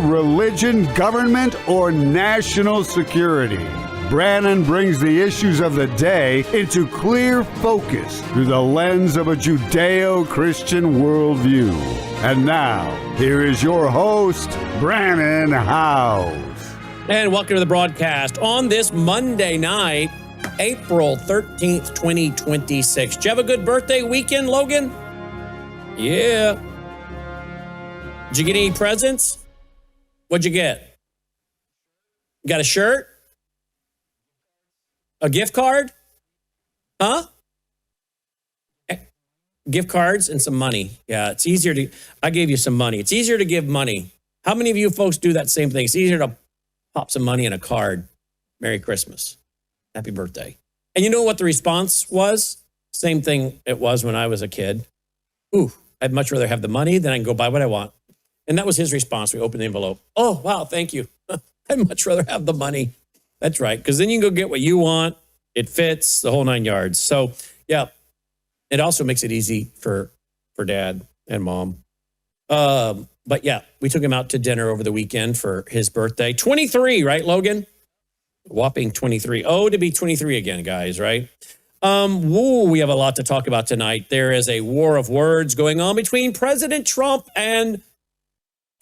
religion, government, or national security. Brannon brings the issues of the day into clear focus through the lens of a Judeo-Christian worldview. And now, here is your host, Brannon Howse. And welcome to the broadcast on this Monday night, April 13th, 2026. Did you have a good birthday weekend, Logan? Yeah. Did you get any presents? What'd you get? You got a shirt? A gift card? Huh? Gift cards and some money. Yeah, it's easier to, I gave you some money. It's easier to give money. How many of you folks do that same thing? It's easier to pop some money in a card. Merry Christmas. Happy birthday. And you know what the response was? Same thing it was when I was a kid. Ooh, I'd much rather have the money than I can go buy what I want. And that was his response. We opened the envelope. Oh, wow, thank you. I'd much rather have the money. That's right, because then you can go get what you want. It fits, the whole 9 yards. So, yeah, it also makes it easy for dad and mom. But, yeah, we took him out to dinner over the weekend for his birthday. 23, right, Logan? Whopping 23. Oh, to be 23 again, guys, right? We have a lot to talk about tonight. There is a war of words going on between President Trump and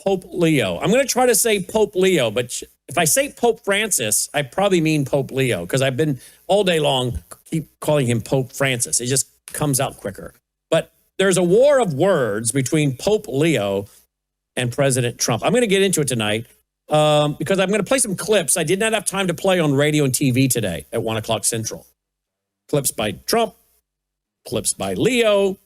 Pope Leo. I'm going to try to say Pope Leo, but if I say Pope Francis, I probably mean Pope Leo, because I've been all day long keep calling him Pope Francis. It just comes out quicker. But there's a war of words between Pope Leo and President Trump. I'm going to get into it tonight because I'm going to play some clips I did not have time to play on radio and TV today at 1 o'clock Central. Clips by Trump, clips by Leo,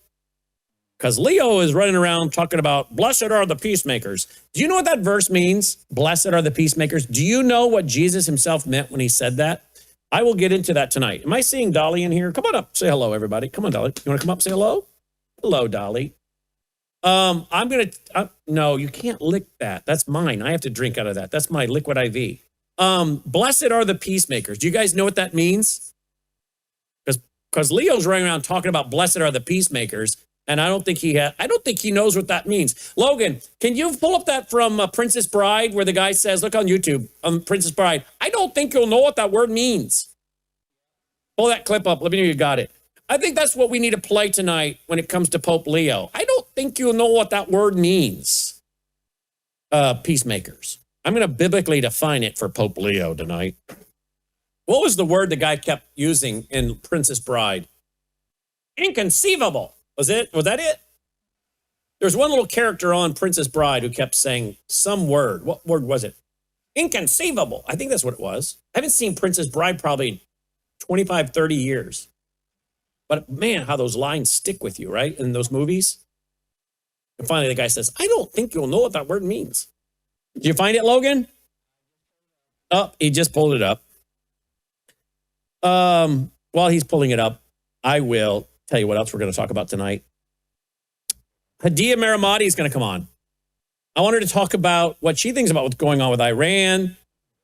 because Leo is running around talking about blessed are the peacemakers. Do you know what that verse means? Blessed are the peacemakers. Do you know what Jesus himself meant when he said that? I will get into that tonight. Am I seeing Dolly in here? Come on up. Say hello, everybody. Come on, Dolly. You want to come up and say hello? Hello, Dolly. No, you can't lick that. That's mine. I have to drink out of that. That's my liquid IV. Blessed are the peacemakers. Do you guys know what that means? Because Leo's running around talking about blessed are the peacemakers. And I don't think he knows what that means. Logan, can you pull up that from Princess Bride where the guy says, look on YouTube, Princess Bride, I don't think you'll know what that word means. Pull that clip up. Let me know you got it. I think that's what we need to play tonight when it comes to Pope Leo. I don't think you'll know what that word means. Peacemakers. I'm going to biblically define it for Pope Leo tonight. What was the word the guy kept using in Princess Bride? Inconceivable. Was that it? There's one little character on Princess Bride who kept saying some word. What word was it? Inconceivable. I think that's what it was. I haven't seen Princess Bride probably 25, 30 years. But man, how those lines stick with you, right? In those movies. And finally, the guy says, I don't think you'll know what that word means. Did you find it, Logan? Oh, he just pulled it up. While he's pulling it up, I will tell you what else we're going to talk about tonight. Hedieh Mirahmadi is going to come on. I want her to talk about what she thinks about what's going on with Iran,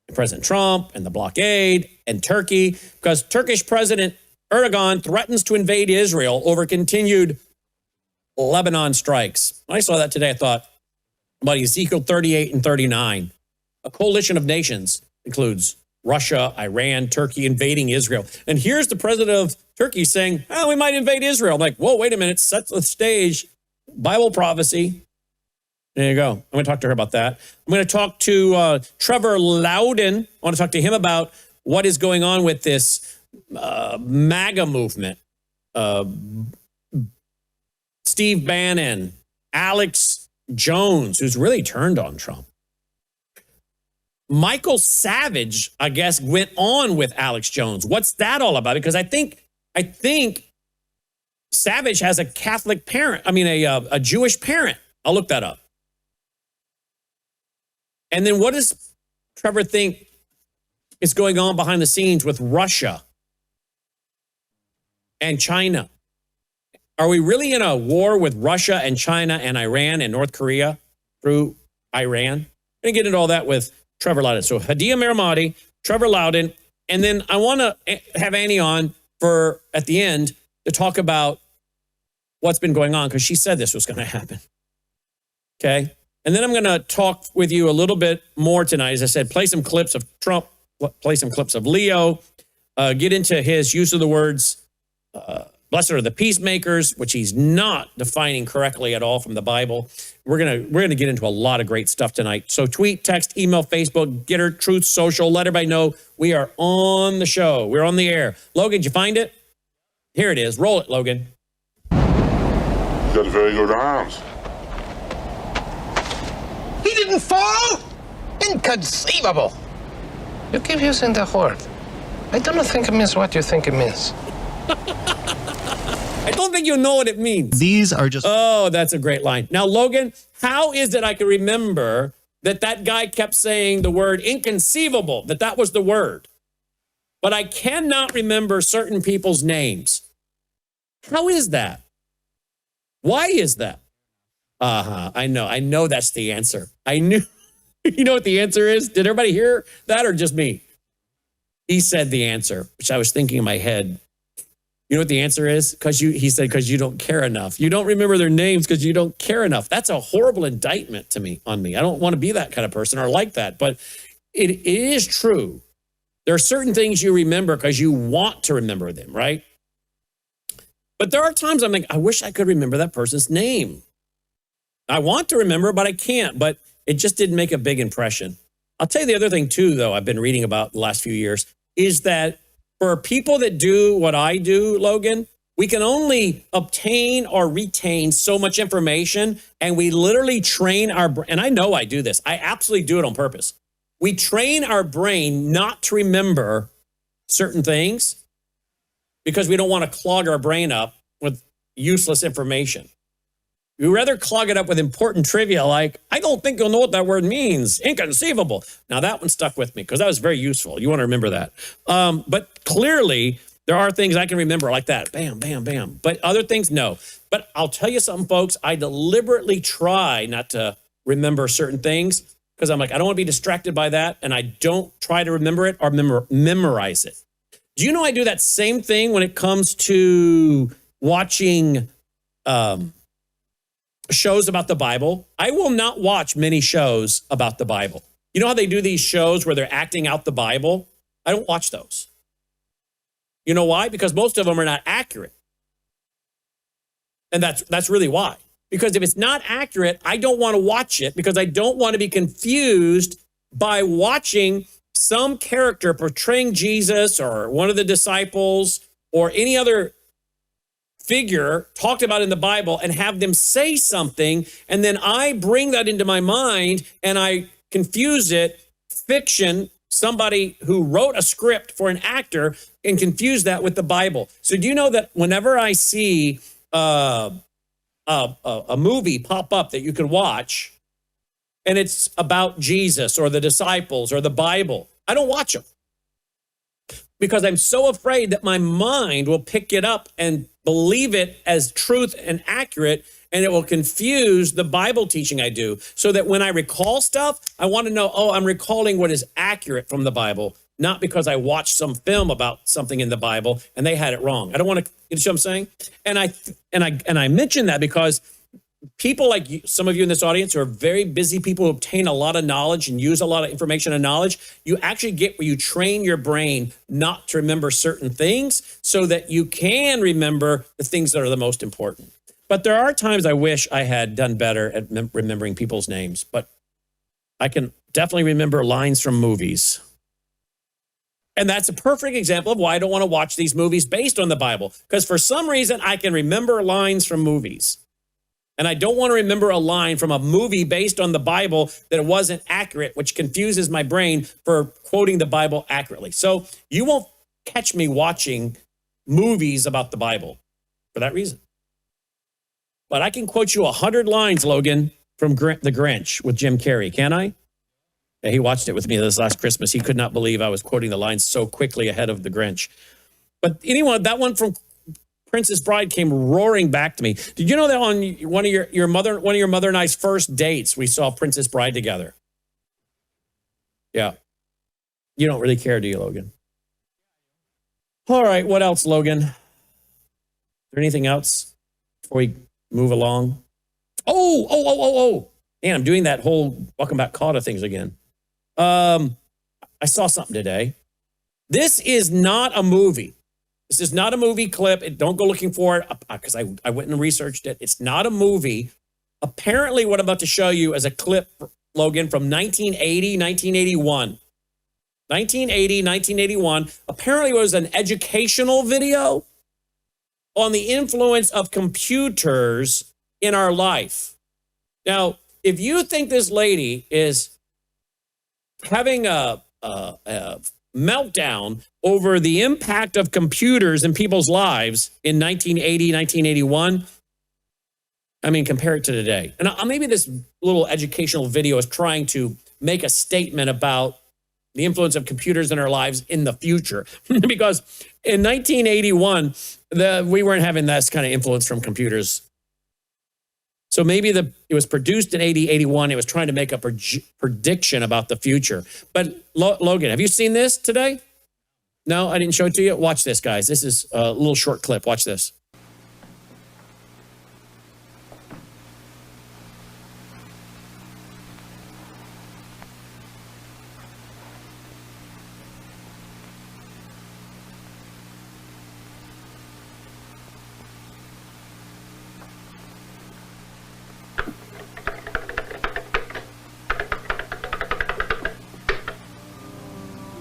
and President Trump, and the blockade, and Turkey, because Turkish President Erdogan threatens to invade Israel over continued Lebanon strikes. When I saw that today, I thought about Ezekiel 38 and 39. A coalition of nations includes Russia, Iran, Turkey invading Israel. And here's the president of Turkey saying, oh, we might invade Israel. I'm like, whoa, wait a minute. Set the stage. Bible prophecy. There you go. I'm going to talk to her about that. I'm going to talk to Trevor Loudon. I want to talk to him about what is going on with this MAGA movement. Steve Bannon, Alex Jones, who's really turned on Trump. Michael Savage, I guess, went on with Alex Jones. What's that all about? Because I think Savage has a Catholic parent. I mean, a Jewish parent. I'll look that up. And then what does Trevor think is going on behind the scenes with Russia and China? Are we really in a war with Russia and China and Iran and North Korea through Iran? I'm going to get into all that with Trevor Loudon. So Hedieh Mirahmadi, Trevor Loudon, and then I want to have Annie on for at the end to talk about what's been going on because she said this was going to happen. Okay? And then I'm going to talk with you a little bit more tonight. As I said, play some clips of Trump, play some clips of Leo, get into his use of the words, blessed are the peacemakers, which he's not defining correctly at all from the Bible. We're gonna get into a lot of great stuff tonight. So tweet, text, email, Facebook, Getter, Truth Social, let everybody know we are on the show. We're on the air. Logan, did you find it? Here it is. Roll it, Logan. You got very good arms. He didn't fall? Inconceivable. You keep using the word. I don't think it means what you think it means. I don't think you know what it means. These are just... Oh, that's a great line. Now, Logan, how is it I can remember that guy kept saying the word inconceivable, that was the word? But I cannot remember certain people's names. How is that? Why is that? I know that's the answer. I knew. You know what the answer is? Did everybody hear that or just me? He said the answer, which I was thinking in my head. You know what the answer is? He said, because you don't care enough. You don't remember their names because you don't care enough. That's a horrible indictment on me. I don't want to be that kind of person or like that, but it is true. There are certain things you remember because you want to remember them, right? But there are times I'm like, I wish I could remember that person's name. I want to remember, but I can't. But it just didn't make a big impression. I'll tell you the other thing too, though, I've been reading about the last few years, is that for people that do what I do, Logan, we can only obtain or retain so much information, and we literally train our brain. And I know I do this. I absolutely do it on purpose. We train our brain not to remember certain things because we don't want to clog our brain up with useless information. We rather clog it up with important trivia like, I don't think you'll know what that word means. Inconceivable. Now, that one stuck with me because that was very useful. You want to remember that. But clearly, there are things I can remember like that. Bam, bam, bam. But other things, no. But I'll tell you something, folks. I deliberately try not to remember certain things because I'm like, I don't want to be distracted by that. And I don't try to remember it or memorize it. Do you know I do that same thing when it comes to watching shows about the Bible? I will not watch many shows about the Bible. You know how they do these shows where they're acting out the Bible? I don't watch those. You know why? Because most of them are not accurate. And that's really why. Because if it's not accurate, I don't want to watch it because I don't want to be confused by watching some character portraying Jesus or one of the disciples or any other figure talked about in the Bible and have them say something, and then I bring that into my mind and I confuse it, fiction, somebody who wrote a script for an actor, and confuse that with the Bible. So do you know that whenever I see a movie pop up that you can watch and it's about Jesus or the disciples or the Bible, I don't watch them because I'm so afraid that my mind will pick it up and believe it as truth and accurate, and it will confuse the Bible teaching I do. So that when I recall stuff, I want to know, I'm recalling what is accurate from the Bible, not because I watched some film about something in the Bible and they had it wrong. I don't want to, you know what I'm saying? And I mention that because people like you, some of you in this audience who are very busy people who obtain a lot of knowledge and use a lot of information and knowledge, you actually get where you train your brain not to remember certain things so that you can remember the things that are the most important. But there are times I wish I had done better at remembering people's names, but I can definitely remember lines from movies. And that's a perfect example of why I don't want to watch these movies based on the Bible, because for some reason I can remember lines from movies. And I don't want to remember a line from a movie based on the Bible that it wasn't accurate, which confuses my brain for quoting the Bible accurately. So you won't catch me watching movies about the Bible for that reason. But I can quote you 100 lines, Logan, from The Grinch with Jim Carrey, can I? Yeah, he watched it with me this last Christmas. He could not believe I was quoting the lines so quickly ahead of The Grinch. But anyway, that one from Princess Bride came roaring back to me. Did you know that on one of your mother and I's first dates, we saw Princess Bride together? Yeah. You don't really care, do you, Logan? All right, what else, Logan? Is there anything else before we move along? Oh. And I'm doing that whole welcome back call to things again. I saw something today. This is not a movie. This is not a movie clip. Don't go looking for it because I went and researched it. It's not a movie. Apparently, what I'm about to show you is a clip, Logan, from 1980, 1981. 1980, 1981. Apparently, it was an educational video on the influence of computers in our life. Now, if you think this lady is having a meltdown over the impact of computers in people's lives in 1980, 1981, I mean, compare it to today. And maybe this little educational video is trying to make a statement about the influence of computers in our lives in the future. Because in 1981, we weren't having this kind of influence from computers. So maybe it was produced in 80, 81. It was trying to make a prediction about the future. But Logan, have you seen this today? No, I didn't show it to you. Watch this, guys. This is a little short clip. Watch this.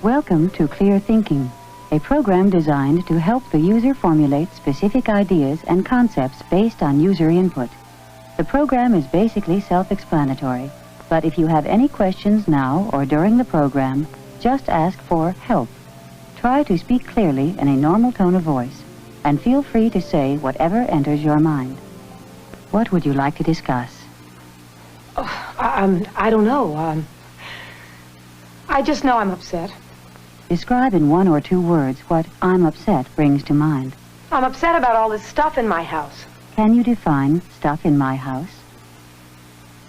Welcome to Clear Thinking, a program designed to help the user formulate specific ideas and concepts based on user input. The program is basically self-explanatory, but if you have any questions now or during the program, just ask for help. Try to speak clearly in a normal tone of voice, and feel free to say whatever enters your mind. What would you like to discuss? I don't know. I just know I'm upset. Describe in 1 or 2 words what "I'm upset" brings to mind. I'm upset about all this stuff in my house. Can you define stuff in my house?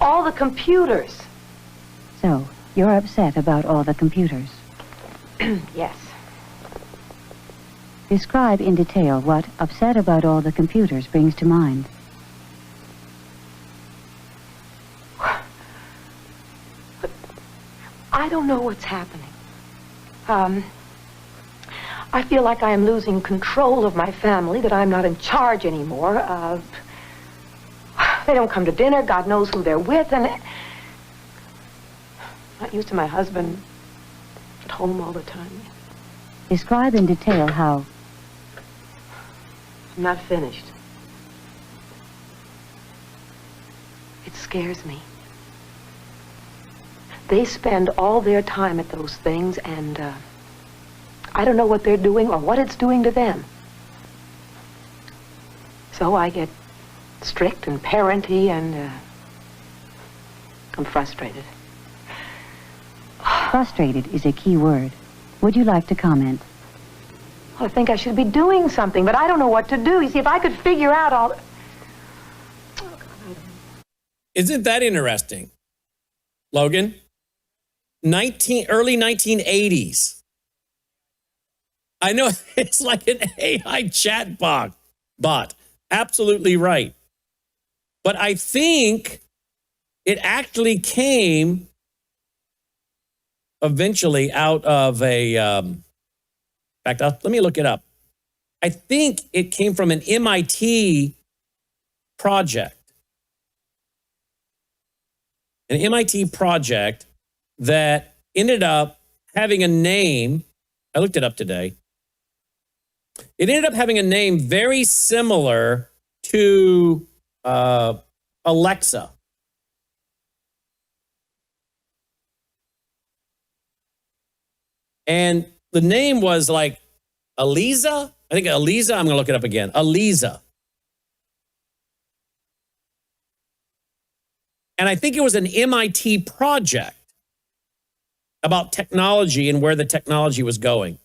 All the computers. So, you're upset about all the computers. Yes. Describe in detail what "upset about all the computers" brings to mind. I don't know what's happening. I feel like I am losing control of my family, that I'm not in charge anymore. They don't come to dinner, God knows who they're with, and I'm not used to my husband at home all the time. Describe in detail how. I'm not finished. It scares me. They spend all their time at those things, and I don't know what they're doing or what it's doing to them. So I get strict and parenty, and I'm frustrated. Frustrated is a key word. Would you like to comment? Well, I think I should be doing something, but I don't know what to do. You see, if I could figure out all... Isn't that interesting, Logan? Early 1980s. I know it's like an AI chat bot. Absolutely right. But I think it actually came eventually out of a, in fact, let me look it up. I think it came from an MIT project. An MIT project that ended up having a name. I looked it up today. It ended up having a name very similar to Alexa. And the name was like Aliza. I think Aliza. I'm going to look it up again. Aliza. And I think it was an MIT project about technology and where the technology was going.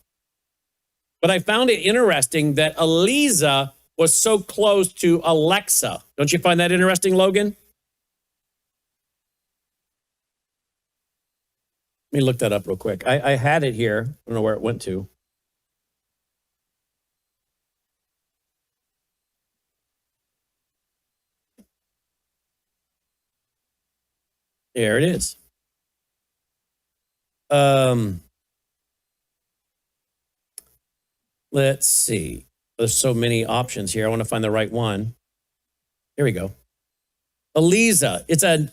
But I found it interesting that Aliza was so close to Alexa. Don't you find that interesting, Logan? Let me look that up real quick. I had it here. I don't know where it went to. There it is. Let's see. There's so many options here. I want to find the right one. Here we go. ELIZA. It's an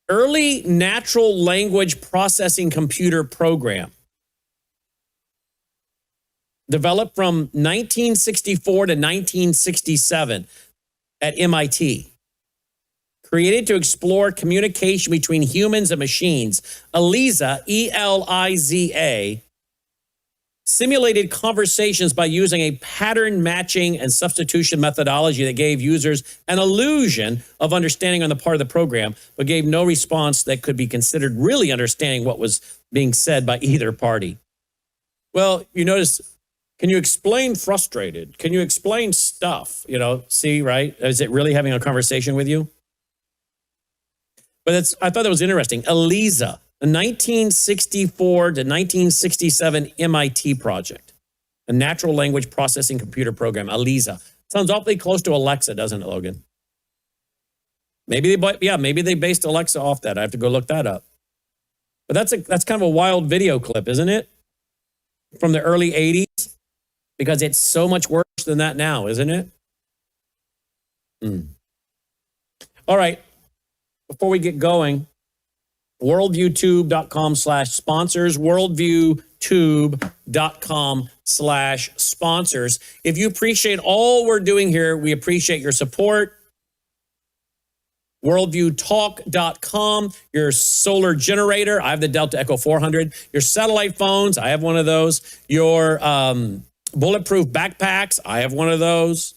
early natural language processing computer program. Developed from 1964 to 1967 at MIT. Created to explore communication between humans and machines. ELIZA, E-L-I-Z-A, simulated conversations by using a pattern matching and substitution methodology that gave users an illusion of understanding on the part of the program, but gave no response that could be considered really understanding what was being said by either party. Well, you notice, can you explain frustrated? Can you explain stuff? You know, see, right? Is it really having a conversation with you? But I thought that was interesting. ELIZA. A 1964 to 1967 MIT project, a natural language processing computer program, ELIZA. Sounds awfully close to Alexa, doesn't it, Logan? Maybe they based Alexa off that. I have to go look that up. But that's kind of a wild video clip, isn't it? From the early 80s, because it's so much worse than that now, isn't it? All right. Before we get going, worldviewtube.com/sponsors, worldviewtube.com/sponsors. If you appreciate all we're doing here, we appreciate your support. Worldviewtalk.com, your solar generator. I have the Delta Echo 400. Your satellite phones, I have one of those. Your bulletproof backpacks, I have one of those.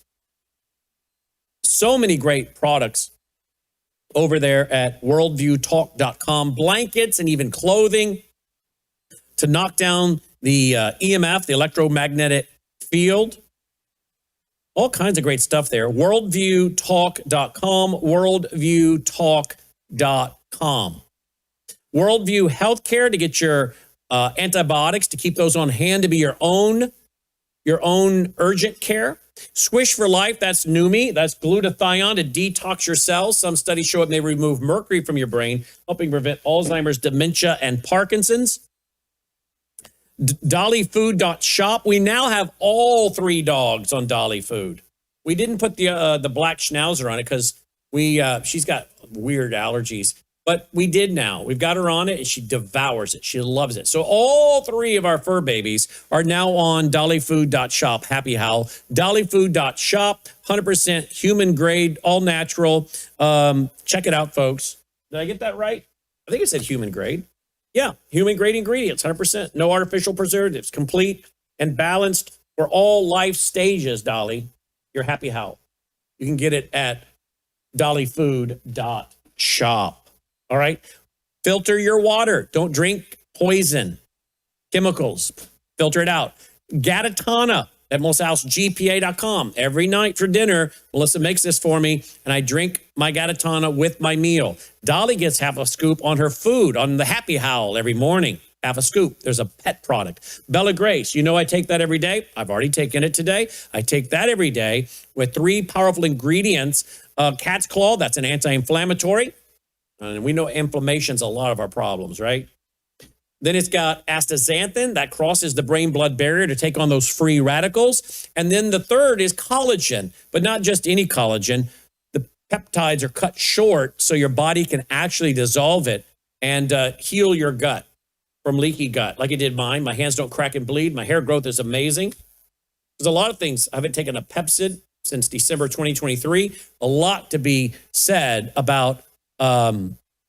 So many great products over there at worldviewtalk.com. Blankets and even clothing to knock down the EMF, the electromagnetic field. All kinds of great stuff there. Worldviewtalk.com, worldviewtalk.com. Worldview Healthcare to get your antibiotics, to keep those on hand, to be your own urgent care. Swish for Life, that's Numi. That's glutathione to detox your cells. Some studies show it may remove mercury from your brain, helping prevent Alzheimer's, dementia, and Parkinson's. Dollyfood.shop. We now have all 3 dogs on Dolly Food. We didn't put the black schnauzer on it because she's got weird allergies. But we did now. We've got her on it, and she devours it. She loves it. So all 3 of our fur babies are now on dollyfood.shop. Happy Howl. Dollyfood.shop, 100% human grade, all natural. Check it out, folks. Did I get that right? I think it said human grade. Yeah, human grade ingredients, 100%. No artificial preservatives. Complete and balanced for all life stages, Dolly. Your Happy Howl. You can get it at dollyfood.shop. All right. Filter your water. Don't drink poison, chemicals. Filter it out. Gatatana at MelissaHouseGPA.com. Every night for dinner, Melissa makes this for me, and I drink my Gatatana with my meal. Dolly gets half a scoop on her food, on the Happy Howl every morning. Half a scoop. There's a pet product. Bella Grace, you know I take that every day. I've already taken it today. I take that every day with 3 powerful ingredients. Cat's Claw, that's an anti-inflammatory. And we know inflammation's a lot of our problems, right? Then it's got astaxanthin that crosses the brain-blood barrier to take on those free radicals. And then the third is collagen, but not just any collagen. The peptides are cut short so your body can actually dissolve it and heal your gut from leaky gut, like it did mine. My hands don't crack and bleed. My hair growth is amazing. There's a lot of things. I haven't taken a Pepcid since December 2023. A lot to be said about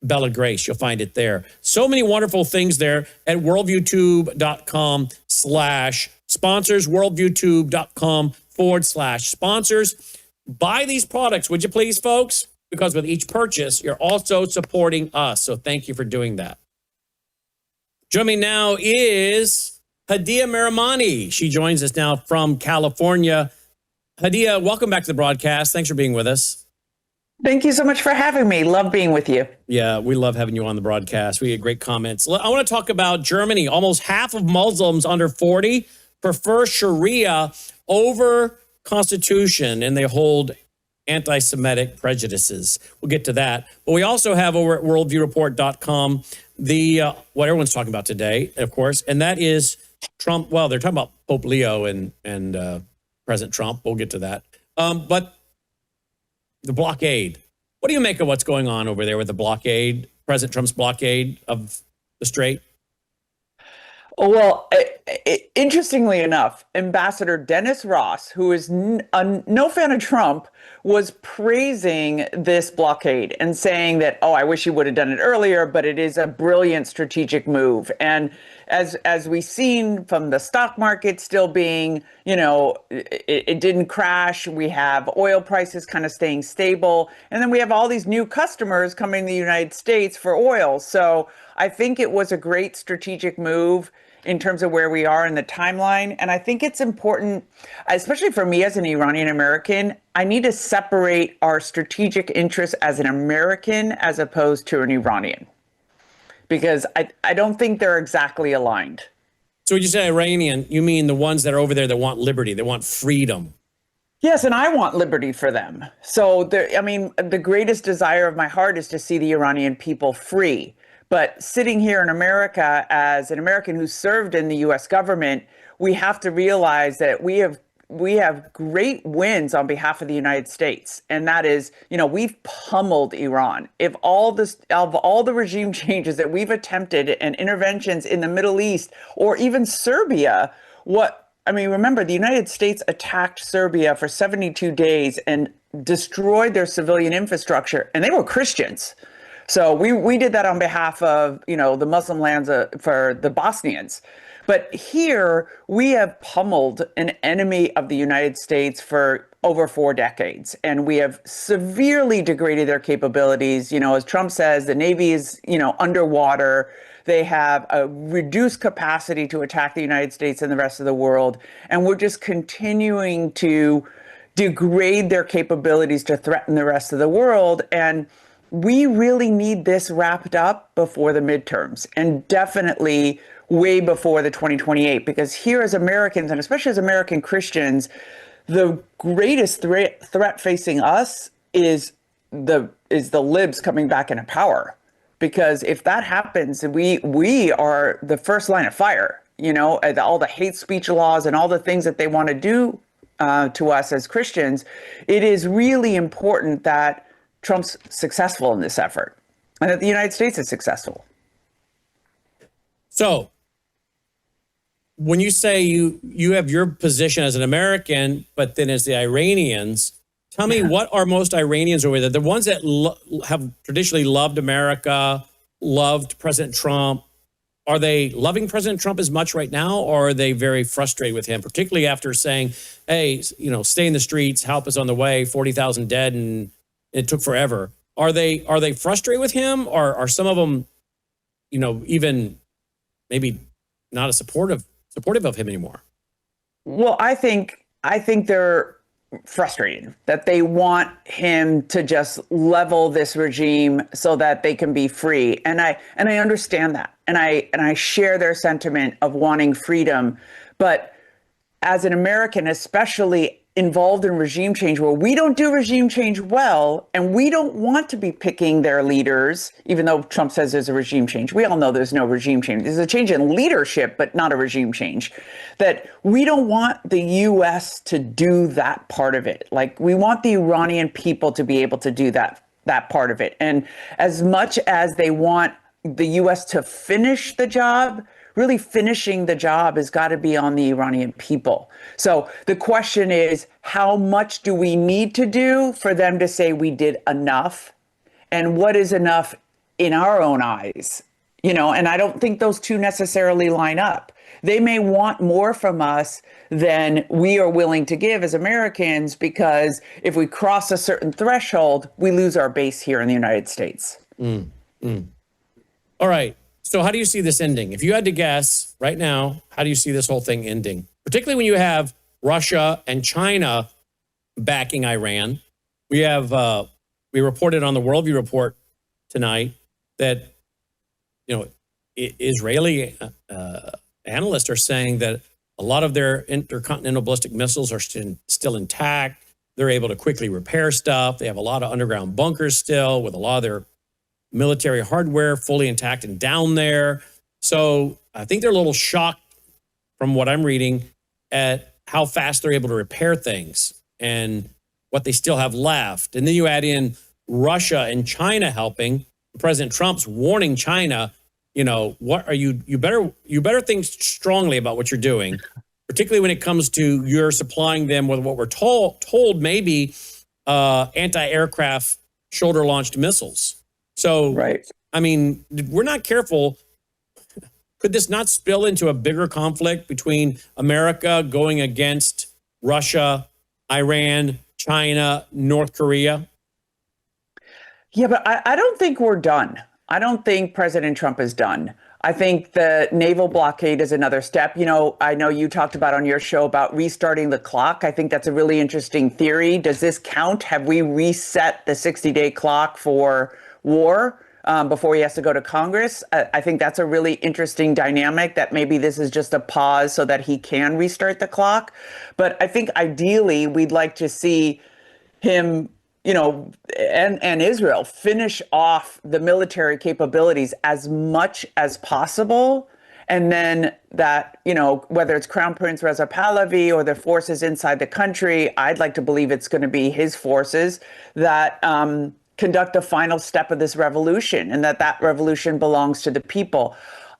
Bella Grace. You'll find it there. So many wonderful things there at worldviewtube.com/sponsors, worldviewtube.com/sponsors. Buy these products, would you please, folks? Because with each purchase, you're also supporting us. So thank you for doing that. Joining me now is Hedieh Mirahmadi. She joins us now from California. Hedieh, welcome back to the broadcast. Thanks for being with us. Thank you so much for having me. Love being with you. Yeah, we love having you on the broadcast. We get great comments. I want to talk about Germany. Almost half of Muslims under 40 prefer Sharia over Constitution, and they hold anti-Semitic prejudices. We'll get to that. But we also have over at worldviewreport.com what everyone's talking about today, of course, and that is Trump. Well, they're talking about Pope Leo and President Trump. We'll get to that. But the blockade. What do you make of what's going on over there with the blockade, President Trump's blockade of the Strait? Well, interestingly enough, Ambassador Dennis Ross, who is no fan of Trump, was praising this blockade and saying that, oh, I wish he would have done it earlier, but it is a brilliant strategic move. And as we've seen from the stock market still being, it didn't crash. We have oil prices kind of staying stable. And then we have all these new customers coming to the United States for oil. So I think it was a great strategic move in terms of where we are in the timeline. And I think it's important, especially for me as an Iranian American, I need to separate our strategic interests as an American as opposed to an Iranian, because I don't think they're exactly aligned. So when you say Iranian, you mean the ones that are over there that want liberty, that want freedom? Yes, and I want liberty for them. So, the greatest desire of my heart is to see the Iranian people free. But sitting here in America as an American who served in the U.S. government, we have to realize that we have great wins on behalf of the United States. And that is, we've pummeled Iran. Of all the regime changes that we've attempted and interventions in the Middle East or even Serbia, remember, the United States attacked Serbia for 72 days and destroyed their civilian infrastructure, and they were Christians. So we did that on behalf of, the Muslim lands for the Bosnians. But here we have pummeled an enemy of the United States for over 4 decades, and we have severely degraded their capabilities. As Trump says, the Navy is, underwater. They have a reduced capacity to attack the United States and the rest of the world. And we're just continuing to degrade their capabilities to threaten the rest of the world. And we really need this wrapped up before the midterms, and definitely way before the 2028, because here as Americans, and especially as American Christians, the greatest threat facing us is the libs coming back into power. Because if that happens, we are the first line of fire, all the hate speech laws and all the things that they want to do to us as Christians. It is really important that Trump's successful in this effort and that the United States is successful. So when you say you have your position as an American, but then as the Iranians, tell me, what are most Iranians over there? The ones that have traditionally loved America, loved President Trump, are they loving President Trump as much right now, or are they very frustrated with him, particularly after saying, hey, stay in the streets, help is on the way, 40,000 dead, and it took forever. Are they frustrated with him, or are some of them, even maybe not as supportive of him anymore? Well, I think they're frustrated that they want him to just level this regime so that they can be free. And I understand that. And I share their sentiment of wanting freedom. But as an American, especially involved in regime change, where we don't do regime change well, and we don't want to be picking their leaders, even though Trump says there's a regime change. We all know there's no regime change. There's a change in leadership, but not a regime change. That we don't want the U.S. to do that part of it. Like, we want the Iranian people to be able to do that part of it. And as much as they want the U.S. to finish the job, really finishing the job has got to be on the Iranian people. So the question is, how much do we need to do for them to say we did enough? And what is enough in our own eyes? And I don't think those two necessarily line up. They may want more from us than we are willing to give as Americans, because if we cross a certain threshold, we lose our base here in the United States. All right. So how do you see this ending? If you had to guess right now, how do you see this whole thing ending? Particularly when you have Russia and China backing Iran. We reported on the Worldview Report tonight that, Israeli analysts are saying that a lot of their intercontinental ballistic missiles are still intact. They're able to quickly repair stuff. They have a lot of underground bunkers still with a lot of their military hardware fully intact and down there. So I think they're a little shocked from what I'm reading at how fast they're able to repair things and what they still have left. And then you add in Russia and China helping. President Trump's warning China, what are you better think strongly about what you're doing, particularly when it comes to you're supplying them with what we're told maybe anti-aircraft shoulder-launched missiles. So, right. I mean, we're not careful. Could this not spill into a bigger conflict between America going against Russia, Iran, China, North Korea? Yeah, but I don't think we're done. I don't think President Trump is done. I think the naval blockade is another step. I know you talked about on your show about restarting the clock. I think that's a really interesting theory. Does this count? Have we reset the 60-day clock for war before he has to go to Congress? I think that's a really interesting dynamic, that maybe this is just a pause so that he can restart the clock. But I think ideally we'd like to see him, and Israel finish off the military capabilities as much as possible. And then that, whether it's Crown Prince Reza Pahlavi or the forces inside the country, I'd like to believe it's going to be his forces that conduct the final step of this revolution, and that revolution belongs to the people.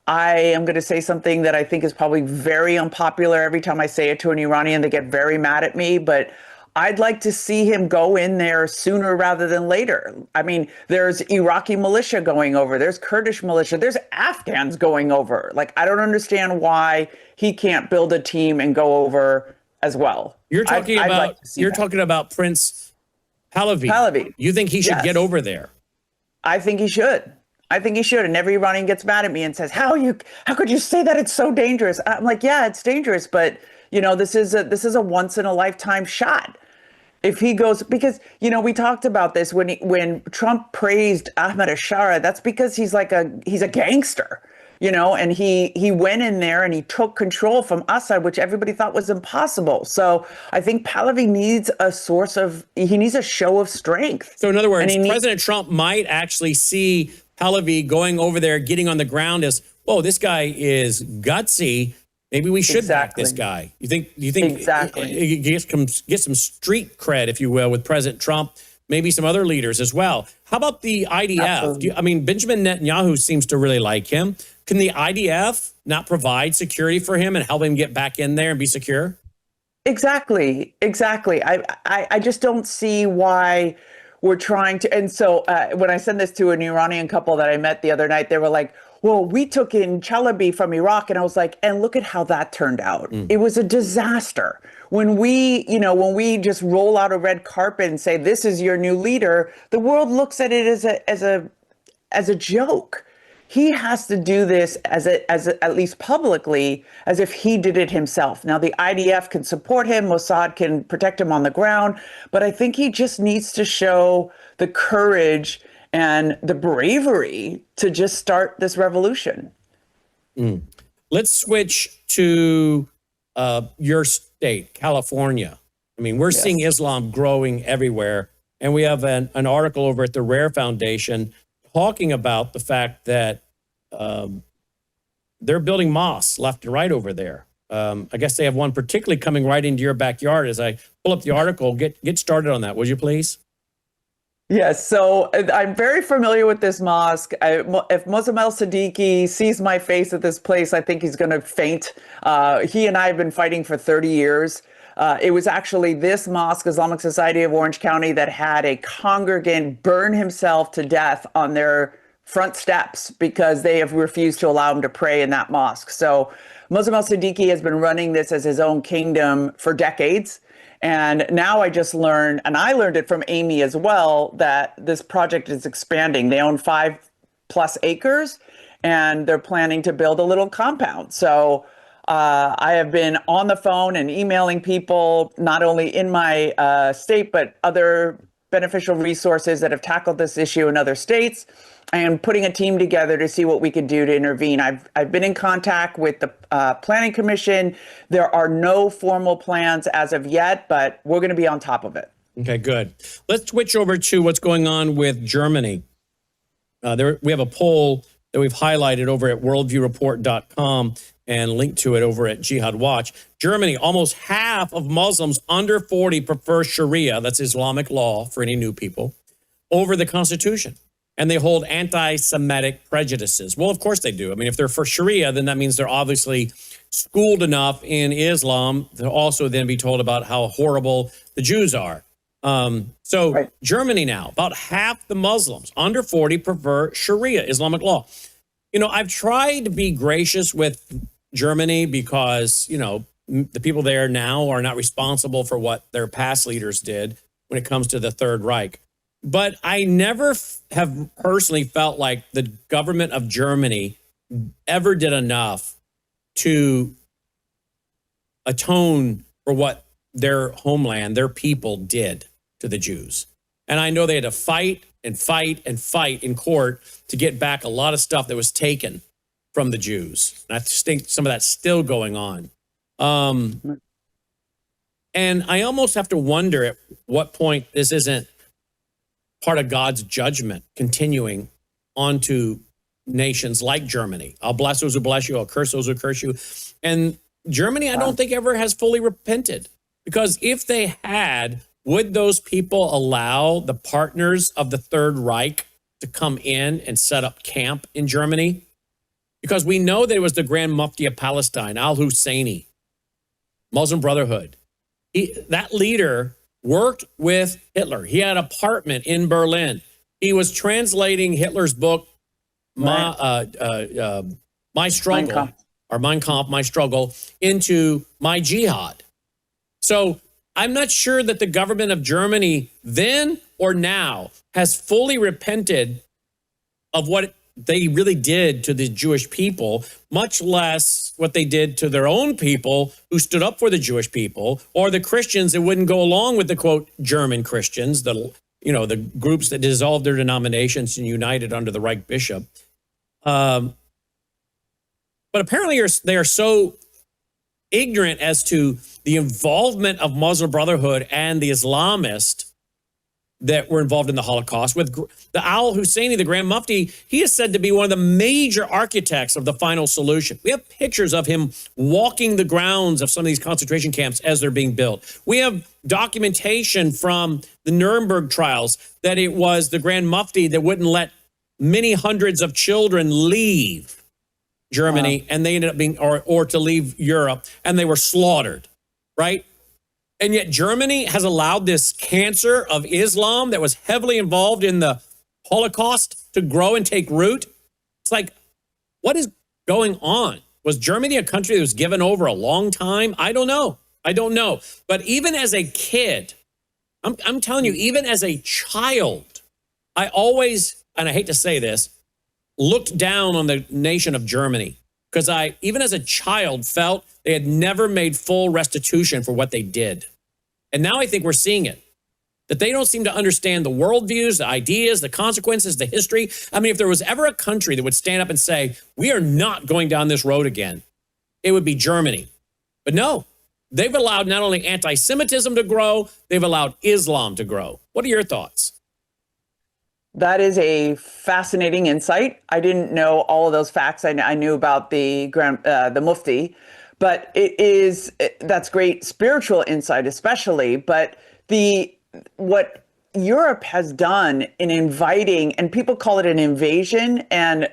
I am going to say something that I think is probably very unpopular. Every time I say it to an Iranian, they get very mad at me, but I'd like to see him go in there sooner rather than later. I mean, there's Iraqi militia going over, there's Kurdish militia, there's Afghans going over. Like, I don't understand why he can't build a team and go over as well. You're talking talking about Prince Pahlavi. You think he should get over there? I think he should. And every Iranian gets mad at me and says, how could you say that? It's so dangerous. I'm like, yeah, it's dangerous, but this is a once in a lifetime shot. If he goes, because, we talked about this when Trump praised Ahmed Ashara, that's because he's a gangster, and he went in there and he took control from Assad, which everybody thought was impossible. So I think Pahlavi needs a show of strength. So in other words, President Trump might actually see Pahlavi going over there, getting on the ground as, whoa, this guy is gutsy. Maybe we should back this guy. You think exactly. Get some street cred, if you will, with President Trump, maybe some other leaders as well. How about the IDF? Benjamin Netanyahu seems to really like him. Can the IDF not provide security for him and help him get back in there and be secure? Exactly. I just don't see why we're trying to. And so when I sent this to an Iranian couple that I met the other night, they were like, well, we took in Chalabi from Iraq. And I was like, and look at how that turned out. It was a disaster. When we just roll out a red carpet and say, this is your new leader, the world looks at it as a joke. He has to do this as at least publicly, as if he did it himself. Now, the IDF can support him, Mossad can protect him on the ground, but I think he just needs to show the courage and the bravery to just start this revolution. Let's switch to your state, California. I mean, we're seeing Islam growing everywhere. And we have an article over at the Rare Foundation talking about the fact that they're building mosques left and right over there. I guess they have one particularly coming right into your backyard. As I pull up the article, get started on that, would you please? Yes, so I'm very familiar with this mosque. If Moslem al-Siddiqui sees my face at this place, I think he's going to faint. He and I have been fighting for 30 years. It was actually this mosque, Islamic Society of Orange County, that had a congregant burn himself to death on their front steps because they have refused to allow him to pray in that mosque. So Moslem al-Siddiqui has been running this as his own kingdom for decades. And now I just learned, and I learned it from Amy as well, that this project is expanding. They own 5+ acres and they're planning to build a little compound. So I have been on the phone and emailing people, not only in my state, but other beneficial resources that have tackled this issue in other states, and putting a team together to see what we could do to intervene. I've been in contact with the Planning Commission. There are no formal plans as of yet, but we're going to be on top of it. Okay, good. Let's switch over to what's going on with Germany. We have a poll that we've highlighted over at worldviewreport.com and linked to it over at Jihad Watch. Germany, almost half of Muslims under 40 prefer Sharia, that's Islamic law for any new people, over the Constitution. And they hold anti-Semitic prejudices. Well, of course they do. I mean, if they're for Sharia, then that means they're obviously schooled enough in Islam to also then be told about how horrible the Jews are. Right. Germany now, about half the Muslims under 40 prefer Sharia, Islamic law. You know, I've tried to be gracious with Germany because, you know, the people there now are not responsible for what their past leaders did when it comes to the Third Reich. But I never have personally felt like the government of Germany ever did enough to atone for what their homeland, their people did to the Jews. And I know they had to fight and fight and fight in court to get back a lot of stuff that was taken from the Jews. And I think some of that's still going on. And I almost have to wonder at what point this isn't part of God's judgment continuing onto nations like Germany. I'll bless those who bless you. I'll curse those who curse you. And Germany, I don't think ever has fully repented, because if they had, would those people allow the partners of the Third Reich to come in and set up camp in Germany? Because we know that it was the Grand Mufti of Palestine, al-Husseini, Muslim Brotherhood. That leader worked with Hitler. He had an apartment in Berlin. He was translating Hitler's book, My Struggle, or Mein Kampf, My Struggle, into My Jihad. So I'm not sure that the government of Germany then or now has fully repented of what they really did to the Jewish people, much less what they did to their own people who stood up for the Jewish people, or the Christians that wouldn't go along with the, quote, German Christians, the groups that dissolved their denominations and united under the Reich bishop. But apparently they are so ignorant as to the involvement of Muslim Brotherhood and the Islamists that were involved in the Holocaust. With the al-Husseini, the Grand Mufti, he is said to be one of the major architects of the final solution. We have pictures of him walking the grounds of some of these concentration camps as they're being built. We have documentation from the Nuremberg trials that it was the Grand Mufti that wouldn't let many hundreds of children leave Germany, and they ended up being, or to leave Europe, and they were slaughtered, right? And yet Germany has allowed this cancer of Islam that was heavily involved in the Holocaust to grow and take root. It's like, what is going on? Was Germany a country that was given over a long time? I don't know. But even as a kid, I'm telling you, even as a child, I always, and I hate to say this, looked down on the nation of Germany, because I, even as a child, felt they had never made full restitution for what they did. And now I think we're seeing it, that they don't seem to understand the worldviews, the ideas, the consequences, the history. I mean, if there was ever a country that would stand up and say, we are not going down this road again, it would be Germany. But no, they've allowed not only anti-Semitism to grow, they've allowed Islam to grow. What are your thoughts? That is a fascinating insight. I didn't know all of those facts. I knew about the Mufti, but that's great spiritual insight, especially. But what Europe has done in inviting, and people call it an invasion, and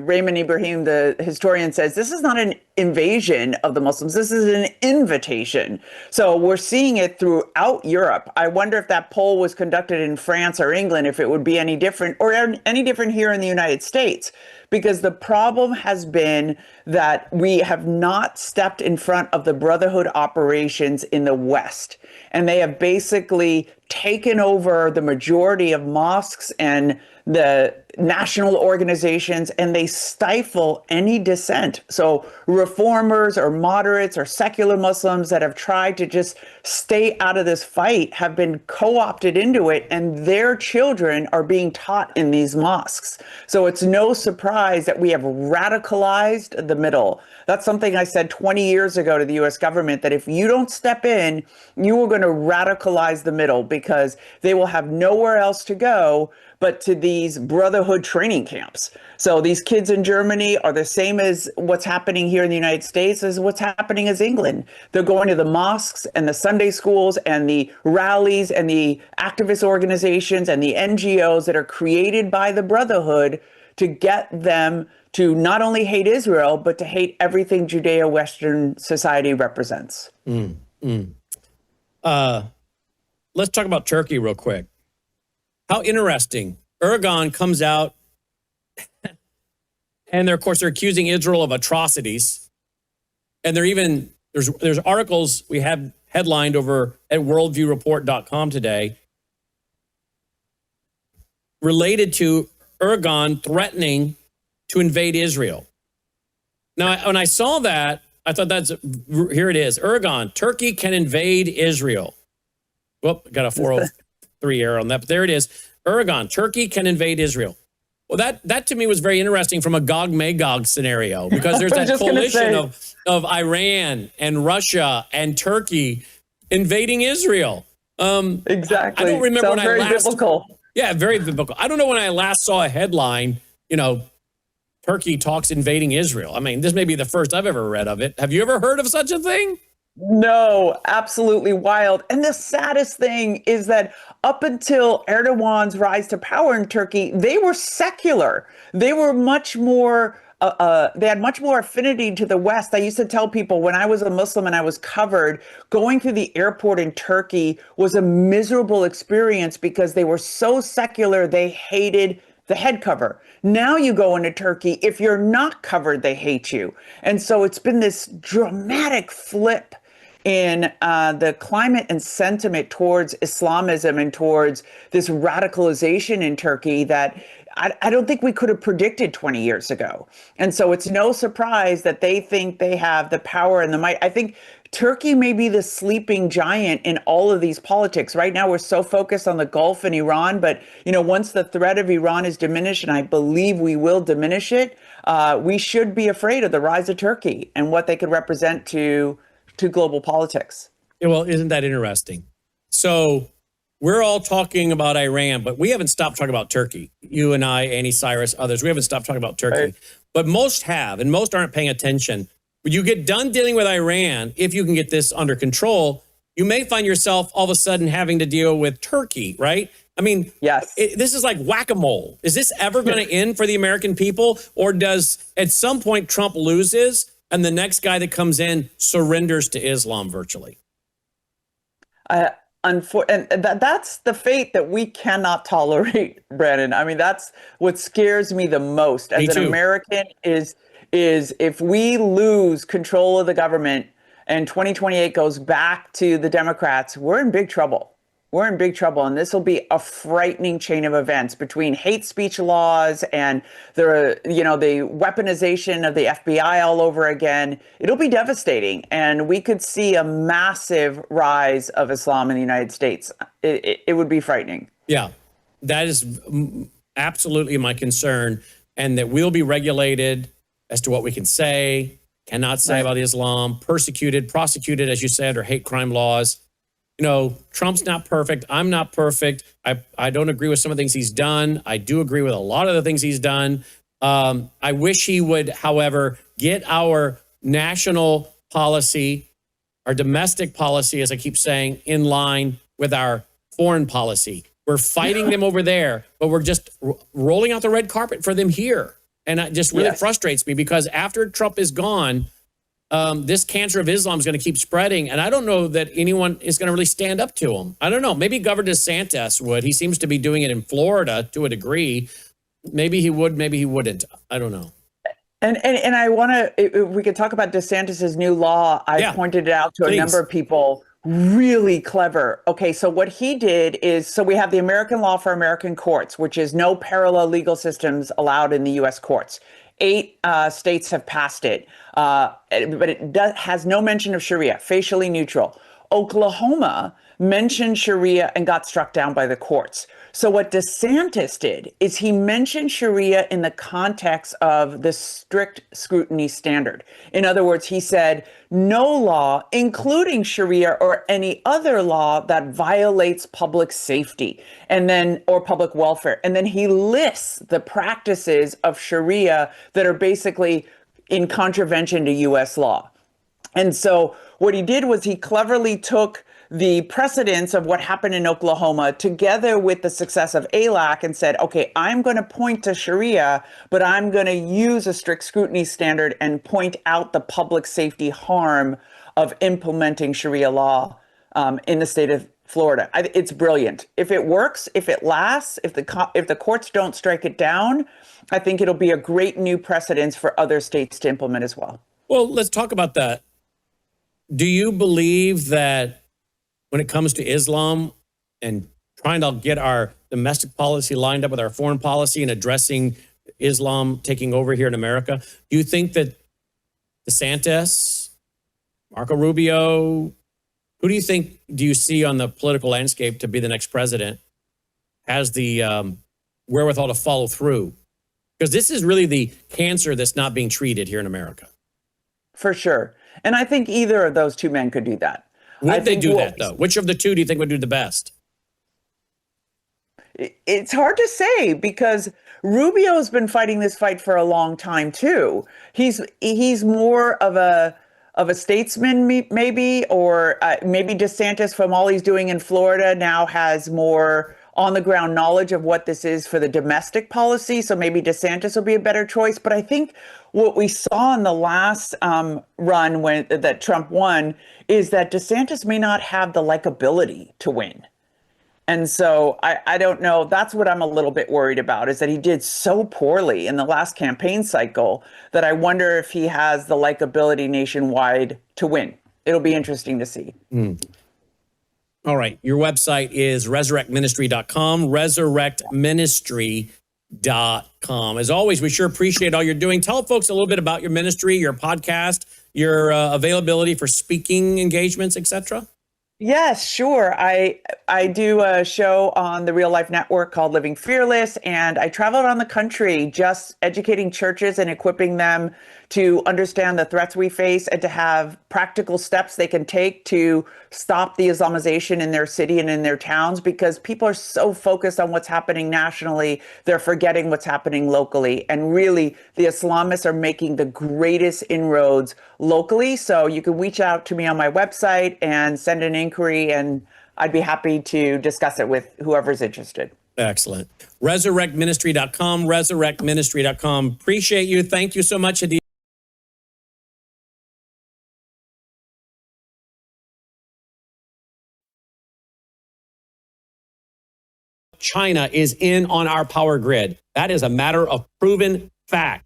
Raymond Ibrahim, the historian, says this is not an invasion of the Muslims, this is an invitation. So we're seeing it throughout Europe. I wonder if that poll was conducted in France or England, if it would be any different, or any different here in the United States. Because the problem has been that we have not stepped in front of the Brotherhood operations in the West. And they have basically taken over the majority of mosques and the national organizations, and they stifle any dissent. So reformers or moderates or secular Muslims that have tried to just stay out of this fight have been co-opted into it, and their children are being taught in these mosques. So it's no surprise that we have radicalized the middle. That's something I said 20 years ago to the US government, that if you don't step in, you are going to radicalize the middle, because they will have nowhere else to go but to these brotherhood training camps. So these kids in Germany are the same as what's happening here in the United States as what's happening as England. They're going to the mosques and the Sunday schools and the rallies and the activist organizations and the NGOs that are created by the brotherhood to get them to not only hate Israel, but to hate everything Judeo-Western society represents. Let's talk about Turkey real quick. How interesting. Erdogan comes out and of course they're accusing Israel of atrocities. And there's articles we have headlined over at worldviewreport.com today related to Erdogan threatening to invade Israel. Now, when I saw that, I thought here it is. Erdogan, Turkey can invade Israel. Whoop, got a 403 error on that, but there it is. Erdogan, Turkey can invade Israel. Well, that to me was very interesting from a Gog-Magog scenario, because there's that coalition of Iran and Russia and Turkey invading Israel. Exactly. I don't remember Sounds very biblical. Yeah, very biblical. I don't know when I last saw a headline, Turkey talks invading Israel. I mean, this may be the first I've ever read of it. Have you ever heard of such a thing? No, absolutely wild. And the saddest thing is that up until Erdogan's rise to power in Turkey, they were secular. They were much more, they had much more affinity to the West. I used to tell people when I was a Muslim and I was covered, going through the airport in Turkey was a miserable experience because they were so secular, they hated the head cover. Now you go into Turkey, if you're not covered, they hate you. And so it's been this dramatic flip in the climate and sentiment towards Islamism and towards this radicalization in Turkey that I don't think we could have predicted 20 years ago. And so it's no surprise that they think they have the power and the might. I think Turkey may be the sleeping giant in all of these politics. Right now, we're so focused on the Gulf and Iran, but once the threat of Iran is diminished, and I believe we will diminish it, we should be afraid of the rise of Turkey and what they could represent to global politics. Yeah, well, isn't that interesting? So we're all talking about Iran, but we haven't stopped talking about Turkey. You and I, Anni Cyrus, others, we haven't stopped talking about Turkey. Right. But most have, and most aren't paying attention. When you get done dealing with Iran, if you can get this under control, you may find yourself all of a sudden having to deal with Turkey, right? I mean, yes. This is like whack-a-mole. Is this ever going to end for the American people? Or does at some point Trump loses and the next guy that comes in surrenders to Islam virtually? And that's the fate that we cannot tolerate, Brandon. I mean, that's what scares me the most as an American is if we lose control of the government and 2028 goes back to the Democrats, we're in big trouble. We're in big trouble. And this will be a frightening chain of events between hate speech laws and the weaponization of the FBI all over again. It'll be devastating. And we could see a massive rise of Islam in the United States. It would be frightening. Yeah, that is absolutely my concern. And that we'll be regulated as to what we can say, cannot say about Islam, persecuted, prosecuted, as you said, under hate crime laws. Trump's not perfect. I'm not perfect. I don't agree with some of the things he's done. I do agree with a lot of the things he's done. I wish he would, however, get our national policy, our domestic policy, as I keep saying, in line with our foreign policy. We're fighting them over there, but we're just rolling out the red carpet for them here. And it just really frustrates me because after Trump is gone, this cancer of Islam is going to keep spreading. And I don't know that anyone is going to really stand up to him. I don't know. Maybe Governor DeSantis would. He seems to be doing it in Florida to a degree. Maybe he would, maybe he wouldn't. I don't know. And I want to, if we could talk about DeSantis's new law. I pointed it out to a number of people really clever. Okay, so what he did is, so we have the American law for American courts, which is no parallel legal systems allowed in the U.S. courts. 8 states have passed it, but it has no mention of Sharia, facially neutral. Oklahoma mentioned Sharia and got struck down by the courts. So what DeSantis did is he mentioned Sharia in the context of the strict scrutiny standard. In other words, he said, no law, including Sharia or any other law that violates public safety or public welfare. And then he lists the practices of Sharia that are basically in contravention to US law. And so what he did was he cleverly took the precedence of what happened in Oklahoma together with the success of ALAC and said, okay, I'm going to point to Sharia, but I'm going to use a strict scrutiny standard and point out the public safety harm of implementing Sharia law in the state of Florida. It's brilliant. If it works, if it lasts, if the courts don't strike it down, I think it'll be a great new precedence for other states to implement as well. Well, let's talk about that. Do you believe that when it comes to Islam and trying to get our domestic policy lined up with our foreign policy and addressing Islam taking over here in America, do you think that DeSantis, Marco Rubio, who do you see on the political landscape to be the next president, has the wherewithal to follow through? Because this is really the cancer that's not being treated here in America. For sure. And I think either of those two men could do that. Would they do that, though? Which of the two do you think would do the best? It's hard to say because Rubio's been fighting this fight for a long time, too. He's more of a statesman, maybe, or maybe DeSantis, from all he's doing in Florida, now has more on-the-ground knowledge of what this is for the domestic policy. So maybe DeSantis will be a better choice. But I think what we saw in the last run that Trump won is that DeSantis may not have the likability to win. And so I don't know. That's what I'm a little bit worried about, is that he did so poorly in the last campaign cycle that I wonder if he has the likability nationwide to win. It'll be interesting to see. All right. Your website is resurrectministry.com, resurrectministry.com. As always, we sure appreciate all you're doing. Tell folks a little bit about your ministry, your podcast, your availability for speaking engagements, etc. Yes, sure. I do a show on the Real Life Network called Living Fearless, and I travel around the country just educating churches and equipping them to understand the threats we face and to have practical steps they can take to stop the Islamization in their city and in their towns, because people are so focused on what's happening nationally, they're forgetting what's happening locally. And really, the Islamists are making the greatest inroads locally. So you can reach out to me on my website and send an inquiry, and I'd be happy to discuss it with whoever's interested. Excellent. Resurrectministry.com, resurrectministry.com. Appreciate you. Thank you so much, Hedieh. China is in on our power grid. That is a matter of proven fact.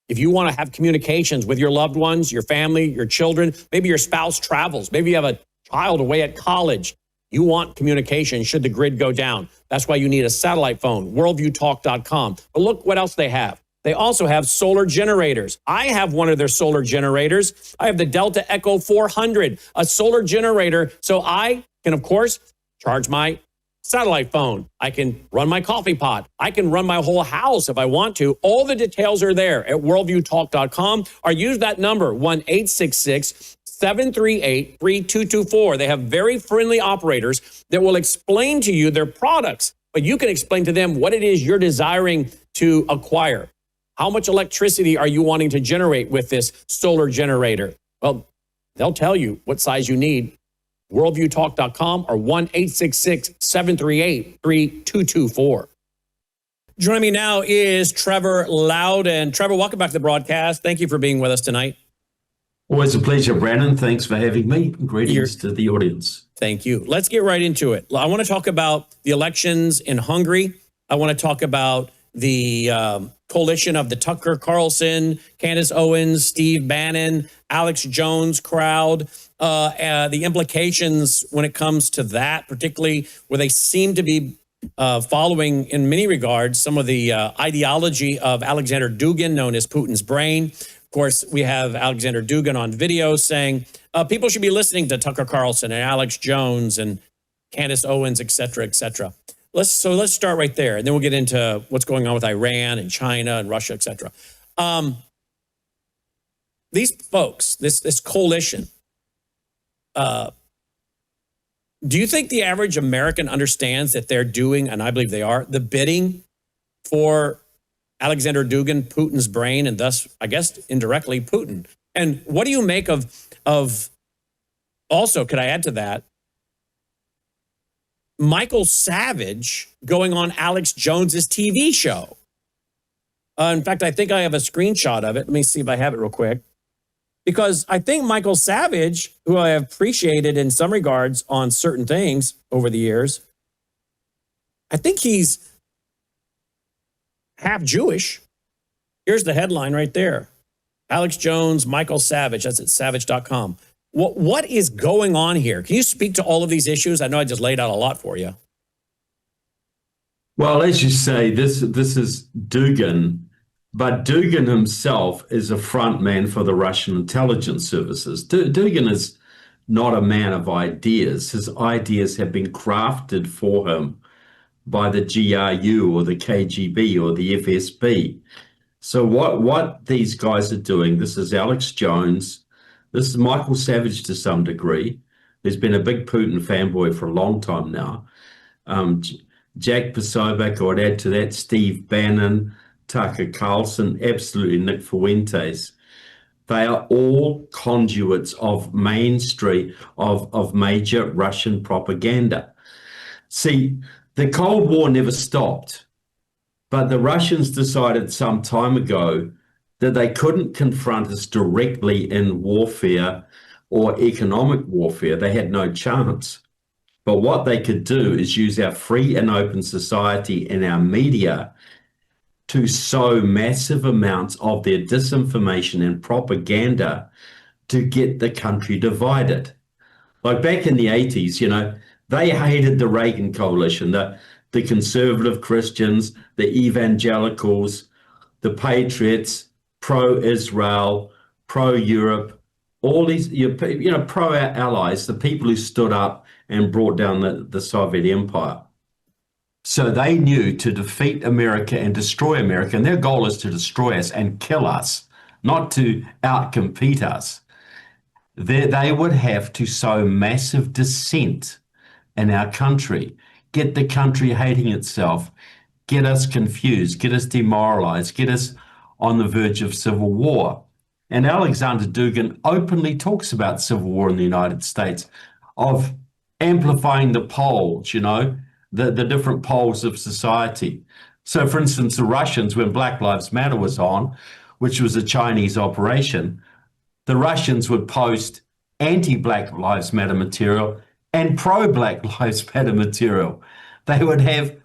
If you want to have communications with your loved ones, your family, your children, maybe your spouse travels, maybe you have a child away at college, you want communication should the grid go down. That's why you need a satellite phone, worldviewtalk.com. But look what else they have. They also have solar generators. I have one of their solar generators. I have the Delta Echo 400, a solar generator. So I can, of course, charge my satellite phone. I can run my coffee pot. I can run my whole house if I want to. All the details are there at worldviewtalk.com, or use that number, 1-866-738-3224. They have very friendly operators that will explain to you their products, but you can explain to them what it is you're desiring to acquire. How much electricity are you wanting to generate with this solar generator? Well, they'll tell you what size you need. worldviewtalk.com or 1-866-738-3224. Joining me now is Trevor Loudon. Trevor, welcome back to the broadcast. Thank you for being with us tonight. Always a pleasure, Brandon. Thanks for having me. Greetings to the audience. Thank you. Let's get right into it. I want to talk about the elections in Hungary. I want to talk about the coalition of the Tucker Carlson, Candace Owens, Steve Bannon, Alex Jones crowd, the implications when it comes to that, particularly where they seem to be following, in many regards, some of the ideology of Alexander Dugin, known as Putin's brain. Of course, we have Alexander Dugin on video saying people should be listening to Tucker Carlson and Alex Jones and Candace Owens, et cetera, et cetera. Let's start right there, and then we'll get into what's going on with Iran and China and Russia, et cetera. These folks, this coalition, do you think the average American understands that they're doing, and I believe they are, the bidding for Alexander Dugin, Putin's brain, and thus, I guess, indirectly Putin? And what do you make of also, could I add to that, Michael Savage going on Alex Jones's TV show? In fact, I think I have a screenshot of it. Let me see if I have it real quick. Because I think Michael Savage, who I have appreciated in some regards on certain things over the years, I think he's half Jewish. Here's the headline right there. Alex Jones, Michael Savage. That's at savage.com. What is going on here? Can you speak to all of these issues? I know I just laid out a lot for you. Well, as you say, this is Dugin, but Dugin himself is a front man for the Russian intelligence services. Dugin is not a man of ideas. His ideas have been crafted for him by the GRU or the KGB or the FSB. So what these guys are doing, this is Alex Jones, this is Michael Savage to some degree, who's been a big Putin fanboy for a long time now. Jack Posobiec, I would add to that, Steve Bannon, Tucker Carlson, absolutely Nick Fuentes. They are all conduits of mainstream, of major Russian propaganda. See, the Cold War never stopped, but the Russians decided some time ago that they couldn't confront us directly in warfare or economic warfare. They had no chance. But what they could do is use our free and open society and our media to sow massive amounts of their disinformation and propaganda to get the country divided. Like back in the 80s, they hated the Reagan coalition, the conservative Christians, the evangelicals, the patriots, pro-Israel, pro-Europe, all these, pro our allies, the people who stood up and brought down the Soviet Empire. So they knew to defeat America and destroy America, and their goal is to destroy us and kill us, not to outcompete us. They would have to sow massive dissent in our country, get the country hating itself, get us confused, get us demoralized, get us on the verge of civil war. And Alexander Dugin openly talks about civil war in the United States, of amplifying the poles, the different poles of society. So, for instance, the Russians, when Black Lives Matter was on, which was a Chinese operation, the Russians would post anti-Black Lives Matter material and pro-Black Lives Matter material. They would have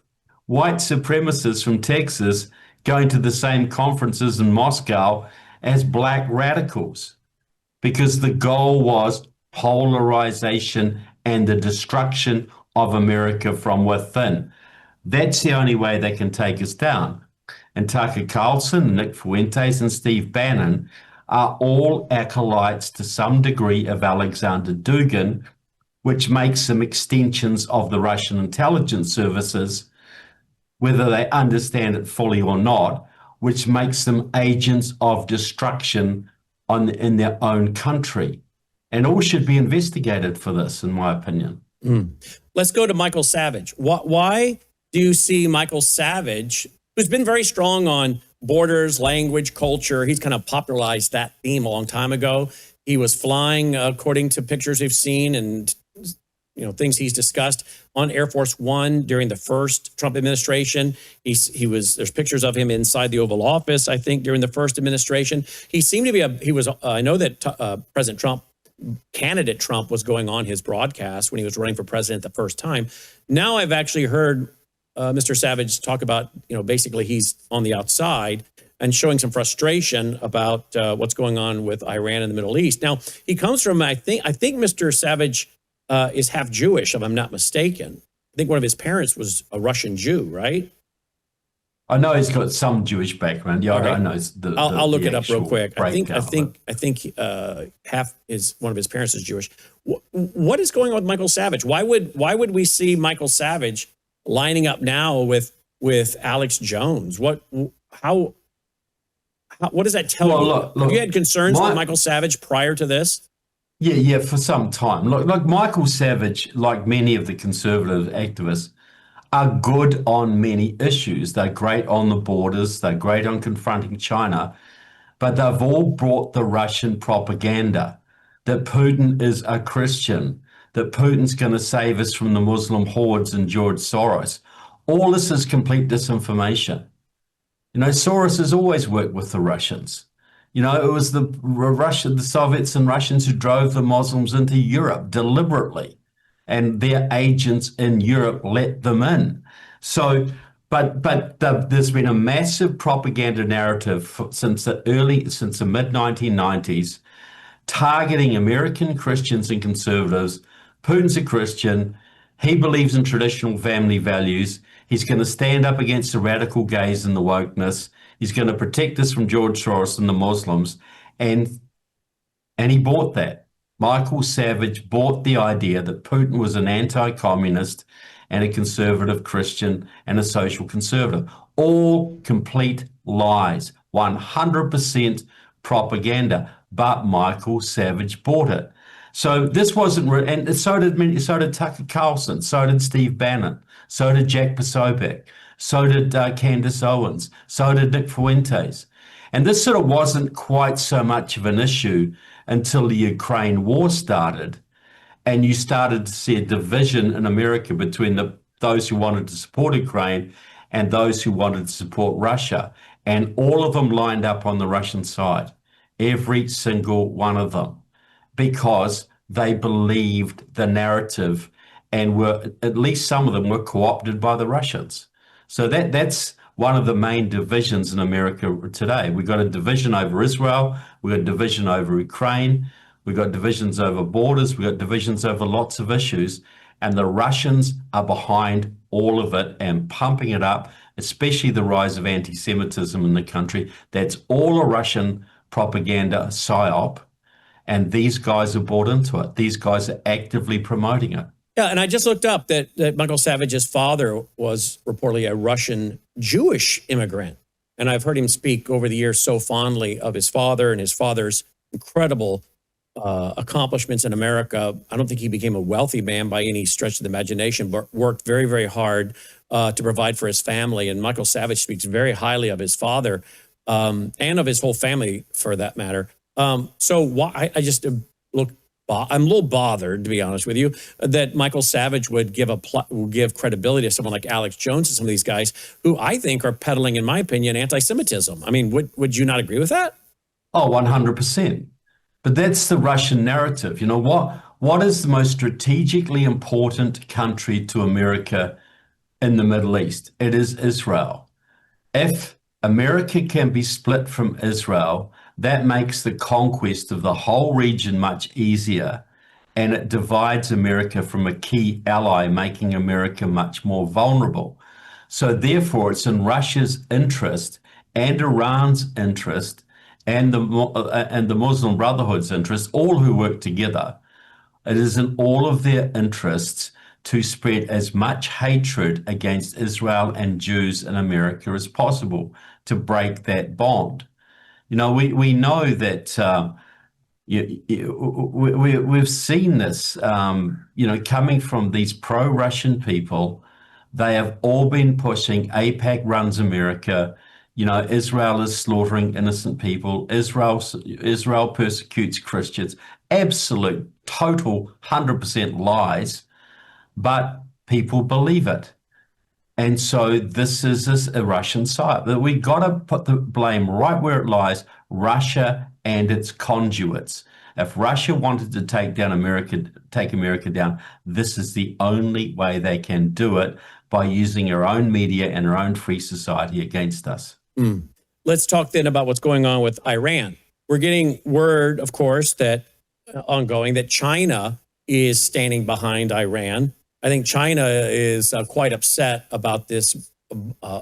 white supremacists from Texas going to the same conferences in Moscow as black radicals, because the goal was polarization and the destruction of America from within. That's the only way they can take us down. And Tucker Carlson, Nick Fuentes, and Steve Bannon are all acolytes to some degree of Alexander Dugin, which makes them extensions of the Russian intelligence services, whether they understand it fully or not, which makes them agents of destruction in their own country. And all should be investigated for this, in my opinion. Let's go to Michael Savage. Why do you see Michael Savage, who's been very strong on borders, language, culture? He's kind of popularized that theme a long time ago. He was flying, according to pictures we've seen and things he's discussed, on Air Force One during the first Trump administration. There's pictures of him inside the Oval Office, I think, during the first administration. He seemed to be I know that President Trump, candidate Trump, was going on his broadcast when he was running for president the first time. Now I've actually heard Mr. Savage talk about, basically he's on the outside and showing some frustration about what's going on with Iran in the Middle East. Now, he comes from, I think Mr. Savage is half Jewish, if I'm not mistaken. I think one of his parents was a Russian Jew, right? I know he's got some Jewish background. Yeah, Right. I know. I'll look the it up real actual quick. I think half one of his parents is Jewish. What is going on with Michael Savage? Why would we see Michael Savage lining up now with Alex Jones? What does that tell you? Look, have you had concerns with Michael Savage prior to this? Yeah, for some time. Look, Michael Savage, like many of the conservative activists, are good on many issues. They're great on the borders. They're great on confronting China. But they've all brought the Russian propaganda that Putin is a Christian, that Putin's going to save us from the Muslim hordes and George Soros. All this is complete disinformation. Soros has always worked with the Russians. It was the Soviets and Russians who drove the Muslims into Europe deliberately, and their agents in Europe let them in. So, but there's been a massive propaganda narrative since the mid-1990s, targeting American Christians and conservatives. Putin's a Christian. He believes in traditional family values. He's going to stand up against the radical gays and the wokeness. He's going to protect us from George Soros and the Muslims. And he bought that. Michael Savage bought the idea that Putin was an anti-communist and a conservative Christian and a social conservative. All complete lies, 100% propaganda. But Michael Savage bought it. So this wasn't, and so did Tucker Carlson, so did Steve Bannon, so did Jack Posobiec, so did Candace Owens, so did Nick Fuentes. And this sort of wasn't quite so much of an issue until the Ukraine war started, and you started to see a division in America between those who wanted to support Ukraine and those who wanted to support Russia. And all of them lined up on the Russian side, every single one of them, because they believed the narrative and at least some of them were co-opted by the Russians. So that's one of the main divisions in America today. We've got a division over Israel, we've got a division over Ukraine, we've got divisions over borders, we've got divisions over lots of issues, and the Russians are behind all of it and pumping it up, especially the rise of anti-Semitism in the country. That's all a Russian propaganda psyop, and these guys are bought into it. These guys are actively promoting it. Yeah, and I just looked up that Michael Savage's father was reportedly a Russian Jewish immigrant. And I've heard him speak over the years so fondly of his father and his father's incredible accomplishments in America. I don't think he became a wealthy man by any stretch of the imagination, but worked very, very hard to provide for his family. And Michael Savage speaks very highly of his father and of his whole family, for that matter. So why I just look. I'm a little bothered, to be honest with you, that Michael Savage would give credibility to someone like Alex Jones and some of these guys who I think are peddling, in my opinion, anti-Semitism. I mean, would you not agree with that? Oh, 100%. But that's the Russian narrative. You know, what is the most strategically important country to America in the Middle East? It is Israel. If America can be split from Israel, that makes the conquest of the whole region much easier, and it divides America from a key ally, making America much more vulnerable. So therefore, it's in Russia's interest and Iran's interest and the Muslim Brotherhood's interest, all who work together. It is in all of their interests to spread as much hatred against Israel and Jews in America as possible, to break that bond. You know, we know that we've seen this, coming from these pro-Russian people. They have all been pushing AIPAC runs America. You know, Israel is slaughtering innocent people. Israel persecutes Christians. Absolute, total, 100% lies. But people believe it. And so this is a Russian side. We got to put the blame right where it lies, Russia and its conduits. If Russia wanted to take America down, this is the only way they can do it, by using our own media and our own free society against us. Let's talk then about what's going on with Iran. We're getting word, of course, that ongoing that China is standing behind Iran. I think China is quite upset about this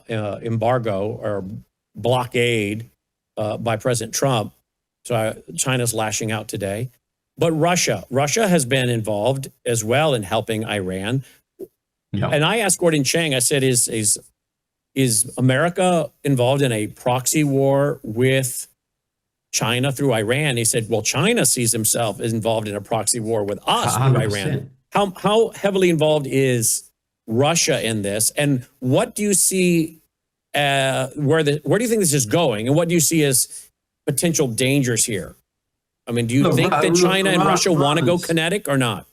embargo or blockade by President Trump. So China's lashing out today. But Russia has been involved as well in helping Iran. Yeah. And I asked Gordon Chang, I said, is America involved in a proxy war with China through Iran? He said, well, China sees himself as involved in a proxy war with us through 100%. Iran. How heavily involved is Russia in this? And what do you see, where do you think this is going? And what do you see as potential dangers here? I mean, do you think that China and Russia want to go kinetic or not?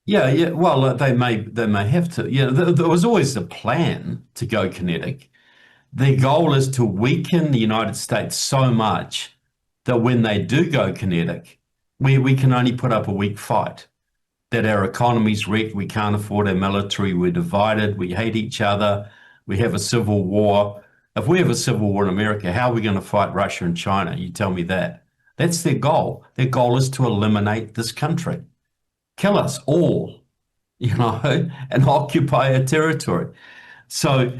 Yeah. Well, they may have to. Yeah, there was always a plan to go kinetic. Their goal is to weaken the United States so much that when they do go kinetic, we can only put up a weak fight. That our economy's wrecked, we can't afford our military, we're divided, we hate each other, we have a civil war. If we have a civil war in America, how are we going to fight Russia and China? You tell me that. That's their goal. Their goal is to eliminate this country. Kill us all, and occupy our territory. So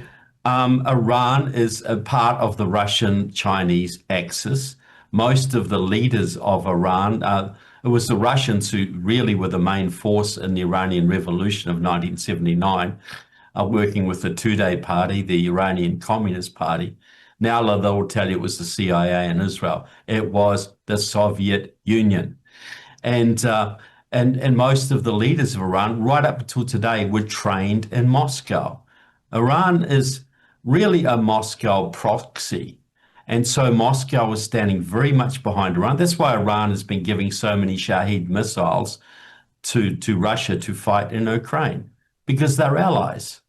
Iran is a part of the Russian-Chinese axis. Most of the leaders of Iran, it was the Russians who really were the main force in the Iranian Revolution of 1979, working with the Tudeh Party, the Iranian Communist Party. Now they'll tell you it was the CIA in Israel. It was the Soviet Union. And most of the leaders of Iran, right up until today, were trained in Moscow. Iran is really a Moscow proxy. And so Moscow is standing very much behind Iran. That's why Iran has been giving so many Shahed missiles to Russia to fight in Ukraine, because they're allies.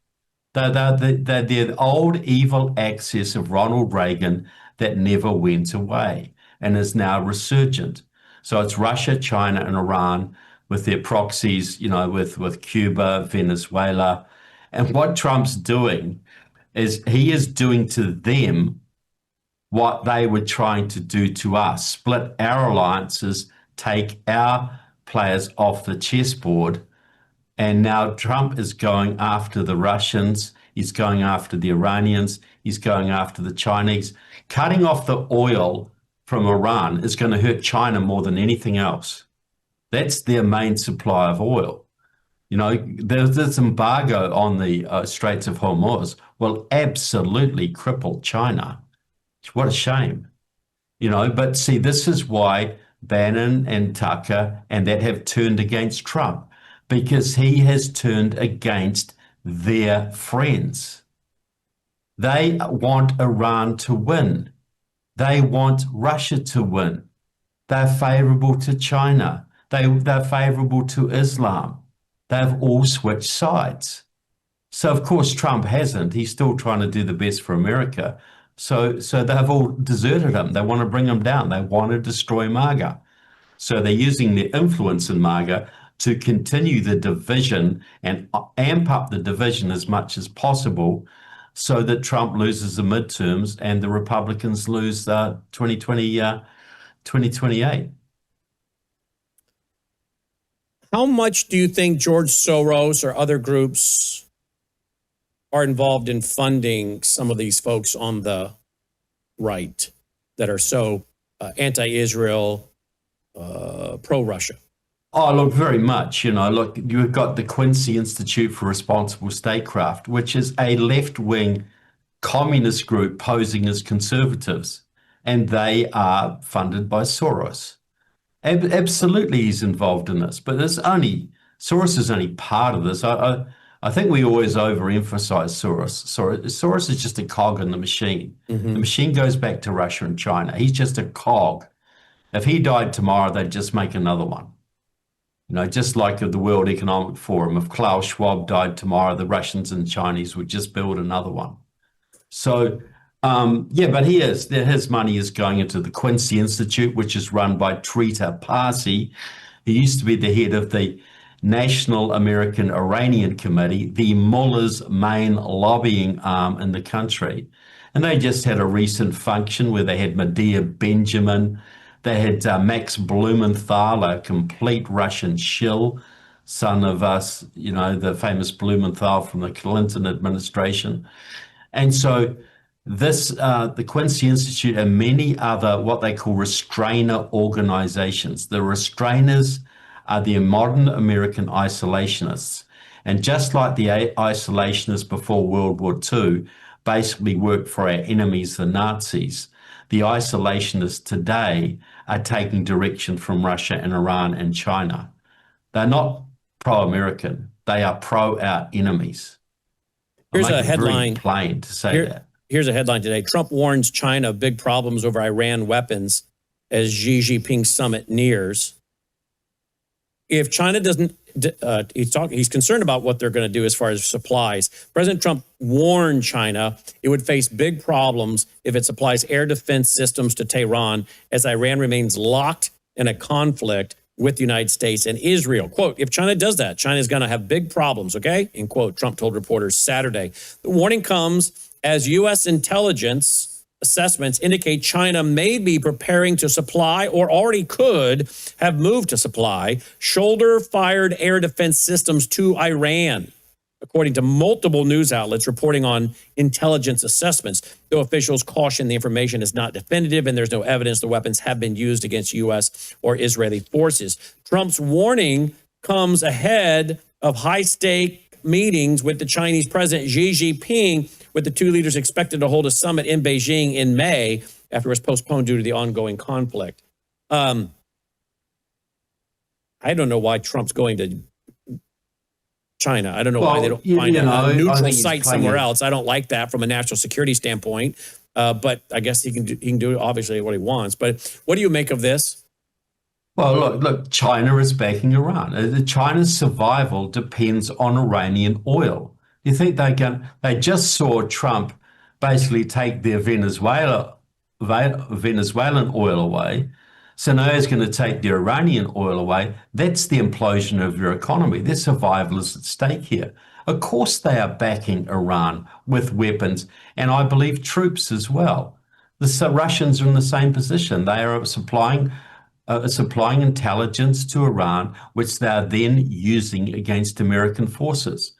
They're the old evil axis of Ronald Reagan that never went away and is now resurgent. So it's Russia, China, and Iran with their proxies, with Cuba, Venezuela. And what Trump's doing is he is doing to them what they were trying to do to us, split our alliances, take our players off the chessboard. And now Trump is going after the Russians, he's going after the Iranians, he's going after the Chinese. Cutting off the oil from Iran is going to hurt China more than anything else. That's their main supply of oil. There's this embargo on the Straits of Hormuz will absolutely cripple China. What a shame. But see, this is why Bannon and Tucker and that have turned against Trump, because he has turned against their friends. They want Iran to win. They want Russia to win. They're favorable to China. They're favorable to Islam. They've all switched sides. So, of course, Trump hasn't. He's still trying to do the best for America. So they've all deserted him. They want to bring him down. They want to destroy MAGA. So they're using their influence in MAGA to continue the division and amp up the division as much as possible so that Trump loses the midterms and the Republicans lose 2028. How much do you think George Soros or other groups are involved in funding some of these folks on the right that are so anti-Israel, pro-Russia? Oh, look, very much. Look, you've got the Quincy Institute for Responsible Statecraft, which is a left-wing communist group posing as conservatives, and they are funded by Soros. Absolutely, he's involved in this, but Soros is only part of this. I think we always overemphasize Soros. Soros is just a cog in the machine. Mm-hmm. The machine goes back to Russia and China. He's just a cog. If he died tomorrow, they'd just make another one. Just like at the World Economic Forum, if Klaus Schwab died tomorrow, the Russians and Chinese would just build another one. So, but his money is going into the Quincy Institute, which is run by Trita Parsi, who used to be the head of the National American Iranian Committee, the mullah's main lobbying arm in the country. And they just had a recent function where they had Medea Benjamin, they had Max Blumenthal, a complete Russian shill, son of us, the famous Blumenthal from the Clinton administration. And so the Quincy Institute and many other what they call restrainer organizations. The restrainers are the modern American isolationists. And just like the isolationists before World War II basically worked for our enemies, the Nazis, the isolationists today are taking direction from Russia and Iran and China. They're not pro-American. They are pro-our enemies. Here's a headline. Very plain to say that. Here's a headline today. Trump warns China of big problems over Iran weapons as Xi Jinping summit nears. If China doesn't, he's concerned about what they're going to do as far as supplies. President Trump warned China it would face big problems if it supplies air defense systems to Tehran as Iran remains locked in a conflict with the United States and Israel. Quote, if China does that, China is going to have big problems, okay? End quote, Trump told reporters Saturday. The warning comes as U.S. intelligence assessments indicate China may be preparing to supply or already could have moved to supply shoulder-fired air defense systems to Iran, according to multiple news outlets reporting on intelligence assessments, though officials caution the information is not definitive and there's no evidence the weapons have been used against U.S. or Israeli forces. Trump's warning comes ahead of high-stake meetings with the Chinese President Xi Jinping, with the two leaders expected to hold a summit in Beijing in May after it was postponed due to the ongoing conflict. I don't know why Trump's going to China. I don't know why they don't find a neutral site somewhere else. I don't like that from a national security standpoint, but I guess he can do obviously what he wants. But what do you make of this? Well, look, China is backing Iran. China's survival depends on Iranian oil. You think they just saw Trump basically take their Venezuelan oil away. So now he's going to take the Iranian oil away. That's the implosion of your economy. Their survival is at stake here. Of course, they are backing Iran with weapons, and I believe troops as well. The Russians are in the same position. They are supplying intelligence to Iran, which they are then using against American forces.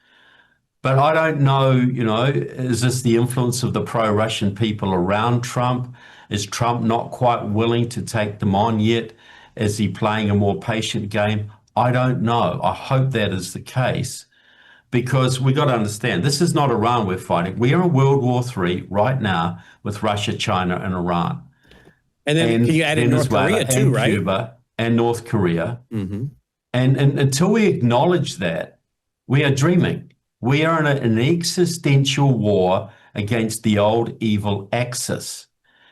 But I don't know, is this the influence of the pro-Russian people around Trump? Is Trump not quite willing to take them on yet? Is he playing a more patient game? I don't know. I hope that is the case, because we got to understand, this is not Iran we're fighting. We are in World War III right now with Russia, China, and Iran. And then can you add in North Korea too, right? Cuba and North Korea. Mm-hmm. And until we acknowledge that, we are dreaming. We are in an existential war against the old evil Axis.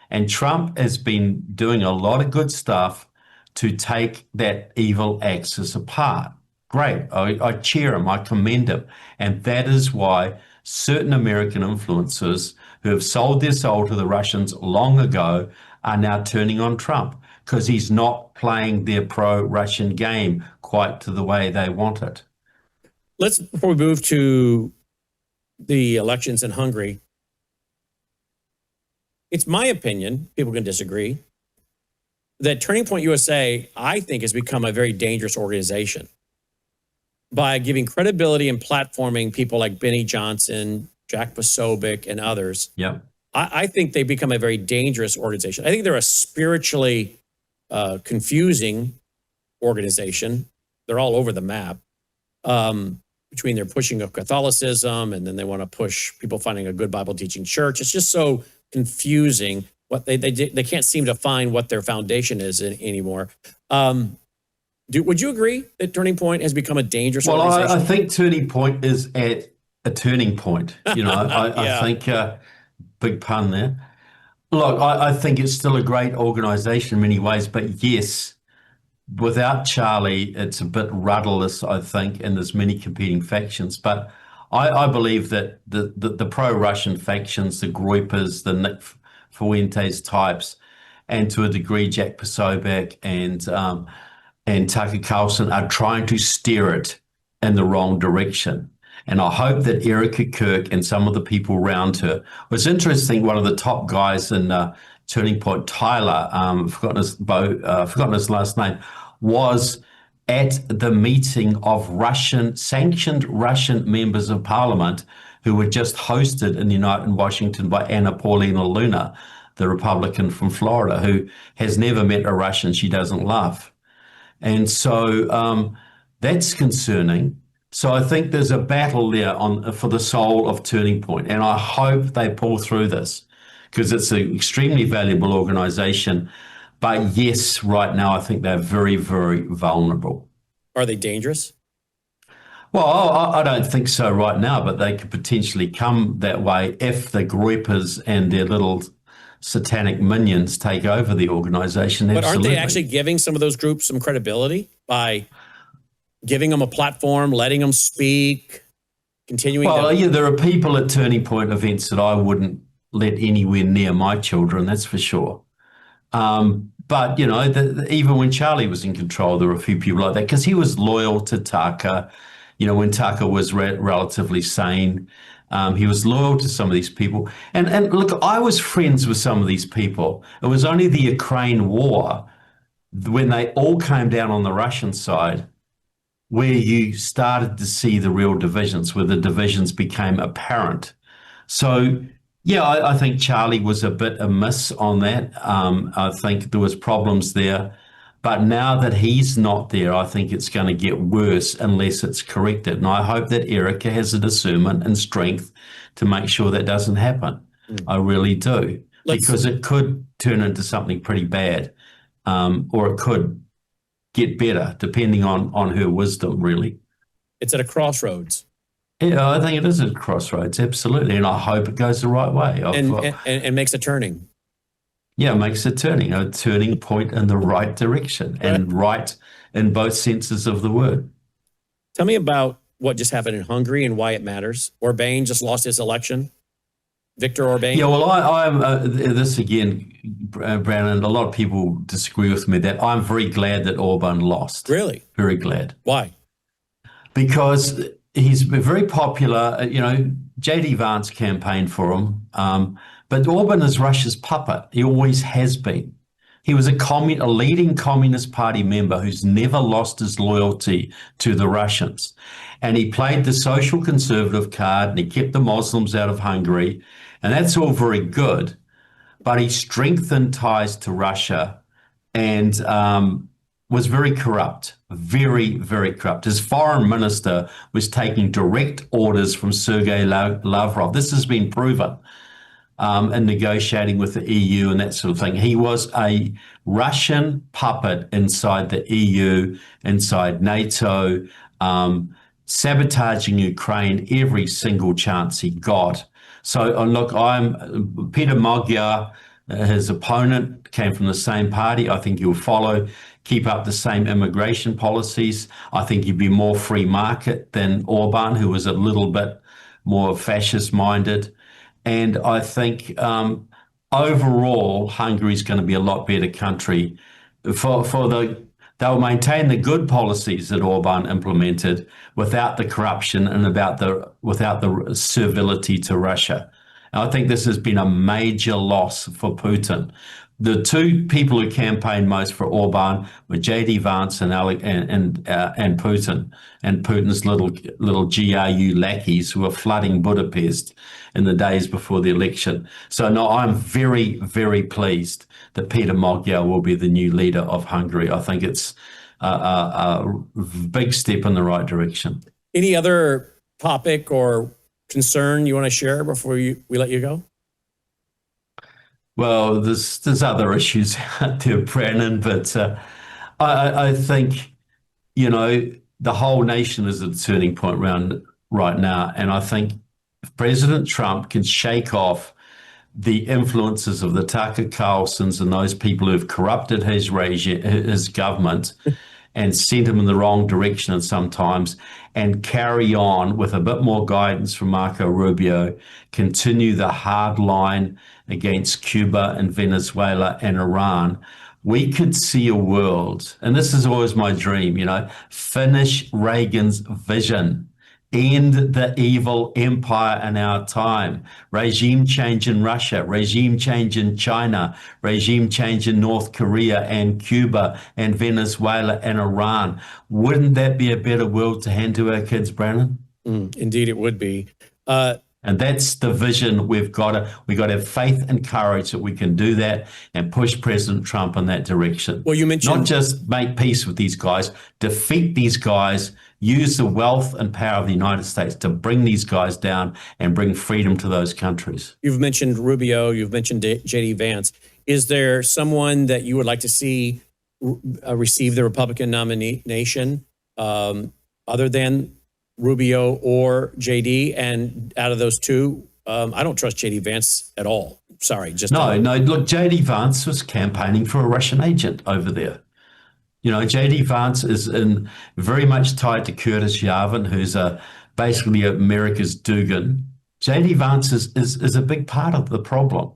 And Trump has been doing a lot of good stuff to take that evil Axis apart. Great. I cheer him. I commend him. And that is why certain American influencers who have sold their soul to the Russians long ago are now turning on Trump, because he's not playing their pro-Russian game quite to the way they want it. Before we move to the elections in Hungary, it's my opinion, people can disagree, that Turning Point USA, I think, has become a very dangerous organization by giving credibility and platforming people like Benny Johnson, Jack Posobiec, and others. Yep. I think they become a very dangerous organization. I think they're a spiritually confusing organization. They're all over the map. Between their pushing of Catholicism, and then they want to push people finding a good Bible teaching church. It's just so confusing. What they can't seem to find what their foundation is anymore. Would you agree that Turning Point has become a dangerous organization? Well, I think Turning Point is at a turning point. I think, big pun there. Look, I think it's still a great organization in many ways, but yes, without Charlie, it's a bit rudderless, I think, and there's many competing factions. But I believe that the pro-Russian factions, the Groypers, the Nick Fuentes types, and to a degree Jack Posobiec and Tucker Carlson are trying to steer it in the wrong direction. And I hope that Erica Kirk and some of the people around her. It was interesting, one of the top guys in Turning Point, Tyler, forgotten his last name, was at the meeting of sanctioned Russian members of parliament who were just hosted in Washington by Anna Paulina Luna, the Republican from Florida, who has never met a Russian she doesn't love. And so that's concerning. So I think there's a battle there for the soul of Turning Point, and I hope they pull through this because it's an extremely valuable organization. But yes, right now I think they're very, very vulnerable. Are they dangerous? Well, I don't think so right now, but they could potentially come that way if the Groypers and their little satanic minions take over the organization. But Absolutely. aren't they actually giving some of those groups some credibility by giving them a platform, letting them speak, continuing? Well, yeah, there are people at Turning Point events that I wouldn't let anywhere near my children, that's for sure. But, you know, even when Charlie was in control, there were a few people like that because he was loyal to Tucker. You know, when Tucker was relatively sane, he was loyal to some of these people. And look, I was friends with some of these people. It was only the Ukraine war, when they all came down on the Russian side, where you started to see the real divisions, where the divisions became apparent. So, yeah, I think Charlie was a bit amiss on that. I think there was problems there. But now that he's not there, I think it's going to get worse unless it's corrected. And I hope that Erica has the discernment and strength to make sure that doesn't happen. I really do. Because it could turn into something pretty bad, or it could get better, depending on her wisdom, really. It's at a crossroads. Yeah, I think it is at a crossroads, absolutely. And I hope it goes the right way. And makes a turning. Yeah, makes a turning point in the right direction, and right in both senses of the word. Tell me about what just happened in Hungary and why it matters. Orban just lost his election. Viktor Orban. Yeah, well, I'm this again, Brandon, a lot of people disagree with me that I'm very glad that Orban lost. Really? Very glad. Why? Because he's very popular. You know, J.D. Vance campaigned for him. But Orban is Russia's puppet. He always has been. He was a leading Communist Party member who's never lost his loyalty to the Russians. And he played the social conservative card, and he kept the Muslims out of Hungary. And that's all very good. But he strengthened ties to Russia and was very corrupt, very, very corrupt. His foreign minister was taking direct orders from Sergei Lavrov. This has been proven. And negotiating with the EU and that sort of thing. He was a Russian puppet inside the EU, inside NATO, sabotaging Ukraine every single chance he got. So look, Peter Magyar, his opponent, came from the same party. I think he'll keep up the same immigration policies. I think he'd be more free market than Orban, who was a little bit more fascist-minded. And I think overall, Hungary's going to be a lot better country. They'll maintain the good policies that Orban implemented without the corruption and without the servility to Russia. And I think this has been a major loss for Putin. The two people who campaigned most for Orban were J.D. Vance and Putin, and Putin's little GRU lackeys who were flooding Budapest in the days before the election. So no, I'm very, very pleased that Peter Magyar will be the new leader of Hungary. I think it's a big step in the right direction. Any other topic or concern you want to share before we let you go? Well, there's other issues out there, Brandon, but I think, you know, the whole nation is at a turning point right now. And I think if President Trump can shake off the influences of the Tucker Carlsons and those people who have corrupted his government and sent him in the wrong direction sometimes, and carry on with a bit more guidance from Marco Rubio, continue the hard line against Cuba and Venezuela and Iran, we could see a world, and this is always my dream, finish Reagan's vision, end the evil empire in our time, regime change in Russia, regime change in China, regime change in North Korea and Cuba and Venezuela and Iran. Wouldn't that be a better world to hand to our kids, Brandon? Indeed, it would be. And that's the vision we've got to have faith and courage that we can do that and push President Trump in that direction. Well, you mentioned not just make peace with these guys, defeat these guys, use the wealth and power of the United States to bring these guys down and bring freedom to those countries. You've mentioned Rubio, you've mentioned J.D. Vance. Is there someone that you would like to see receive the Republican nomination other than Rubio or JD? And out of those two, I don't trust JD Vance at all. Sorry, just no. Look, JD Vance was campaigning for a Russian agent over there. JD Vance is very much tied to Curtis Yarvin, who's basically America's Dugin. JD Vance is a big part of the problem.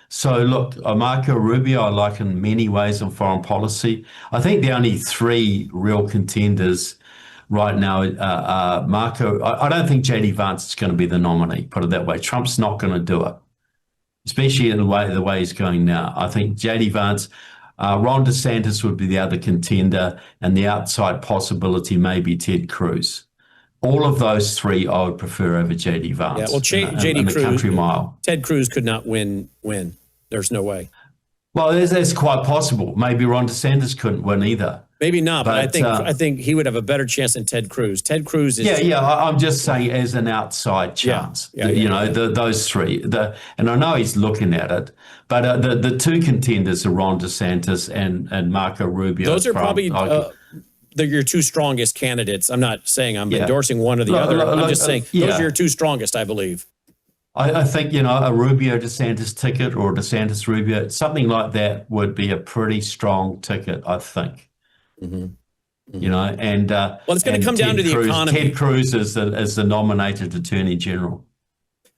So look, Marco Rubio I like in many ways in foreign policy. I think the only three real contenders right now, Marco, I don't think JD Vance is going to be the nominee, put it that way. Trump's not going to do it, especially in the way he's going now. I think JD Vance, Ron DeSantis would be the other contender, and the outside possibility may be Ted Cruz. All of those three I would prefer over JD Vance. Yeah, well, JD Cruz, country mile. Ted Cruz could not win. There's no way. Well, that's quite possible. Maybe Ron DeSantis couldn't win either. Maybe not, but I think he would have a better chance than Ted Cruz. Ted Cruz is I'm just saying as an outside chance. Those three. And I know he's looking at it, but the two contenders are Ron DeSantis and Marco Rubio. Those are probably your two strongest candidates. I'm not saying I'm endorsing one or the other. I'm just saying those are your two strongest, I believe. I think, a Rubio DeSantis ticket or DeSantis Rubio, something like that would be a pretty strong ticket, I think. Mm-hmm. And well, it's going to come down to the economy. Ted Cruz is the nominated Attorney General.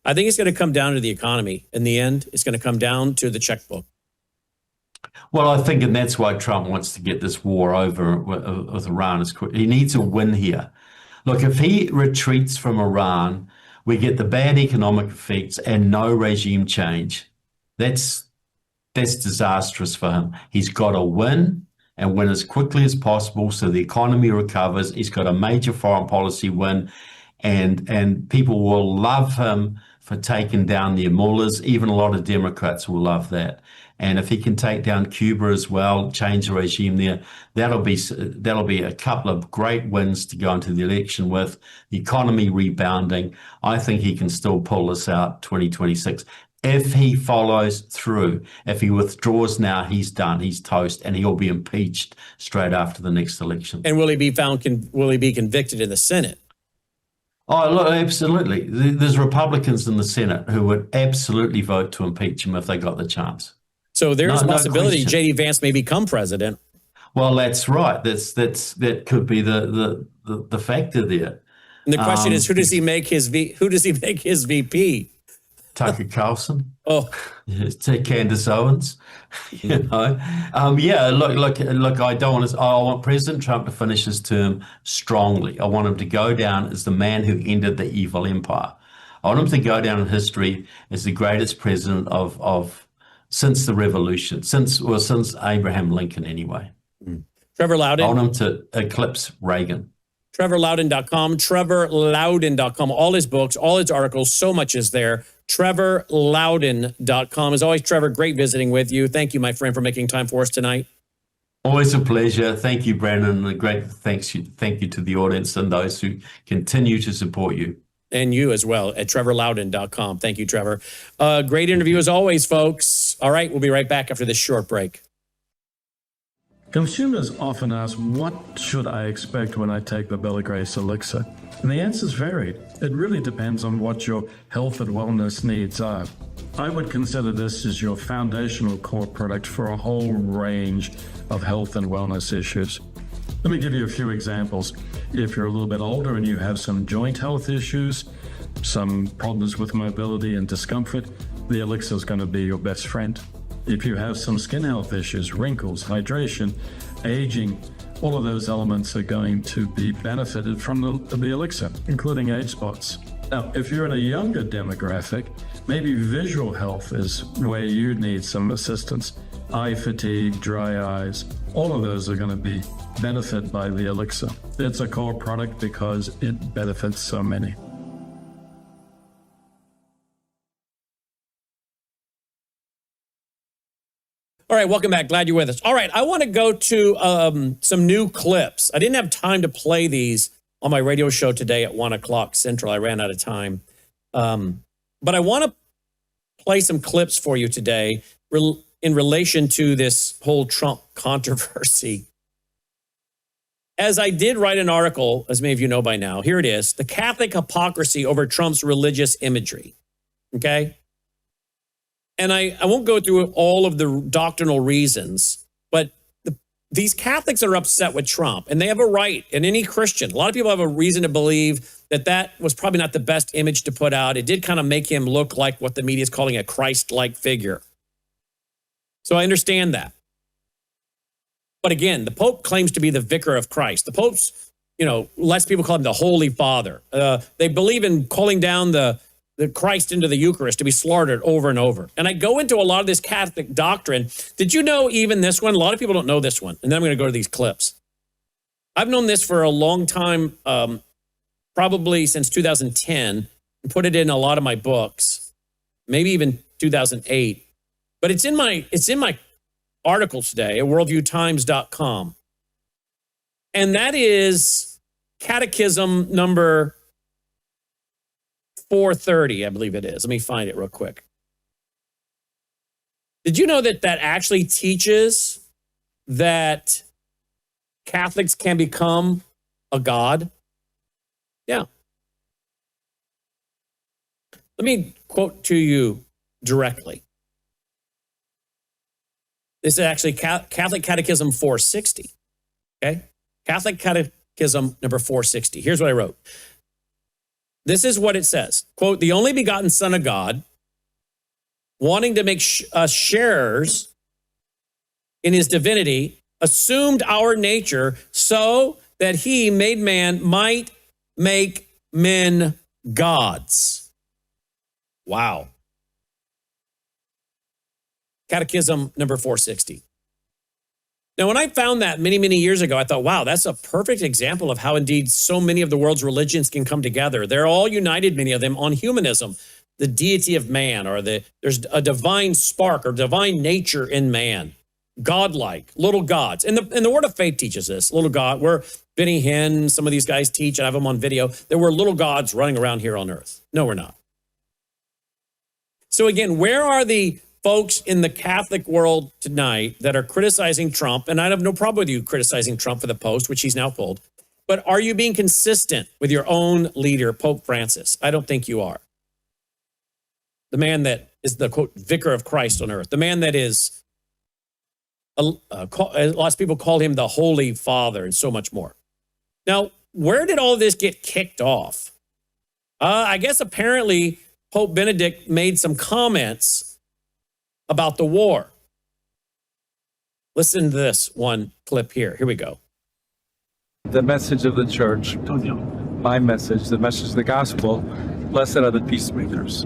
I think it's going to come down to the economy. In the end, it's going to come down to the checkbook. Well, I think, and that's why Trump wants to get this war over with Iran. He needs a win here. Look, if he retreats from Iran, we get the bad economic effects and no regime change. That's disastrous for him. He's got to win and win as quickly as possible so the economy recovers. He's got a major foreign policy win, and people will love him for taking down the mullahs. Even a lot of Democrats will love that. And if he can take down Cuba as well, change the regime there, that'll be a couple of great wins to go into the election with. The economy rebounding. I think he can still pull this out 2026. If he follows through, if he withdraws now, he's done, he's toast, and he'll be impeached straight after the next election. And will he be convicted in the Senate? Oh, look, absolutely. There's Republicans in the Senate who would absolutely vote to impeach him if they got the chance. So there's a possibility J.D. Vance may become president. Well, that's right. That could be the factor there. And the question is, who does he make his VP? Tucker Carlson. Oh, Candace Owens. Look. I don't want to. I want President Trump to finish his term strongly. I want him to go down as the man who ended the evil empire. I want him to go down in history as the greatest president of since the revolution, since Abraham Lincoln anyway. Trevor Loudon. I want him to eclipse Reagan. TrevorLoudon.com, TrevorLoudon.com, all his books, all his articles, so much is there. TrevorLoudon.com. As always, Trevor, great visiting with you. Thank you, my friend, for making time for us tonight. Always a pleasure. Thank you, Brandon. And great thank you to the audience and those who continue to support you. And you as well at TrevorLoudon.com. Thank you, Trevor. Great interview as always, folks. All right, we'll be right back after this short break. Consumers often ask, what should I expect when I take the Bella Grace elixir? And the answer's varied. It really depends on what your health and wellness needs are. I would consider this as your foundational core product for a whole range of health and wellness issues. Let me give you a few examples. If you're a little bit older and you have some joint health issues, some problems with mobility and discomfort, the elixir is going to be your best friend. If you have some skin health issues, wrinkles, hydration, aging, all of those elements are going to be benefited from the elixir, including age spots. Now, if you're in a younger demographic, maybe visual health is where you need some assistance. Eye fatigue, dry eyes, all of those are going to be benefited by the elixir. It's a core product because it benefits so many. All right, welcome back. Glad you're with us. All right, I want to go to some new clips. I didn't have time to play these on my radio show today at 1 o'clock Central. I ran out of time. But I want to play some clips for you today in relation to this whole Trump controversy. As I did write an article, as many of you know by now, here it is, The Catholic Hypocrisy Over Trump's Religious Imagery. Okay? And I won't go through all of the doctrinal reasons, but these Catholics are upset with Trump, and they have a right, and any Christian, a lot of people have a reason to believe that that was probably not the best image to put out. It did kind of make him look like what the media is calling a Christ-like figure. So I understand that. But again, the Pope claims to be the vicar of Christ. The Pope's, less people call him the Holy Father. They believe in calling down the Christ into the Eucharist to be slaughtered over and over. And I go into a lot of this Catholic doctrine. Did you know even this one? A lot of people don't know this one. And then I'm going to go to these clips. I've known this for a long time, probably since 2010, and put it in a lot of my books, maybe even 2008. But it's in my articles today at worldviewtimes.com. And that is Catechism number 430, I believe it is. Let me find it real quick. Did you know that actually teaches that Catholics can become a god? Yeah. Let me quote to you directly. This is actually Catholic Catechism 460. Okay? Catholic Catechism number 460. Here's what I wrote. This is what it says. Quote, the only begotten Son of God, wanting to make us sharers in his divinity, assumed our nature so that he, made man, might make men gods. Wow. Catechism number 460. Now, when I found that many, many years ago, I thought, wow, that's a perfect example of how indeed so many of the world's religions can come together. They're all united, many of them, on humanism, the deity of man, or there's a divine spark or divine nature in man, godlike, little gods. And the Word of Faith teaches this, little God, where Benny Hinn, some of these guys teach, and I have them on video, there were little gods running around here on earth. No, we're not. So again, where are the folks in the Catholic world tonight that are criticizing Trump? And I have no problem with you criticizing Trump for the post, which he's now pulled. But are you being consistent with your own leader, Pope Francis? I don't think you are. The man that is the, quote, vicar of Christ on earth. The man that is, lots of people call him the Holy Father and so much more. Now, where did all of this get kicked off? I guess apparently Pope Benedict made some comments about the war. Listen to this one clip here. Here we go. The message of the church, my message, the message of the gospel, blessed are the peacemakers.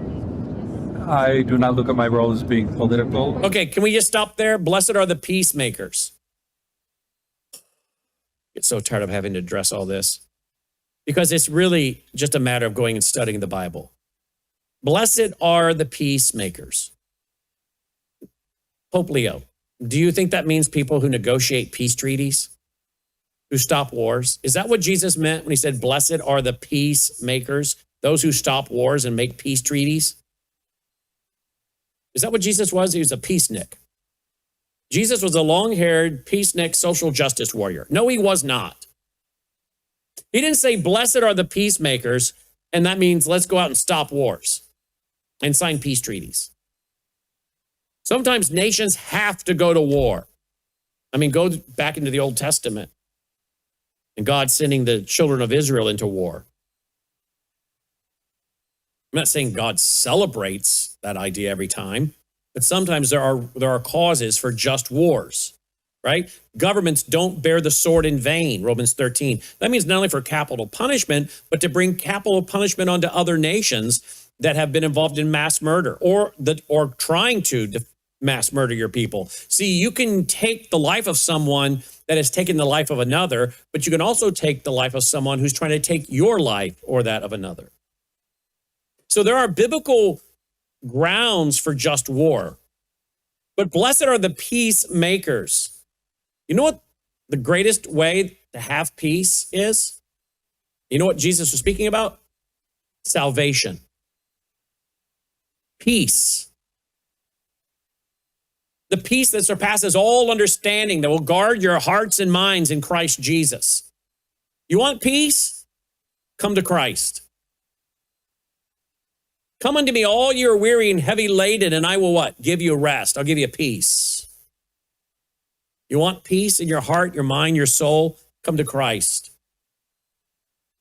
I do not look at my role as being political. Okay, can we just stop there? Blessed are the peacemakers. I get so tired of having to address all this because it's really just a matter of going and studying the Bible. Blessed are the peacemakers. Pope Leo, do you think that means people who negotiate peace treaties, who stop wars? Is that what Jesus meant when he said, blessed are the peacemakers, those who stop wars and make peace treaties? Is that what Jesus was? He was a peacenik. Jesus was a long-haired, peacenik, social justice warrior. No, he was not. He didn't say, blessed are the peacemakers, and that means let's go out and stop wars and sign peace treaties. Sometimes nations have to go to war. I mean, go back into the Old Testament and God sending the children of Israel into war. I'm not saying God celebrates that idea every time, but sometimes there are causes for just wars, right? Governments don't bear the sword in vain, Romans 13. That means not only for capital punishment, but to bring capital punishment onto other nations that have been involved in mass murder or trying to mass murder your people. See, you can take the life of someone that has taken the life of another, but you can also take the life of someone who's trying to take your life or that of another. So there are biblical grounds for just war, but blessed are the peacemakers. You know what the greatest way to have peace is? You know what Jesus was speaking about? Salvation. Peace. The peace that surpasses all understanding, that will guard your hearts and minds in Christ Jesus. You want peace? Come to Christ. Come unto me, all you are weary and heavy laden, and I will what? Give you rest. I'll give you peace. You want peace in your heart, your mind, your soul? Come to Christ.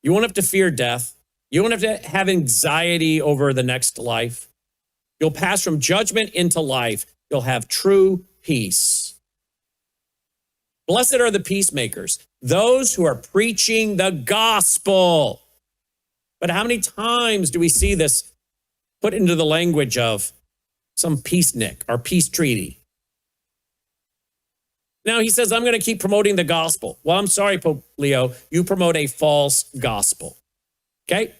You won't have to fear death. You won't have to have anxiety over the next life. You'll pass from judgment into life. You'll have true peace. Blessed are the peacemakers, those who are preaching the gospel. But how many times do we see this put into the language of some peacenik or peace treaty? Now he says, I'm going to keep promoting the gospel. Well, I'm sorry, Pope Leo, you promote a false gospel. Okay?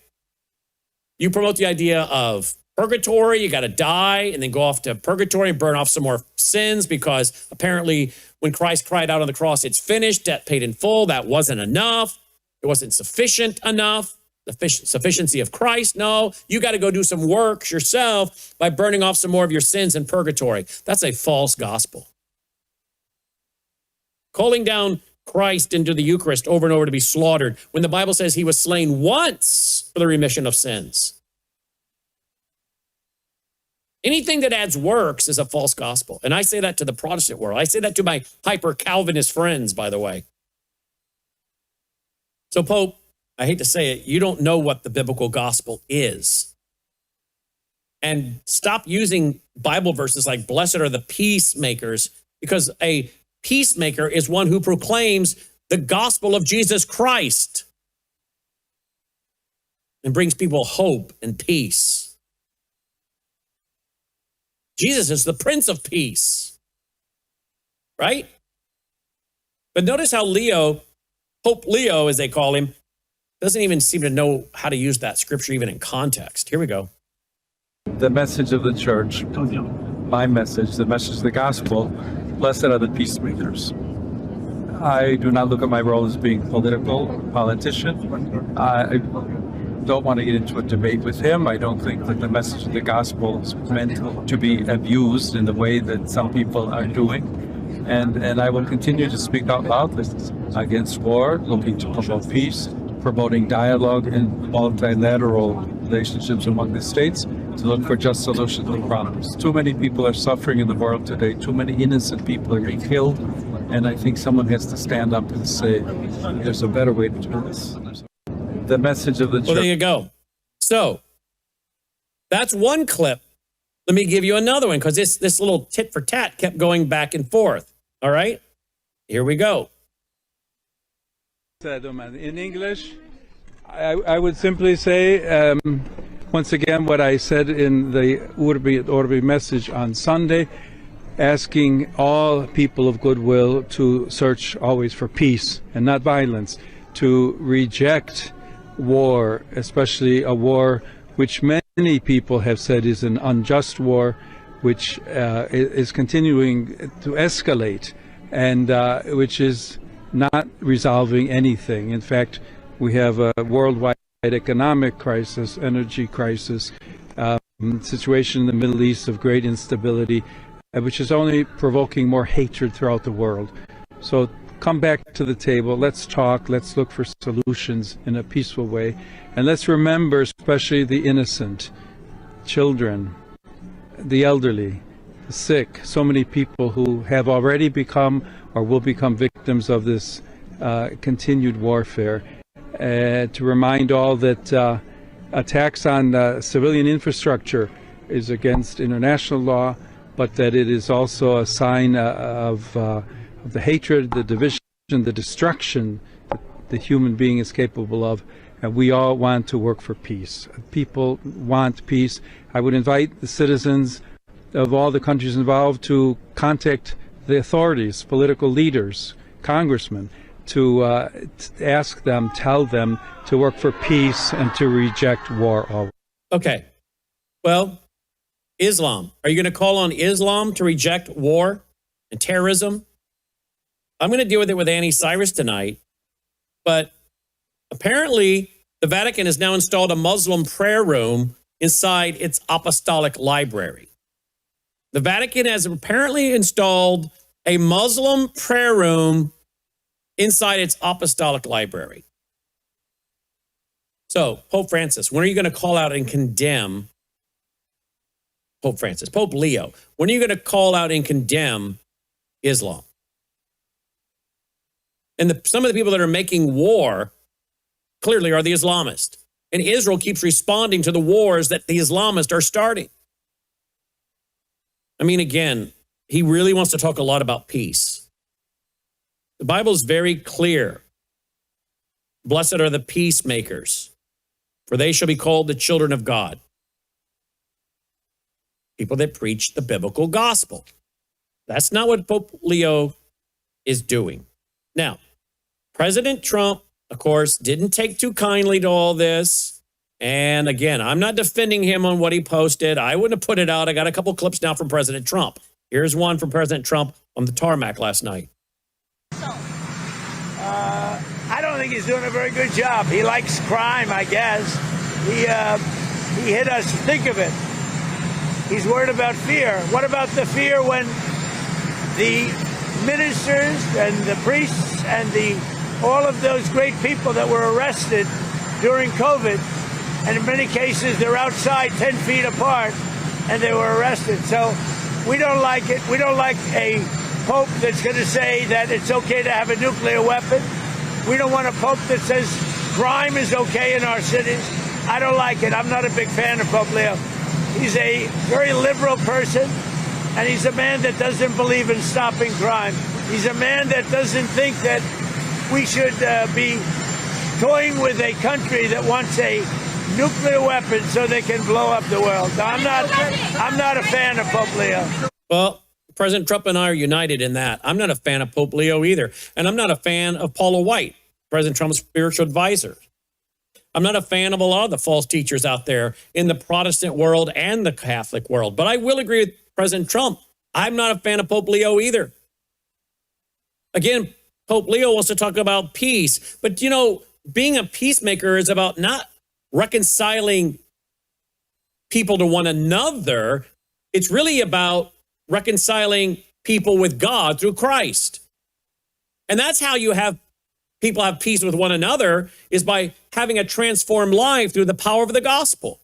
You promote the idea of purgatory, you got to die and then go off to purgatory and burn off some more sins, because apparently when Christ cried out on the cross, it's finished, debt paid in full, that wasn't enough. It wasn't sufficient enough. The sufficiency of Christ. No, you got to go do some works yourself by burning off some more of your sins in purgatory. That's a false gospel. Calling down Christ into the Eucharist over and over to be slaughtered when the Bible says he was slain once for the remission of sins. Anything that adds works is a false gospel. And I say that to the Protestant world. I say that to my hyper-Calvinist friends, by the way. So, Pope, I hate to say it, you don't know what the biblical gospel is. And stop using Bible verses like, blessed are the peacemakers, because a peacemaker is one who proclaims the gospel of Jesus Christ and brings people hope and peace. Jesus is the Prince of Peace, right? But notice how Leo, Pope Leo, as they call him, doesn't even seem to know how to use that scripture even in context. Here we go. The message of the church, my message, the message of the gospel, blessed are the peacemakers. I do not look at my role as being politician. I don't want to get into a debate with him. I don't think that the message of the gospel is meant to be abused in the way that some people are doing. And I will continue to speak out loudly against war, looking to promote peace, promoting dialogue and multilateral relationships among the states, to look for just solutions to problems. Too many people are suffering in the world today. Too many innocent people are being killed. And I think someone has to stand up and say, there's a better way to do this. The message of the church. Well, there you go. So that's one clip. Let me give you another one, because this little tit for tat kept going back and forth. All right, here we go. In English, I would simply say, once again, what I said in the Urbi et Orbi message on Sunday, asking all people of goodwill to search always for peace and not violence, to reject war, especially a war which many people have said is an unjust war, which is continuing to escalate, and which is not resolving anything. In fact, we have a worldwide economic crisis, energy crisis, situation in the Middle East of great instability, which is only provoking more hatred throughout the world. So come back to the table, let's talk, let's look for solutions in a peaceful way, and let's remember especially the innocent, children, the elderly, the sick, so many people who have already become or will become victims of this continued warfare. To remind all that attacks on civilian infrastructure is against international law, but that it is also a sign of the hatred, the division, the destruction that the human being is capable of. And we all want to work for peace. People want peace. I would invite the citizens of all the countries involved to contact the authorities, political leaders, congressmen, to ask them, tell them to work for peace and to reject war. Okay. Well, Islam. Are you going to call on Islam to reject war and terrorism? I'm going to deal with it with Anni Cyrus tonight. But apparently, the Vatican has now installed a Muslim prayer room inside its apostolic library. The Vatican has apparently installed a Muslim prayer room inside its apostolic library. So, Pope Francis, when are you going to call out and condemn Pope Francis? Pope Leo, when are you going to call out and condemn Islam? And some of the people that are making war clearly are the Islamists. And Israel keeps responding to the wars that the Islamists are starting. I mean, again, he really wants to talk a lot about peace. The Bible is very clear. Blessed are the peacemakers, for they shall be called the children of God. People that preach the biblical gospel. That's not what Pope Leo is doing. Now, President Trump, of course, didn't take too kindly to all this. And again, I'm not defending him on what he posted. I wouldn't have put it out. I got a couple clips now from President Trump. Here's one from President Trump on the tarmac last night. I don't think he's doing a very good job. He likes crime, I guess. He hit us. Think of it. He's worried about fear. What about the fear when the ministers and the priests and all of those great people that were arrested during COVID, and in many cases they're outside 10 feet apart and they were arrested. So we don't like it. We don't like a pope that's going to say that it's okay to have a nuclear weapon. We don't want a pope that says crime is okay in our cities. I don't like it. I'm not a big fan of Pope Leo. He's a very liberal person, and he's a man that doesn't believe in stopping crime. He's a man that doesn't think that we should be toying with a country that wants a nuclear weapon so they can blow up the world. I'm not a fan of Pope Leo. Well, President Trump and I are united in that. I'm not a fan of Pope Leo either. And I'm not a fan of Paula White, President Trump's spiritual advisor. I'm not a fan of a lot of the false teachers out there in the Protestant world and the Catholic world. But I will agree with President Trump. I'm not a fan of Pope Leo either. Again, Pope Leo wants to talk about peace. But, you know, being a peacemaker is about not reconciling people to one another. It's really about reconciling people with God through Christ. And that's how you have people have peace with one another, is by having a transformed life through the power of the gospel.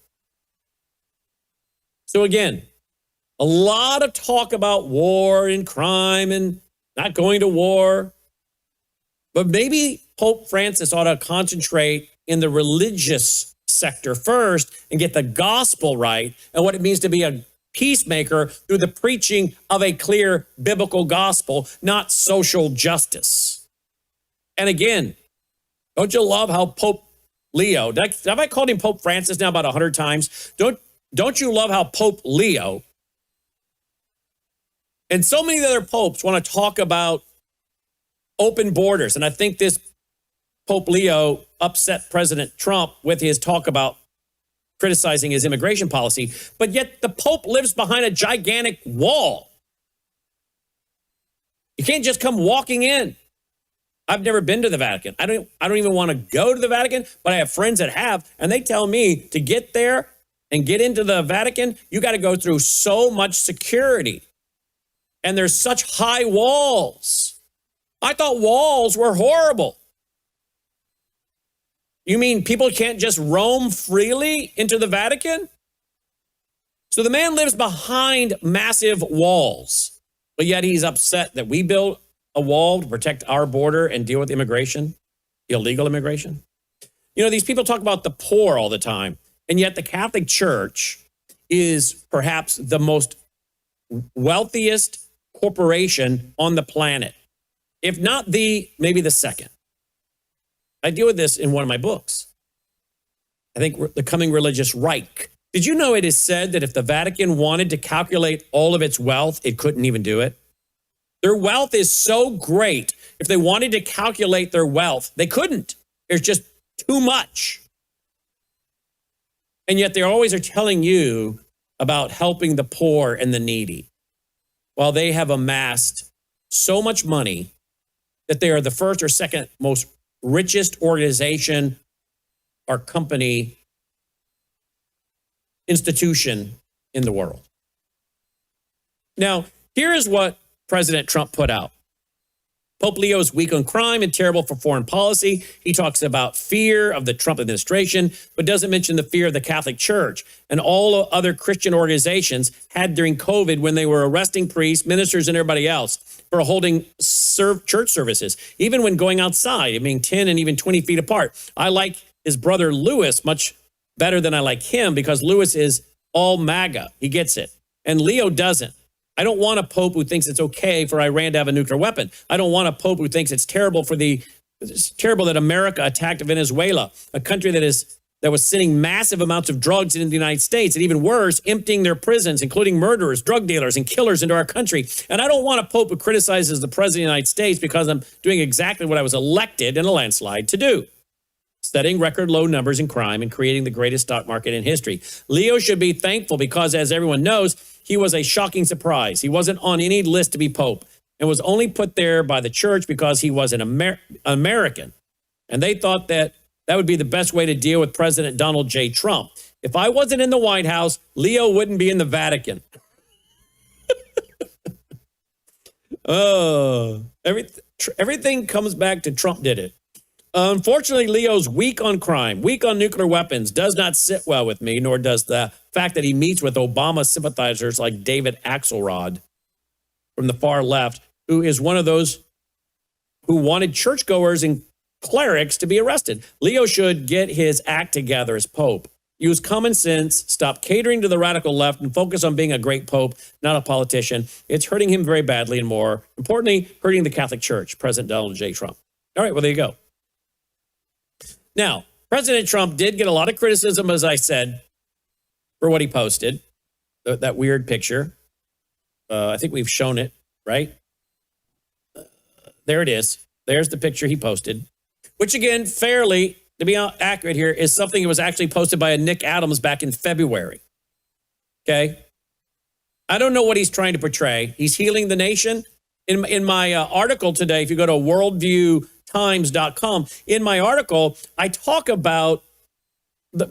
So again, a lot of talk about war and crime and not going to war. But maybe Pope Francis ought to concentrate in the religious sector first and get the gospel right and what it means to be a peacemaker through the preaching of a clear biblical gospel, not social justice. And again, don't you love how Pope Leo, have I called him Pope Francis now about 100 times? Don't you love how Pope Leo and so many other popes want to talk about open borders? And I think this Pope Leo upset President Trump with his talk about criticizing his immigration policy, but yet the Pope lives behind a gigantic wall. You can't just come walking in. I've never been to the Vatican. I don't even want to go to the Vatican, but I have friends that have, and they tell me to get there and get into the Vatican, you got to go through so much security. And there's such high walls. I thought walls were horrible. You mean people can't just roam freely into the Vatican? So the man lives behind massive walls, but yet he's upset that we build a wall to protect our border and deal with immigration, illegal immigration. You know, these people talk about the poor all the time, and yet the Catholic Church is perhaps the most wealthiest corporation on the planet. If not the, maybe the second. I deal with this in one of my books. I think the coming religious Reich. Did you know it is said that if the Vatican wanted to calculate all of its wealth, it couldn't even do it? Their wealth is so great. If they wanted to calculate their wealth, they couldn't. There's just too much. And yet they always are telling you about helping the poor and the needy, while they have amassed so much money that they are the first or second most richest organization or company, institution in the world. Now, here is what President Trump put out. Pope Leo is weak on crime and terrible for foreign policy. He talks about fear of the Trump administration, but doesn't mention the fear of the Catholic Church and all other Christian organizations had during COVID when they were arresting priests, ministers, and everybody else for holding church services, even when going outside, I mean, 10 and even 20 feet apart. I like his brother Louis much better than I like him because Louis is all MAGA. He gets it. And Leo doesn't. I don't want a pope who thinks it's okay for Iran to have a nuclear weapon. I don't want a pope who thinks it's terrible that America attacked Venezuela, a country that was sending massive amounts of drugs into the United States, and even worse, emptying their prisons, including murderers, drug dealers, and killers into our country. And I don't want a pope who criticizes the president of the United States because I'm doing exactly what I was elected in a landslide to do, setting record low numbers in crime and creating the greatest stock market in history. Leo should be thankful because, as everyone knows, he was a shocking surprise. He wasn't on any list to be pope and was only put there by the church because he was an American. And they thought that would be the best way to deal with President Donald J. Trump. If I wasn't in the White House, Leo wouldn't be in the Vatican. Everything comes back to Trump did it. Unfortunately, Leo's weak on crime, weak on nuclear weapons, does not sit well with me, nor does the fact that he meets with Obama sympathizers like David Axelrod from the far left, who is one of those who wanted churchgoers and clerics to be arrested. Leo should get his act together as pope. Use common sense, stop catering to the radical left, and focus on being a great pope, not a politician. It's hurting him very badly and, more importantly, hurting the Catholic Church, President Donald J. Trump. All right, well, there you go. Now, President Trump did get a lot of criticism, as I said, for what he posted, that weird picture. I think we've shown it, right? There it is. There's the picture he posted, which, again, fairly, to be accurate here, is something that was actually posted by a Nick Adams back in February. Okay? I don't know what he's trying to portray. He's healing the nation. In my article today, if you go to worldviewtimes.com, in my article, I talk about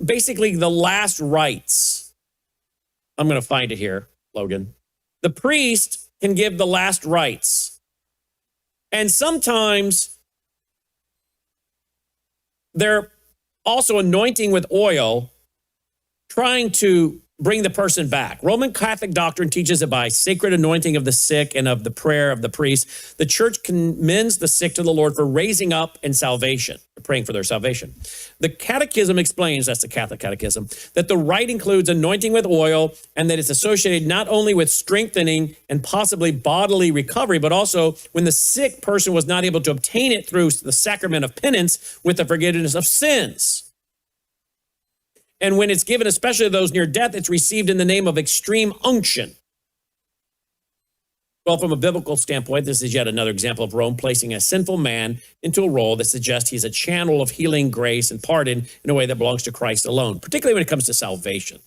basically the last rites. I'm going to find it here, Logan. The priest can give the last rites. And sometimes they're also anointing with oil, trying to bring the person back. Roman Catholic doctrine teaches it by sacred anointing of the sick and of the prayer of the priest. The church commends the sick to the Lord for raising up and salvation, praying for their salvation. The Catechism explains, that's the Catholic Catechism, that the rite includes anointing with oil and that it's associated not only with strengthening and possibly bodily recovery, but also when the sick person was not able to obtain it through the sacrament of penance with the forgiveness of sins. And when it's given, especially to those near death, it's received in the name of extreme unction. Well, from a biblical standpoint, this is yet another example of Rome placing a sinful man into a role that suggests he's a channel of healing, grace, and pardon in a way that belongs to Christ alone, particularly when it comes to salvation.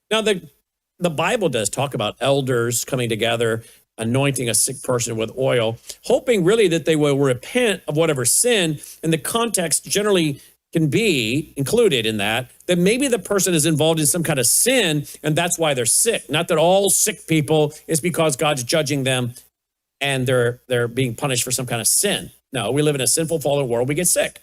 Now, the Bible does talk about elders coming together, anointing a sick person with oil, hoping really that they will repent of whatever sin, and the context generally can be included in that maybe the person is involved in some kind of sin and that's why they're sick. Not that all sick people is because God's judging them and they're being punished for some kind of sin. No, we live in a sinful, fallen world. We get sick.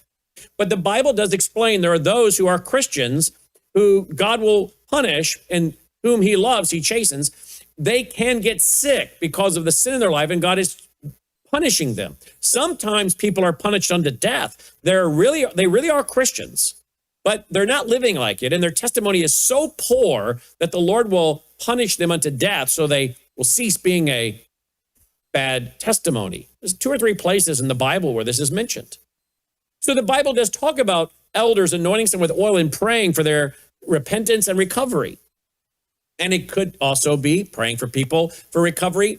But the Bible does explain there are those who are Christians who God will punish and whom he loves, he chastens. They can get sick because of the sin in their life and God is punishing them. Sometimes people are punished unto death. They really are Christians, but they're not living like it. And their testimony is so poor that the Lord will punish them unto death. So they will cease being a bad testimony. There's 2 or 3 places in the Bible where this is mentioned. So the Bible does talk about elders anointing them with oil and praying for their repentance and recovery. And it could also be praying for people for recovery,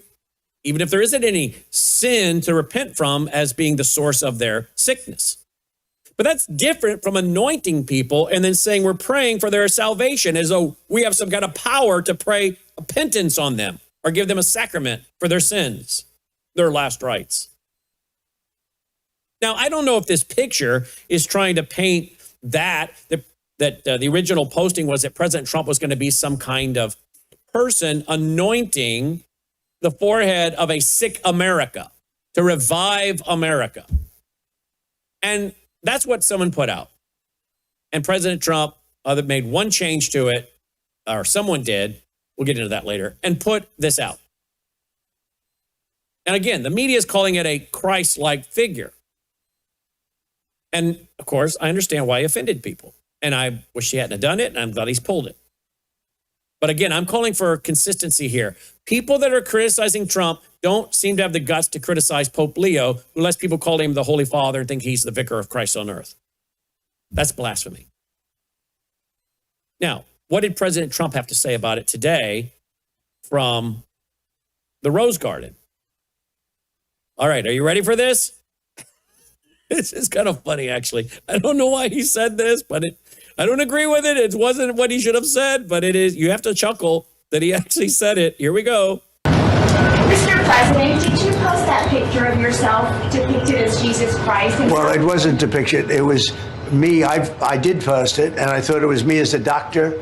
even if there isn't any sin to repent from as being the source of their sickness. But that's different from anointing people and then saying we're praying for their salvation as though we have some kind of power to pray repentance on them or give them a sacrament for their sins, their last rites. Now, I don't know if this picture is trying to paint that the original posting was that President Trump was going to be some kind of person anointing the forehead of a sick America to revive America. And that's what someone put out. And President Trump made one change to it, or someone did, we'll get into that later, and put this out. And again, the media is calling it a Christ-like figure. And of course, I understand why he offended people. And I wish he hadn't done it, and I'm glad he's pulled it. But again, I'm calling for consistency here. People that are criticizing Trump don't seem to have the guts to criticize Pope Leo, who lets people call him the Holy Father and think he's the vicar of Christ on earth. That's blasphemy. Now, what did President Trump have to say about it today from the Rose Garden? All right, are you ready for this? This is kind of funny, actually. I don't know why he said this, but I don't agree with it. It wasn't what he should have said, but it is. You have to chuckle that he actually said it. Here we go. Mr. President, did you post that picture of yourself depicted as Jesus Christ? Well, it wasn't depicted. It was me. I did post it, and I thought it was me as a doctor,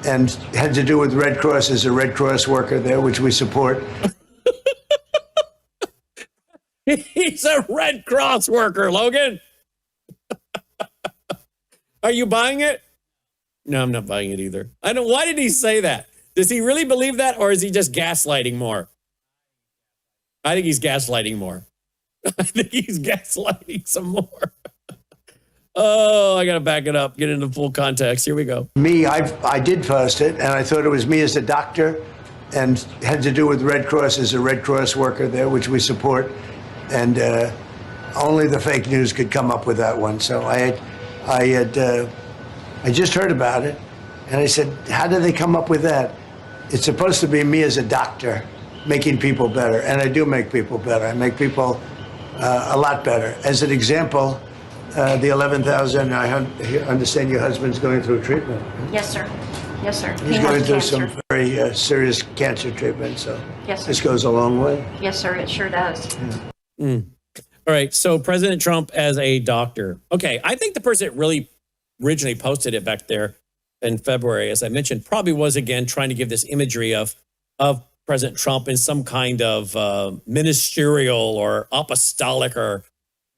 and had to do with Red Cross as a Red Cross worker there, which we support. He's a Red Cross worker, Logan. Are you buying it? No, I'm not buying it either. I don't. Why did he say that? Does he really believe that, or is he just gaslighting more? I think he's gaslighting more. I think he's gaslighting some more. Oh, I got to back it up, get into full context. Here we go. Me, I did post it, and I thought it was me as a doctor, and had to do with Red Cross as a Red Cross worker there, which we support. And only the fake news could come up with that one. So I just heard about it, and I said, how did they come up with that? It's supposed to be me as a doctor making people better, and I do make people better. I make people a lot better. As an example, the 11,000, I understand your husband's going through treatment. Yes, sir. Yes, sir. He's going through some very serious cancer treatment, so yes, sir. This goes a long way. Yes, sir, it sure does. Yeah. All right, so President Trump as a doctor. Okay, I think the person that really originally posted it back there in February, as I mentioned, probably was, again, trying to give this imagery of President Trump in some kind of ministerial or apostolic or,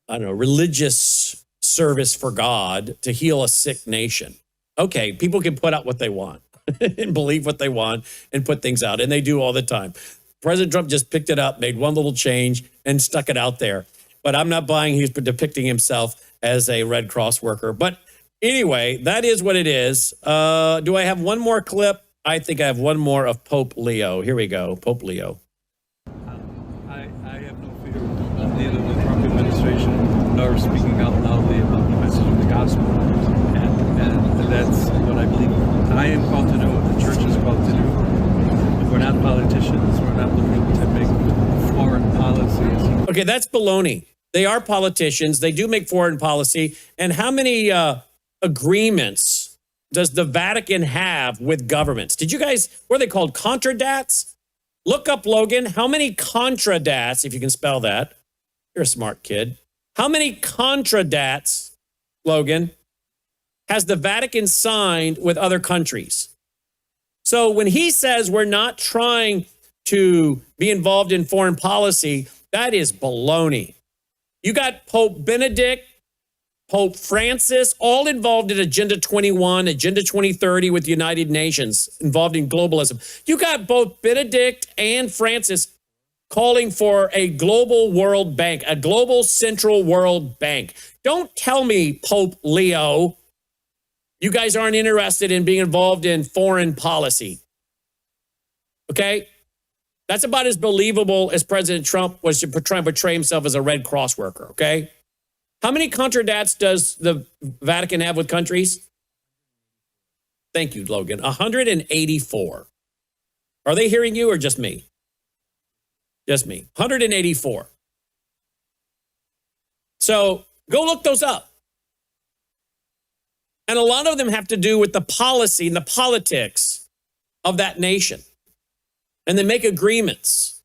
I don't know, religious service for God to heal a sick nation. Okay, people can put out what they want and believe what they want and put things out, and they do all the time. President Trump just picked it up, made one little change, and stuck it out there. But I'm not buying he's depicting himself as a Red Cross worker. But anyway, that is what it is. Do I have one more clip? I think I have one more of Pope Leo. Here we go, Pope Leo. I have no fear of neither the Trump administration nor speaking out loudly about the message of the gospel. And that's what I believe I am called to do, what the church is called to do. We're not politicians. We're not looking to make foreign policies. Okay, that's baloney. They are politicians. They do make foreign policy. And how many agreements does the Vatican have with governments? Did you guys, what are they called? Contradats? Look up, Logan. How many contradats, if you can spell that? You're a smart kid. How many contradats, Logan, has the Vatican signed with other countries? So when he says we're not trying to be involved in foreign policy, that is baloney. You got Pope Benedict, Pope Francis, all involved in Agenda 21, Agenda 2030 with the United Nations, involved in globalism. You got both Benedict and Francis calling for a global world bank, a global central world bank. Don't tell me, Pope Leo, you guys aren't interested in being involved in foreign policy. Okay? That's about as believable as President Trump was to try and portray himself as a Red Cross worker, okay? How many contradats does the Vatican have with countries? Thank you, Logan. 184. Are they hearing you or just me? Just me. 184. So go look those up. And a lot of them have to do with the policy and the politics of that nation. And they make agreements.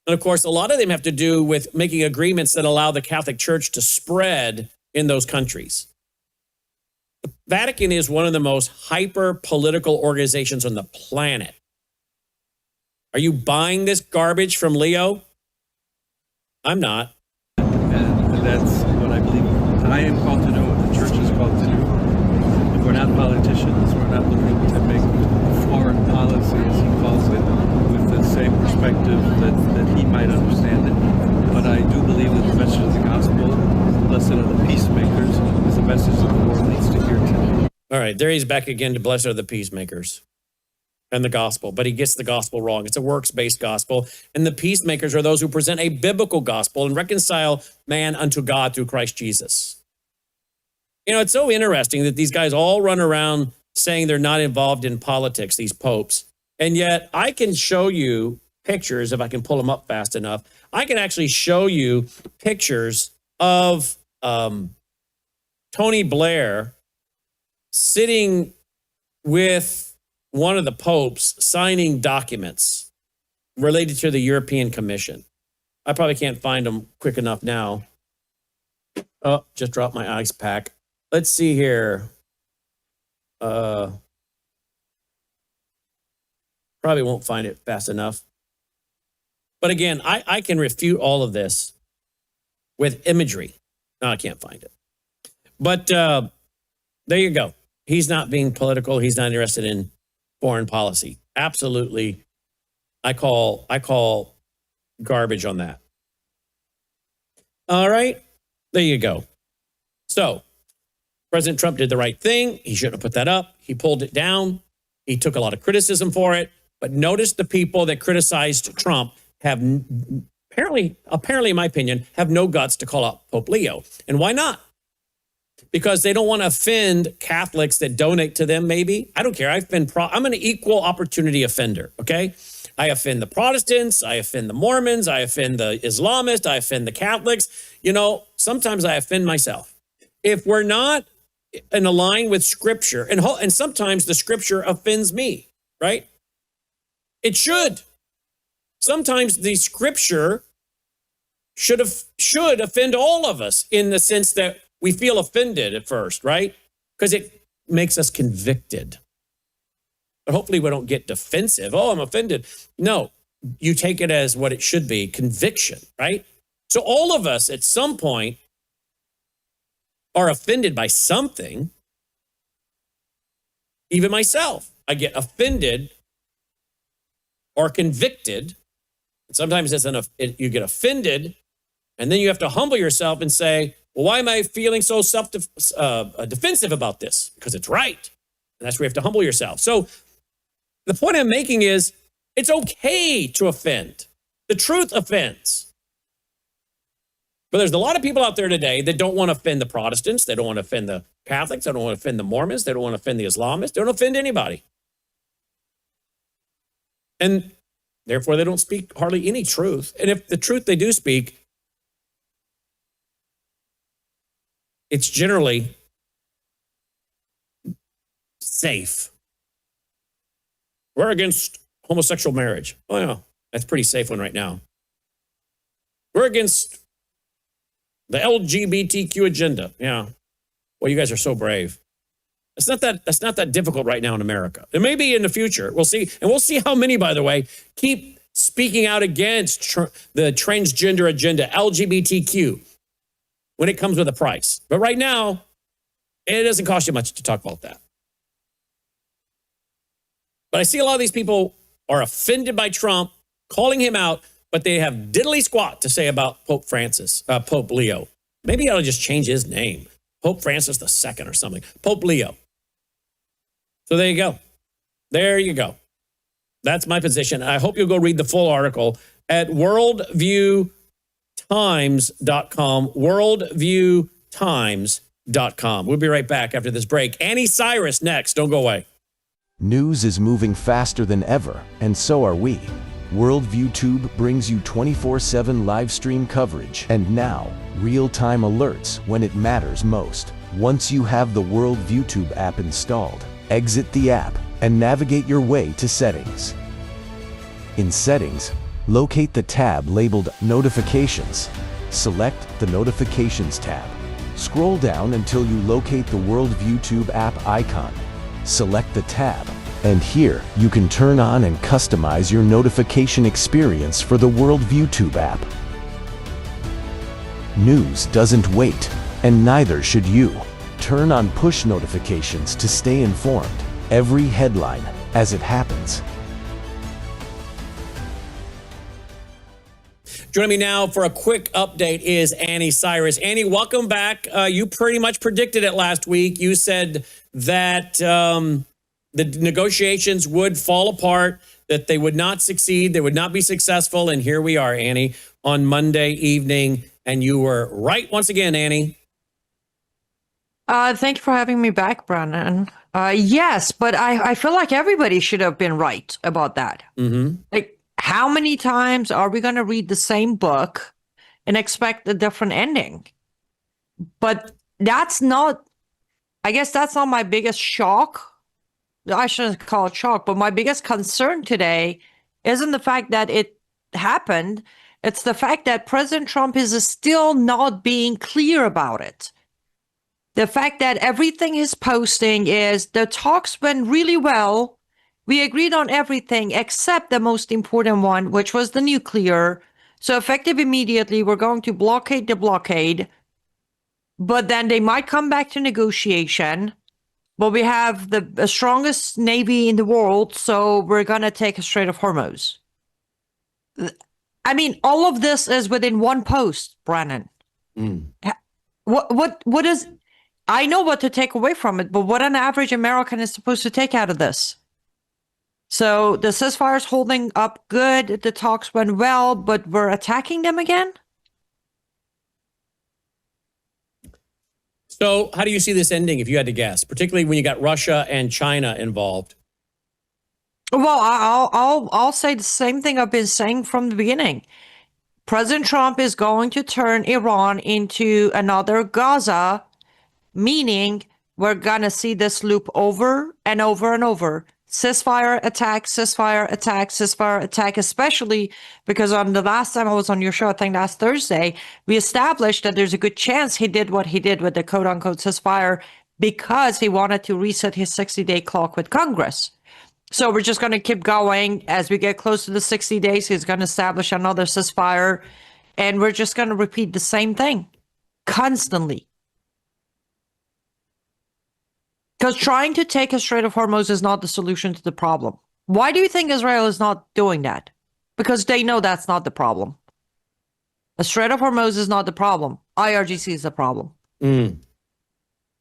And of course, a lot of them have to do with making agreements that allow the Catholic Church to spread in those countries. The Vatican is one of the most hyper-political organizations on the planet. Are you buying this garbage from Leo? I'm not. And that's what I believe. I am called to know what the church is called to do. We're not politicians. We're not looking to make foreign policy, as he calls it, with the same perspective that he might understand it. But I do believe that the message of the gospel, blessed are the peacemakers, is the message that the world needs to hear today. All right, there he's back again to blessed are the peacemakers and the gospel. But he gets the gospel wrong. It's a works-based gospel. And the peacemakers are those who present a biblical gospel and reconcile man unto God through Christ Jesus. You know, it's so interesting that these guys all run around saying they're not involved in politics, these popes. And yet I can show you pictures, if I can pull them up fast enough. I can actually show you pictures of Tony Blair sitting with one of the popes signing documents related to the European Commission. I probably can't find them quick enough now. Oh, just dropped my ice pack. Let's see here. Probably won't find it fast enough. But again, I can refute all of this with imagery. No, I can't find it. But there you go. He's not being political. He's not interested in foreign policy. Absolutely. I call garbage on that. All right. There you go. So President Trump did the right thing. He shouldn't have put that up. He pulled it down. He took a lot of criticism for it. But notice the people that criticized Trump have apparently, in my opinion, have no guts to call out Pope Leo. And why not? Because they don't want to offend Catholics that donate to them, maybe. I don't care. I'm an equal opportunity offender, okay? I offend the Protestants. I offend the Mormons. I offend the Islamists. I offend the Catholics. You know, sometimes I offend myself. If we're not in line with Scripture, and sometimes the Scripture offends me, right? It should. Sometimes the Scripture should offend all of us in the sense that we feel offended at first, right? Because it makes us convicted. But hopefully we don't get defensive. Oh, I'm offended. No, you take it as what it should be, conviction, right? So all of us at some point are offended by something. Even myself, I get offended or convicted. Sometimes you get offended, and then you have to humble yourself and say, well, why am I feeling so defensive about this? Because it's right. And that's where you have to humble yourself. So the point I'm making is it's okay to offend. The truth offends. But there's a lot of people out there today that don't want to offend the Protestants. They don't want to offend the Catholics. They don't want to offend the Mormons. They don't want to offend the Islamists. They don't offend anybody. And therefore, they don't speak hardly any truth. And if the truth they do speak, it's generally safe. We're against homosexual marriage. Oh, yeah, that's a pretty safe one right now. We're against the LGBTQ agenda. Yeah. Well, you guys are so brave. That's not that difficult right now in America. It may be in the future. We'll see. And we'll see how many, by the way, keep speaking out against the transgender agenda, LGBTQ, when it comes with a price. But right now, it doesn't cost you much to talk about that. But I see a lot of these people are offended by Trump, calling him out, but they have diddly squat to say about Pope Leo. Maybe he ought to just change his name. Pope Francis II or something. Pope Leo. So there you go. There you go. That's my position. I hope you'll go read the full article at worldviewtimes.com, worldviewtimes.com. We'll be right back after this break. Anni Cyrus next. Don't go away. News is moving faster than ever, and so are we. Worldview Tube brings you 24/7 live stream coverage and now real-time alerts when it matters most. Once you have the Worldview Tube app installed, exit the app and navigate your way to Settings. In Settings, locate the tab labeled Notifications. Select the Notifications tab. Scroll down until you locate the Worldview Tube app icon. Select the tab, and here you can turn on and customize your notification experience for the Worldview Tube app. News doesn't wait, and neither should you. Turn on push notifications to stay informed. Every headline as it happens. Joining me now for a quick update is Anni Cyrus. Anni, welcome back. You pretty much predicted it last week. You said that the negotiations would fall apart, that they would not succeed, they would not be successful, and here we are, Anni, on Monday evening, and you were right once again, Anni. Thank you for having me back, Brandon. Yes, but I feel like everybody should have been right about that. Mm-hmm. Like, how many times are we going to read the same book and expect a different ending? But that's not, I guess that's not my biggest shock. I shouldn't call it shock, but my biggest concern today isn't the fact that it happened. It's the fact that President Trump is still not being clear about it. The fact that everything he's posting is the talks went really well. We agreed on everything except the most important one, which was the nuclear. So effective immediately, we're going to blockade the blockade. But then they might come back to negotiation. But we have the strongest navy in the world, so we're going to take a Strait of Hormuz. I mean, all of this is within one post, Brandon. What is... I know what to take away from it, but what an average American is supposed to take out of this. So the ceasefire is holding up good. The talks went well, but we're attacking them again? So how do you see this ending, if you had to guess, particularly when you got Russia and China involved? Well, I'll say the same thing I've been saying from the beginning. President Trump is going to turn Iran into another Gaza, meaning we're going to see this loop over and over and over. Ceasefire, attack, ceasefire, attack, ceasefire, attack, especially because on the last time I was on your show, I think last Thursday, we established that there's a good chance he did what he did with the quote-unquote ceasefire because he wanted to reset his 60-day clock with Congress. So we're just going to keep going. As we get close to the 60 days, he's going to establish another ceasefire, and we're just going to repeat the same thing constantly. Because trying to take a Strait of Hormuz is not the solution to the problem. Why do you think Israel is not doing that? Because they know that's not the problem. A Strait of Hormuz is not the problem. IRGC is the problem. And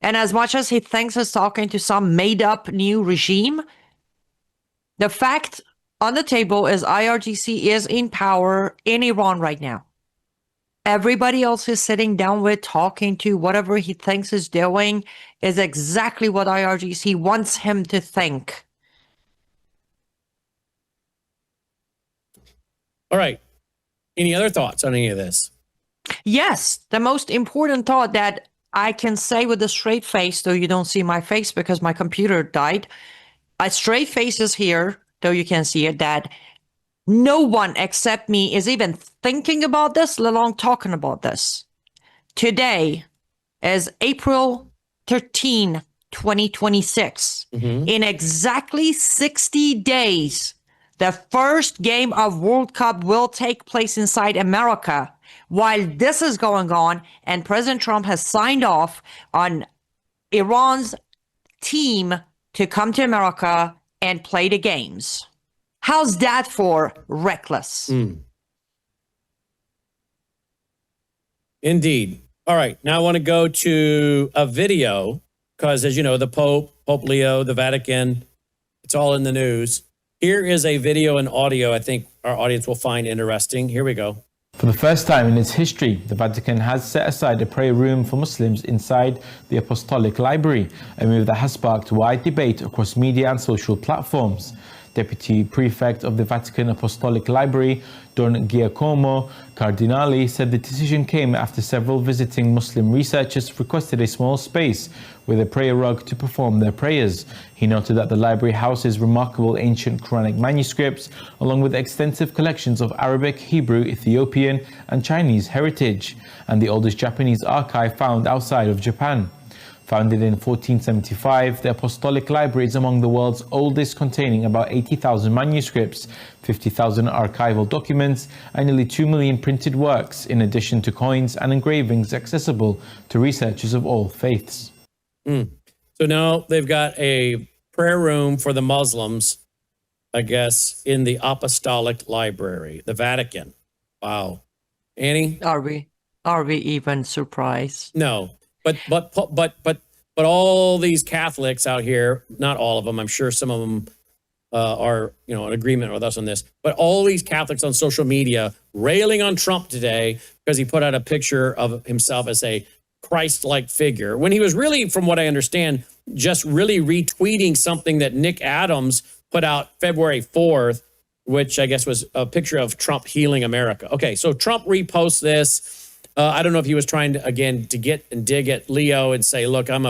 as much as he thinks he's talking to some made-up new regime, the fact on the table is IRGC is in power in Iran right now. Everybody else is sitting down with, talking to, whatever he thinks is doing is exactly what IRGC wants him to think. All right. Any other thoughts on any of this? Yes. The most important thought that I can say with a straight face, though you don't see my face because my computer died. A straight face is here, though you can't see it, that no one except me is even thinking about this, let alone talking about this. Today is April 13, 2026. In exactly 60 days, the first game of World Cup will take place inside America. While this is going on, and President Trump has signed off on Iran's team to come to America and play the games. How's that for reckless? Indeed. All right. Now I want to go to a video because, as you know, the Pope Leo, the Vatican, it's all in the news. Here is a video and audio I think our audience will find interesting. Here we go. For the first time in its history, the Vatican has set aside a prayer room for Muslims inside the Apostolic Library, a move that has sparked wide debate across media and social platforms. Deputy Prefect of the Vatican Apostolic Library, Don Giacomo Cardinali, said the decision came after several visiting Muslim researchers requested a small space with a prayer rug to perform their prayers. He noted that the library houses remarkable ancient Quranic manuscripts, along with extensive collections of Arabic, Hebrew, Ethiopian, and Chinese heritage, and the oldest Japanese archive found outside of Japan. Founded in 1475, the Apostolic Library is among the world's oldest, containing about 80,000 manuscripts, 50,000 archival documents, and nearly 2 million printed works, in addition to coins and engravings accessible to researchers of all faiths. So now they've got a prayer room for the Muslims, I guess, in the Apostolic Library, the Vatican. Wow. Annie? Are we even surprised? No. But all these Catholics out here, not all of them, I'm sure some of them are, in agreement with us on this, but all these Catholics on social media railing on Trump today because he put out a picture of himself as a Christ-like figure, when he was really, from what I understand, just really retweeting something that Nick Adams put out February 4th, which I guess was a picture of Trump healing America. Okay, so Trump reposts this. I don't know if he was trying to, again, to get and dig at Leo and say, look, I'm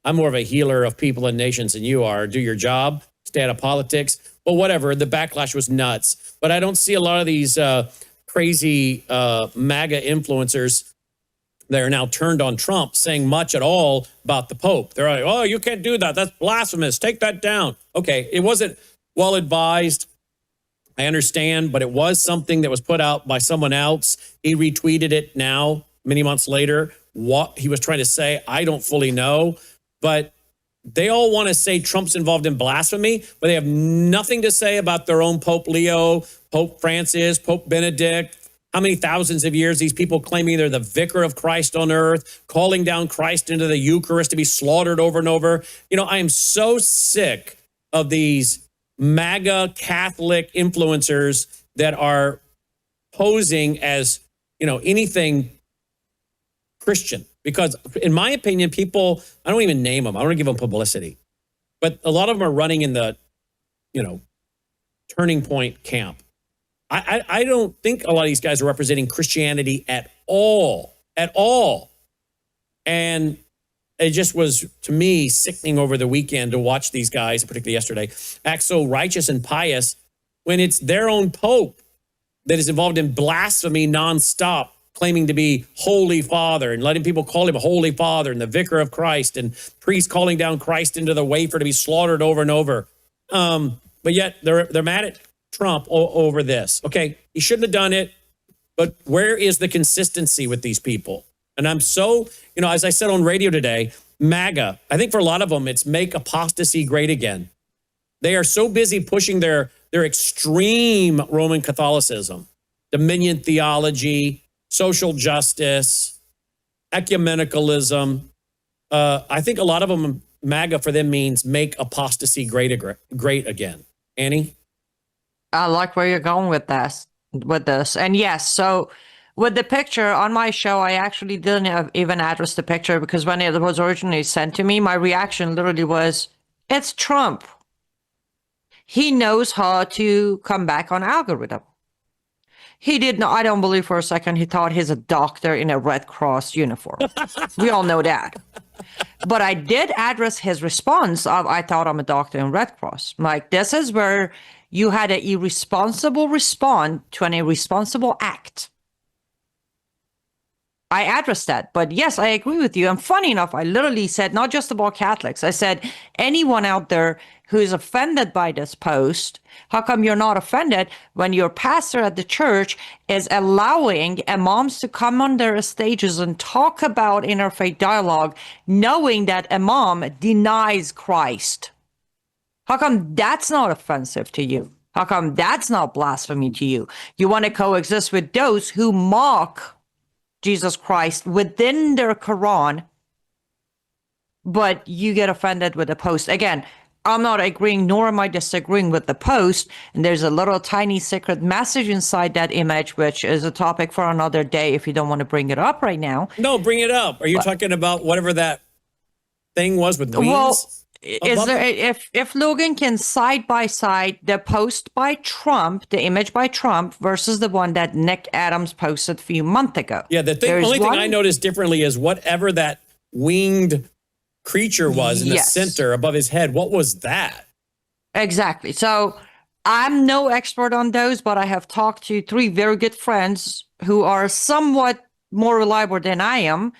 more of a healer of people and nations than you are. Do your job, stay out of politics. But whatever, the backlash was nuts. But I don't see a lot of these crazy MAGA influencers that are now turned on Trump saying much at all about the Pope. They're like, oh, you can't do that. That's blasphemous. Take that down. Okay, it wasn't well advised. I understand, but it was something that was put out by someone else. He retweeted it now, many months later. What he was trying to say, I don't fully know. But they all want to say Trump's involved in blasphemy, but they have nothing to say about their own Pope Leo, Pope Francis, Pope Benedict. How many thousands of years these people claiming they're the vicar of Christ on earth, calling down Christ into the Eucharist to be slaughtered over and over. I am so sick of these MAGA Catholic influencers that are posing as, anything Christian. Because in my opinion, people, I don't even name them. I don't give them publicity. But a lot of them are running in the, turning point camp. I don't think a lot of these guys are representing Christianity at all. And it just was, to me, sickening over the weekend to watch these guys, particularly yesterday, act so righteous and pious when it's their own Pope that is involved in blasphemy nonstop, claiming to be Holy Father and letting people call him a Holy Father and the Vicar of Christ, and priests calling down Christ into the wafer to be slaughtered over and over. But yet they're mad at Trump over this. Okay, he shouldn't have done it, but where is the consistency with these people? And I'm so, as I said on radio today, MAGA, I think for a lot of them, it's make apostasy great again. They are so busy pushing their extreme Roman Catholicism, dominion theology, social justice, ecumenicalism. I think a lot of them, MAGA for them means make apostasy great again. Annie? I like where you're going with this. And yes, so with the picture on my show, I actually didn't even address the picture, because when it was originally sent to me, my reaction literally was, it's Trump. He knows how to come back on algorithm. He did not, I don't believe for a second he thought he's a doctor in a Red Cross uniform. We all know that. But I did address his response of, I thought I'm a doctor in Red Cross. Like, this is where you had an irresponsible response to an irresponsible act. I addressed that. But yes, I agree with you. And funny enough, I literally said, not just about Catholics, I said, anyone out there who is offended by this post, how come you're not offended when your pastor at the church is allowing imams to come on their stages and talk about interfaith dialogue, knowing that imam denies Christ? How come that's not offensive to you? How come that's not blasphemy to you? You want to coexist with those who mock Jesus Christ within their Quran, but you get offended with a post. Again, I'm not agreeing, nor am I disagreeing with the post. And there's a little tiny secret message inside that image, which is a topic for another day if you don't want to bring it up right now. No, bring it up. Are you talking about whatever that thing was with wings? Well, is there, if Logan can side by side the post by Trump, the image by Trump versus the one that Nick Adams posted a few months ago. Yeah, the only thing I noticed differently is whatever that winged creature was in the center above his head. What was that? Exactly. So I'm no expert on those, but I have talked to 3 very good friends who are somewhat more reliable than I am.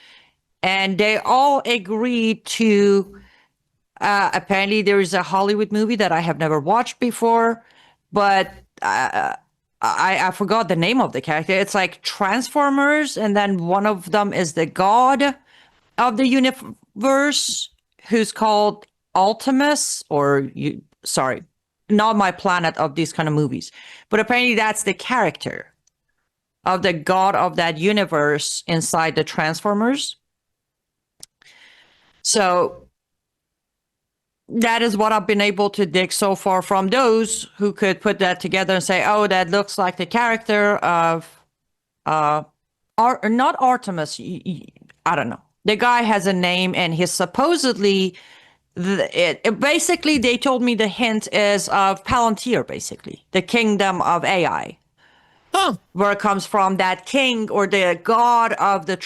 And they all agree to, apparently there is a Hollywood movie that I have never watched before, but I forgot the name of the character. It's like Transformers, and then one of them is the god of the universe who's called Ultimus, not my planet of these kind of movies. But apparently that's the character of the god of that universe inside the Transformers. So that is what I've been able to dig so far from those who could put that together and say, oh, that looks like the character of, not Artemis, I don't know. The guy has a name, and he's supposedly, basically they told me the hint is of Palantir, basically, the kingdom of AI. Huh. Where it comes from, that king or the god of the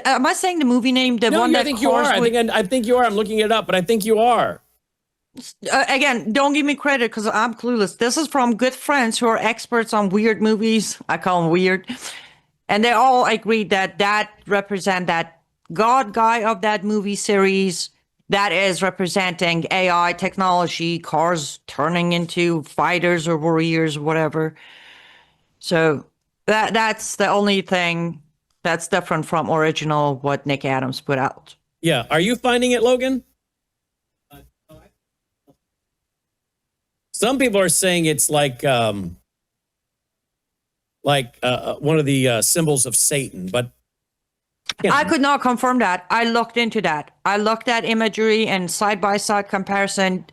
am I saying the movie name? No, I think you are. I think you are. I'm looking it up, but I think you are. Again, don't give me credit because I'm clueless. This is from good friends who are experts on weird movies. I call them weird. And they all agreed that represent that God guy of that movie series that is representing AI technology, cars turning into fighters or warriors or whatever. So that's the only thing that's different from original what Nick Adams put out. Yeah. Are you finding it, Logan? Some people are saying it's like one of the symbols of Satan, but I could not confirm that. I looked into that. I looked at imagery and side-by-side comparison.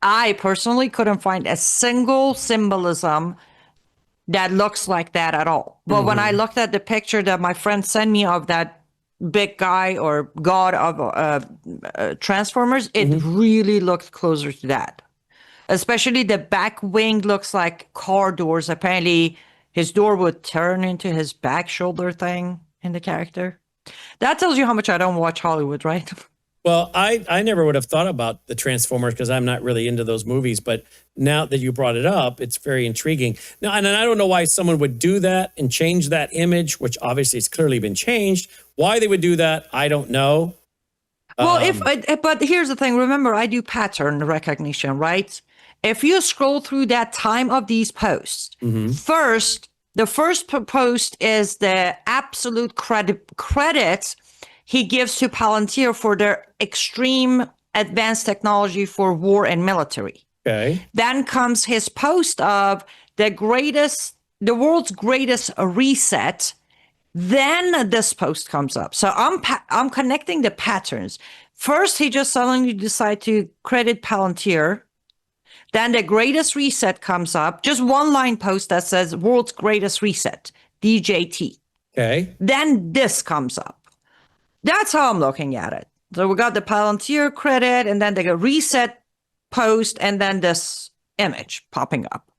I personally couldn't find a single symbolism that looks like that at all. But when I looked at the picture that my friend sent me of that big guy or god of Transformers, it really looked closer to that. Especially the back wing looks like car doors. Apparently, his door would turn into his back shoulder thing in the character. That tells you how much I don't watch Hollywood, right? Well, I never would have thought about the Transformers because I'm not really into those movies. But now that you brought it up, it's very intriguing. Now, and I don't know why someone would do that and change that image, which obviously it's clearly been changed. Why they would do that, I don't know. Well, but here's the thing. Remember, I do pattern recognition, right? If you scroll through that time of these posts, the first post is the absolute credit he gives to Palantir for their extreme advanced technology for war and military. Okay. Then comes his post of the world's greatest reset. Then this post comes up. So I'm connecting the patterns. First, he just suddenly decided to credit Palantir. Then the greatest reset comes up. Just one line post that says world's greatest reset, DJT. Okay. Then this comes up. That's how I'm looking at it. So we got the Palantir credit and then the reset post and then this image popping up.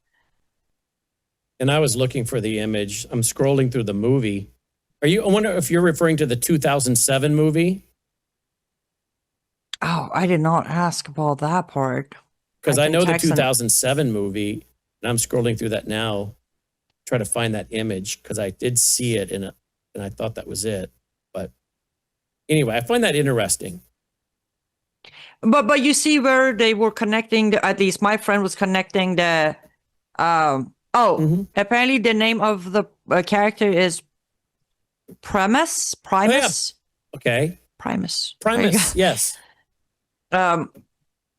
And I was looking for the image. I'm scrolling through the movie. I wonder if you're referring to the 2007 movie? Oh, I did not ask about that part. Because I know the 2007 movie, and I'm scrolling through that now, try to find that image, because I did see it, and I thought that was it. But anyway, I find that interesting. But you see where they were connecting, at least my friend was connecting the, apparently the name of the character is Primus? Oh, yeah. Okay. Primus, yes.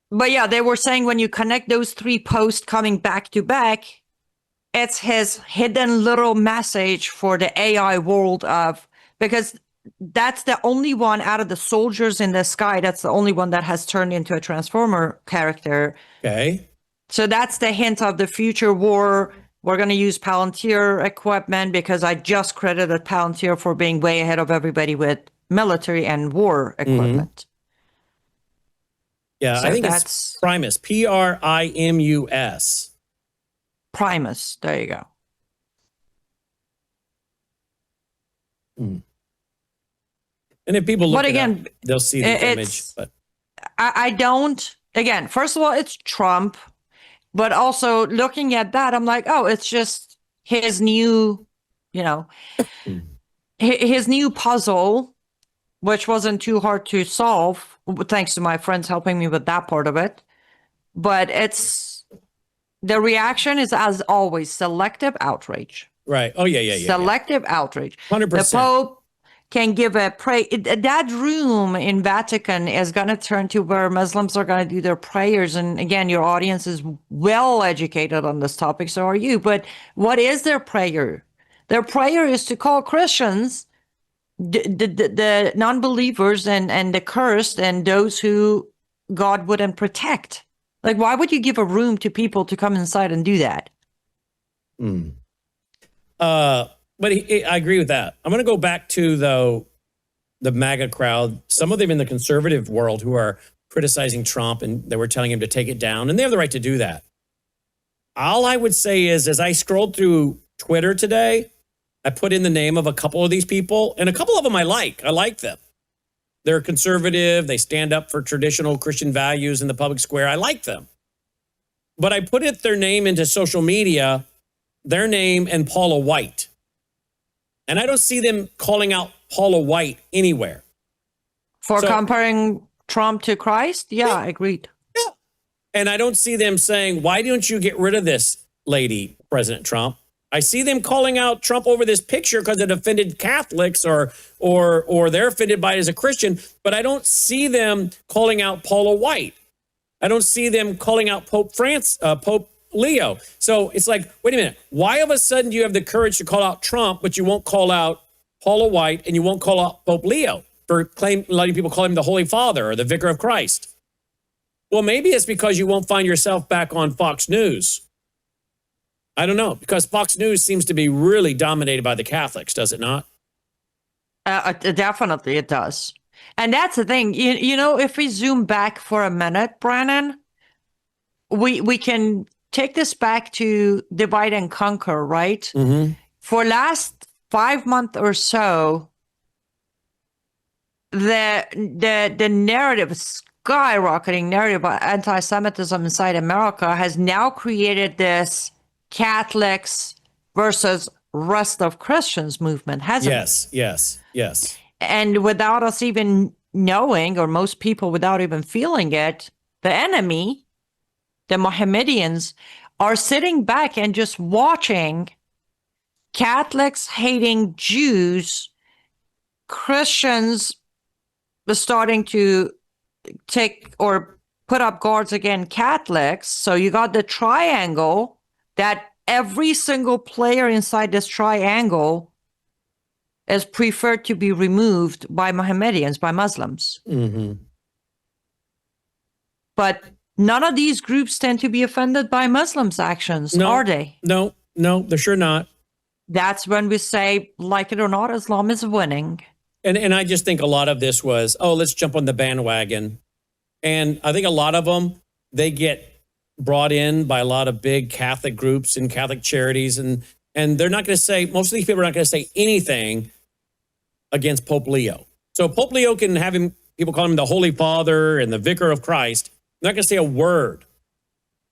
But yeah, they were saying when you connect those 3 posts coming back to back, it's his hidden little message for the AI world because that's the only one out of the soldiers in the sky. That's the only one that has turned into a Transformer character. Okay. So that's the hint of the future war. We're going to use Palantir equipment because I just credited Palantir for being way ahead of everybody with military and war equipment. Yeah, So I think that's it's Primus. Primus. Primus. There you go. And if people look But again, it up, they'll see the it's- image. But I don't, again, first of all, it's Trump. But also looking at that, I'm like, oh, it's just his new, his new puzzle, which wasn't too hard to solve, thanks to my friends helping me with that part of it. But the reaction is, as always, selective outrage. right. Oh, yeah. Selective outrage. 100%. The Pope can give a that room in Vatican is going to turn to where Muslims are going to do their prayers. And again, your audience is well educated on this topic. So are you. But what is their prayer? Their prayer is to call Christians, the non-believers and the cursed and those who God wouldn't protect. Like, why would you give a room to people to come inside and do that? But I agree with that. I'm going to go back to, though, the MAGA crowd. Some of them in the conservative world who are criticizing Trump, and they were telling him to take it down, and they have the right to do that. All I would say is, as I scrolled through Twitter today, I put in the name of a couple of these people, and a couple of them I like. I like them. They're conservative. They stand up for traditional Christian values in the public square. I like them. But I put their name into social media, their name and Paula White. And I don't see them calling out Paula White anywhere. For comparing Trump to Christ? Yeah, I agreed. Yeah. And I don't see them saying, why don't you get rid of this lady, President Trump? I see them calling out Trump over this picture because it offended Catholics or they're offended by it as a Christian. But I don't see them calling out Paula White. I don't see them calling out Pope Leo. So it's like, wait a minute. Why all of a sudden do you have the courage to call out Trump, but you won't call out Paula White and you won't call out Pope Leo for letting people call him the Holy Father or the Vicar of Christ? Well, maybe it's because you won't find yourself back on Fox News. I don't know, because Fox News seems to be really dominated by the Catholics, does it not? Definitely it does. And that's the thing. You know, if we zoom back for a minute, Brannon, we can take this back to divide and conquer, right? Mm-hmm. For last 5 months or so, the narrative, skyrocketing narrative of anti-Semitism inside America has now created this Catholics versus rest of Christians movement, hasn't it? Yes. And without us even knowing, or most people without even feeling it, the enemy, the Mohammedans, are sitting back and just watching Catholics hating Jews, Christians starting to take or put up guards against Catholics. So you got the triangle that every single player inside this triangle is preferred to be removed by Mohammedans, by Muslims. Mm-hmm. But none of these groups tend to be offended by Muslims' actions, are they? No, they're sure not. That's when we say, like it or not, Islam is winning. And I just think a lot of this was, let's jump on the bandwagon. And I think a lot of them, they get brought in by a lot of big Catholic groups and Catholic charities. And they're not going to say, most of these people are not going to say anything against Pope Leo. So Pope Leo can have people call him the Holy Father and the Vicar of Christ. They're not going to say a word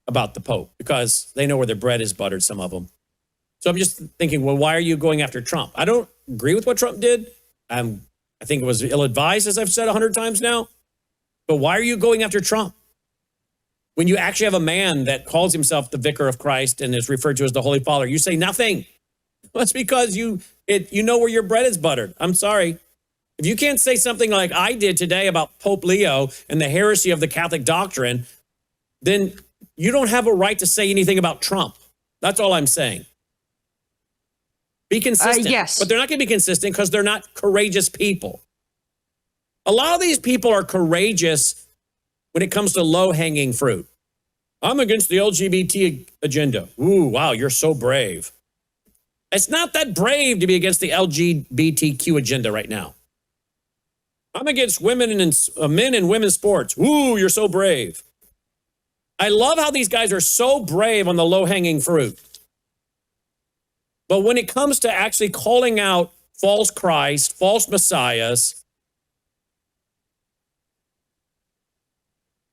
about the Pope because they know where their bread is buttered, some of them. So I'm just thinking, well, why are you going after Trump? I don't agree with what Trump did. I think it was ill-advised, as I've said 100 times now. But why are you going after Trump? When you actually have a man that calls himself the Vicar of Christ and is referred to as the Holy Father, you say nothing. That's because you know where your bread is buttered. I'm sorry. If you can't say something like I did today about Pope Leo and the heresy of the Catholic doctrine, then you don't have a right to say anything about Trump. That's all I'm saying. Be consistent. Yes. But they're not going to be consistent because they're not courageous people. A lot of these people are courageous when it comes to low-hanging fruit. I'm against the LGBT agenda. Ooh, wow, you're so brave. It's not that brave to be against the LGBTQ agenda right now. I'm against women and men and women's sports. Ooh, you're so brave. I love how these guys are so brave on the low-hanging fruit. But when it comes to actually calling out false Christ, false messiahs,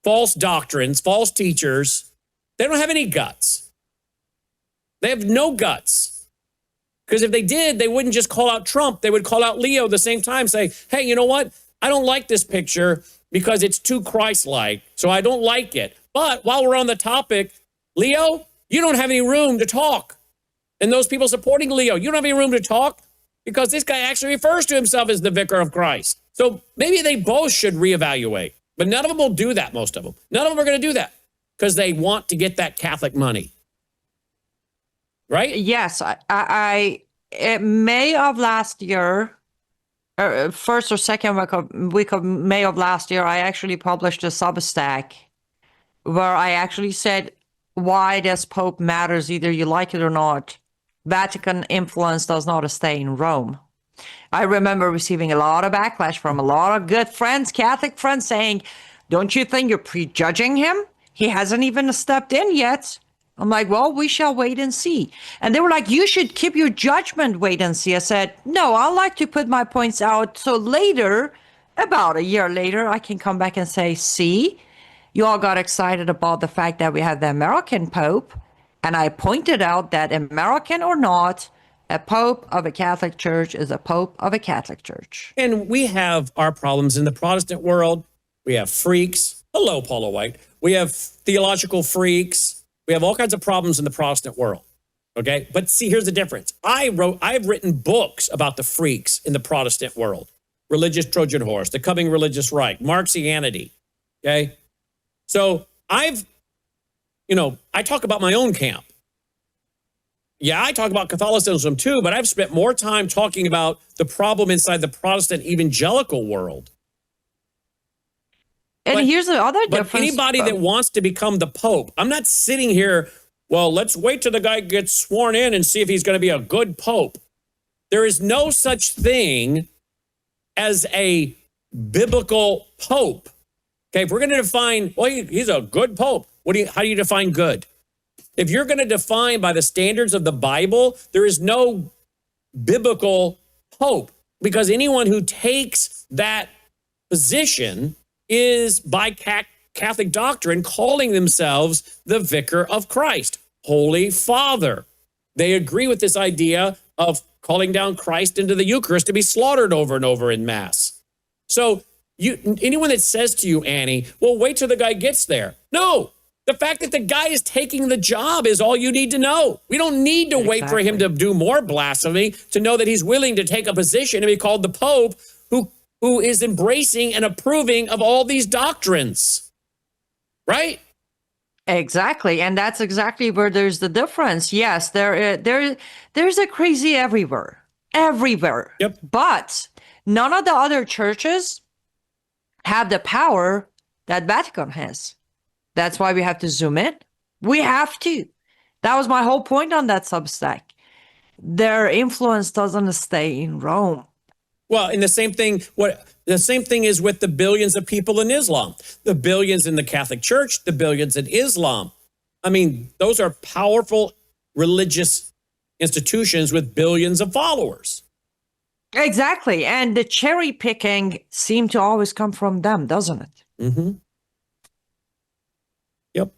false doctrines, false teachers, they don't have any guts. They have no guts. Because if they did, they wouldn't just call out Trump. They would call out Leo at the same time, say, hey, you know what? I don't like this picture because it's too Christ-like, so I don't like it. But while we're on the topic, Leo, you don't have any room to talk. And those people supporting Leo, you don't have any room to talk because this guy actually refers to himself as the vicar of Christ. So maybe they both should reevaluate. But none of them will do that, most of them. None of them are going to do that because they want to get that Catholic money. Right? Yes. May of last year, first or second week of May of last year, I actually published a Substack where I actually said, why does Pope matters, either you like it or not? Vatican influence does not stay in Rome. I remember receiving a lot of backlash from a lot of good friends, Catholic friends, saying, don't you think you're prejudging him? He hasn't even stepped in yet. I'm like, well, we shall wait and see. And they were like, you should keep your judgment, wait and see. I said, no, I like to put my points out. So later, about a year later, I can come back and say, see, you all got excited about the fact that we have the American Pope. And I pointed out that American or not, a Pope of a Catholic Church is a Pope of a Catholic Church. And we have our problems in the Protestant world. We have freaks. Hello, Paula White. We have theological freaks. We have all kinds of problems in the Protestant world. Okay. But see, here's the difference. I've written books about the freaks in the Protestant world. Religious Trojan Horse, The Coming Religious Right, Marxianity. Okay. So I talk about my own camp. Yeah, I talk about Catholicism too, but I've spent more time talking about the problem inside the Protestant evangelical world. And here's the other difference. But anybody that wants to become the Pope, I'm not sitting here, well, let's wait till the guy gets sworn in and see if he's going to be a good Pope. There is no such thing as a biblical Pope. Okay, if we're going to define, well, he's a good Pope, how do you define good? If you're going to define by the standards of the Bible, there is no biblical Pope, because anyone who takes that position is, by Catholic doctrine, calling themselves the Vicar of Christ, Holy Father. They agree with this idea of calling down Christ into the Eucharist to be slaughtered over and over in Mass. So anyone that says to you, Annie, well, wait till the guy gets there. No. The fact that the guy is taking the job is all you need to know. We don't need to wait for him to do more blasphemy to know that he's willing to take a position and be called the Pope who is embracing and approving of all these doctrines. Right? Exactly. And that's exactly where there's the difference. Yes, there's a crazy everywhere. Everywhere. Yep. But none of the other churches have the power that Vatican has. That's why we have to zoom in. We have to. That was my whole point on that Substack. Their influence doesn't stay in Rome. Well, and the same thing is with the billions of people in Islam, the billions in the Catholic Church, the billions in Islam. I mean, those are powerful religious institutions with billions of followers. Exactly. And the cherry picking seems to always come from them, doesn't it? Mm-hmm. Yep.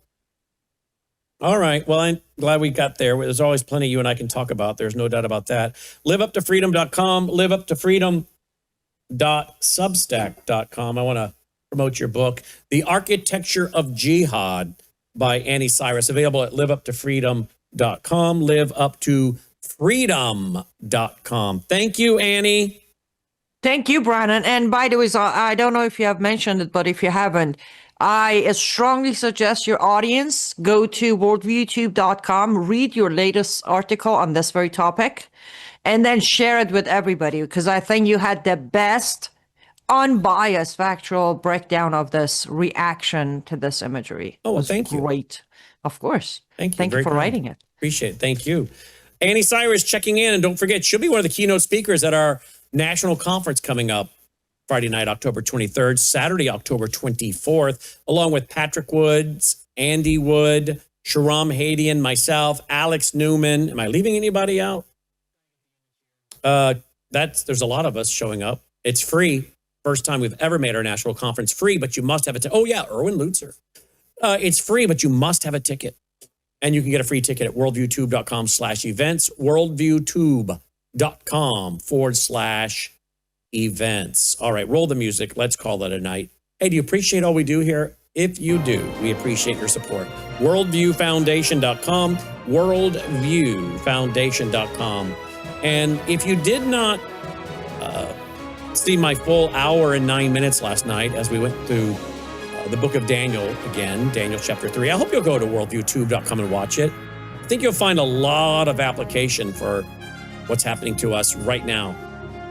All right. Well, I'm glad we got there. There's always plenty you and I can talk about. There's no doubt about that. LiveUpToFreedom.com, LiveUpToFreedom.substack.com. I want to promote your book, The Architecture of Jihad by Anni Cyrus, available at LiveUpToFreedom.com, LiveUpToFreedom.com. Thank you, Annie. Thank you, Brandon. And by the way, so I don't know if you have mentioned it, but if you haven't, I strongly suggest your audience go to worldviewtube.com, read your latest article on this very topic. and then share it with everybody, because I think you had the best unbiased factual breakdown of this reaction to this imagery. Oh, well, thank you. Great. Of course. Thank you. Thank you for writing it. Appreciate it. Thank you. Anni Cyrus checking in. And don't forget, she'll be one of the keynote speakers at our national conference coming up Friday night, October 23rd, Saturday, October 24th, along with Patrick Woods, Andy Wood, Shahram Hadian, myself, Alex Newman. Am I leaving anybody out? There's a lot of us showing up. It's free. First time we've ever made our national conference free, but you must have Erwin Lutzer. It's free, but you must have a ticket. And you can get a free ticket at worldviewtube.com/events, worldviewtube.com/events. All right, roll the music. Let's call that a night. Hey, do you appreciate all we do here? If you do, we appreciate your support. Worldviewfoundation.com, worldviewfoundation.com. And if you did not see my full hour and 9 minutes last night as we went through the book of Daniel again, Daniel chapter 3, I hope you'll go to worldviewtube.com and watch it. I think you'll find a lot of application for what's happening to us right now.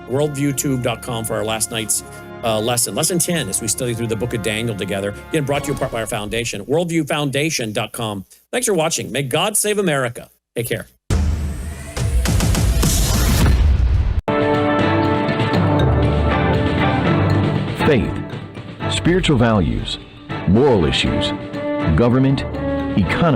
Worldviewtube.com for our last night's lesson 10, as we study through the book of Daniel together. Again, brought to you in part by our foundation, worldviewfoundation.com. Thanks for watching. May God save America. Take care. Faith, spiritual values, moral issues, government, economy.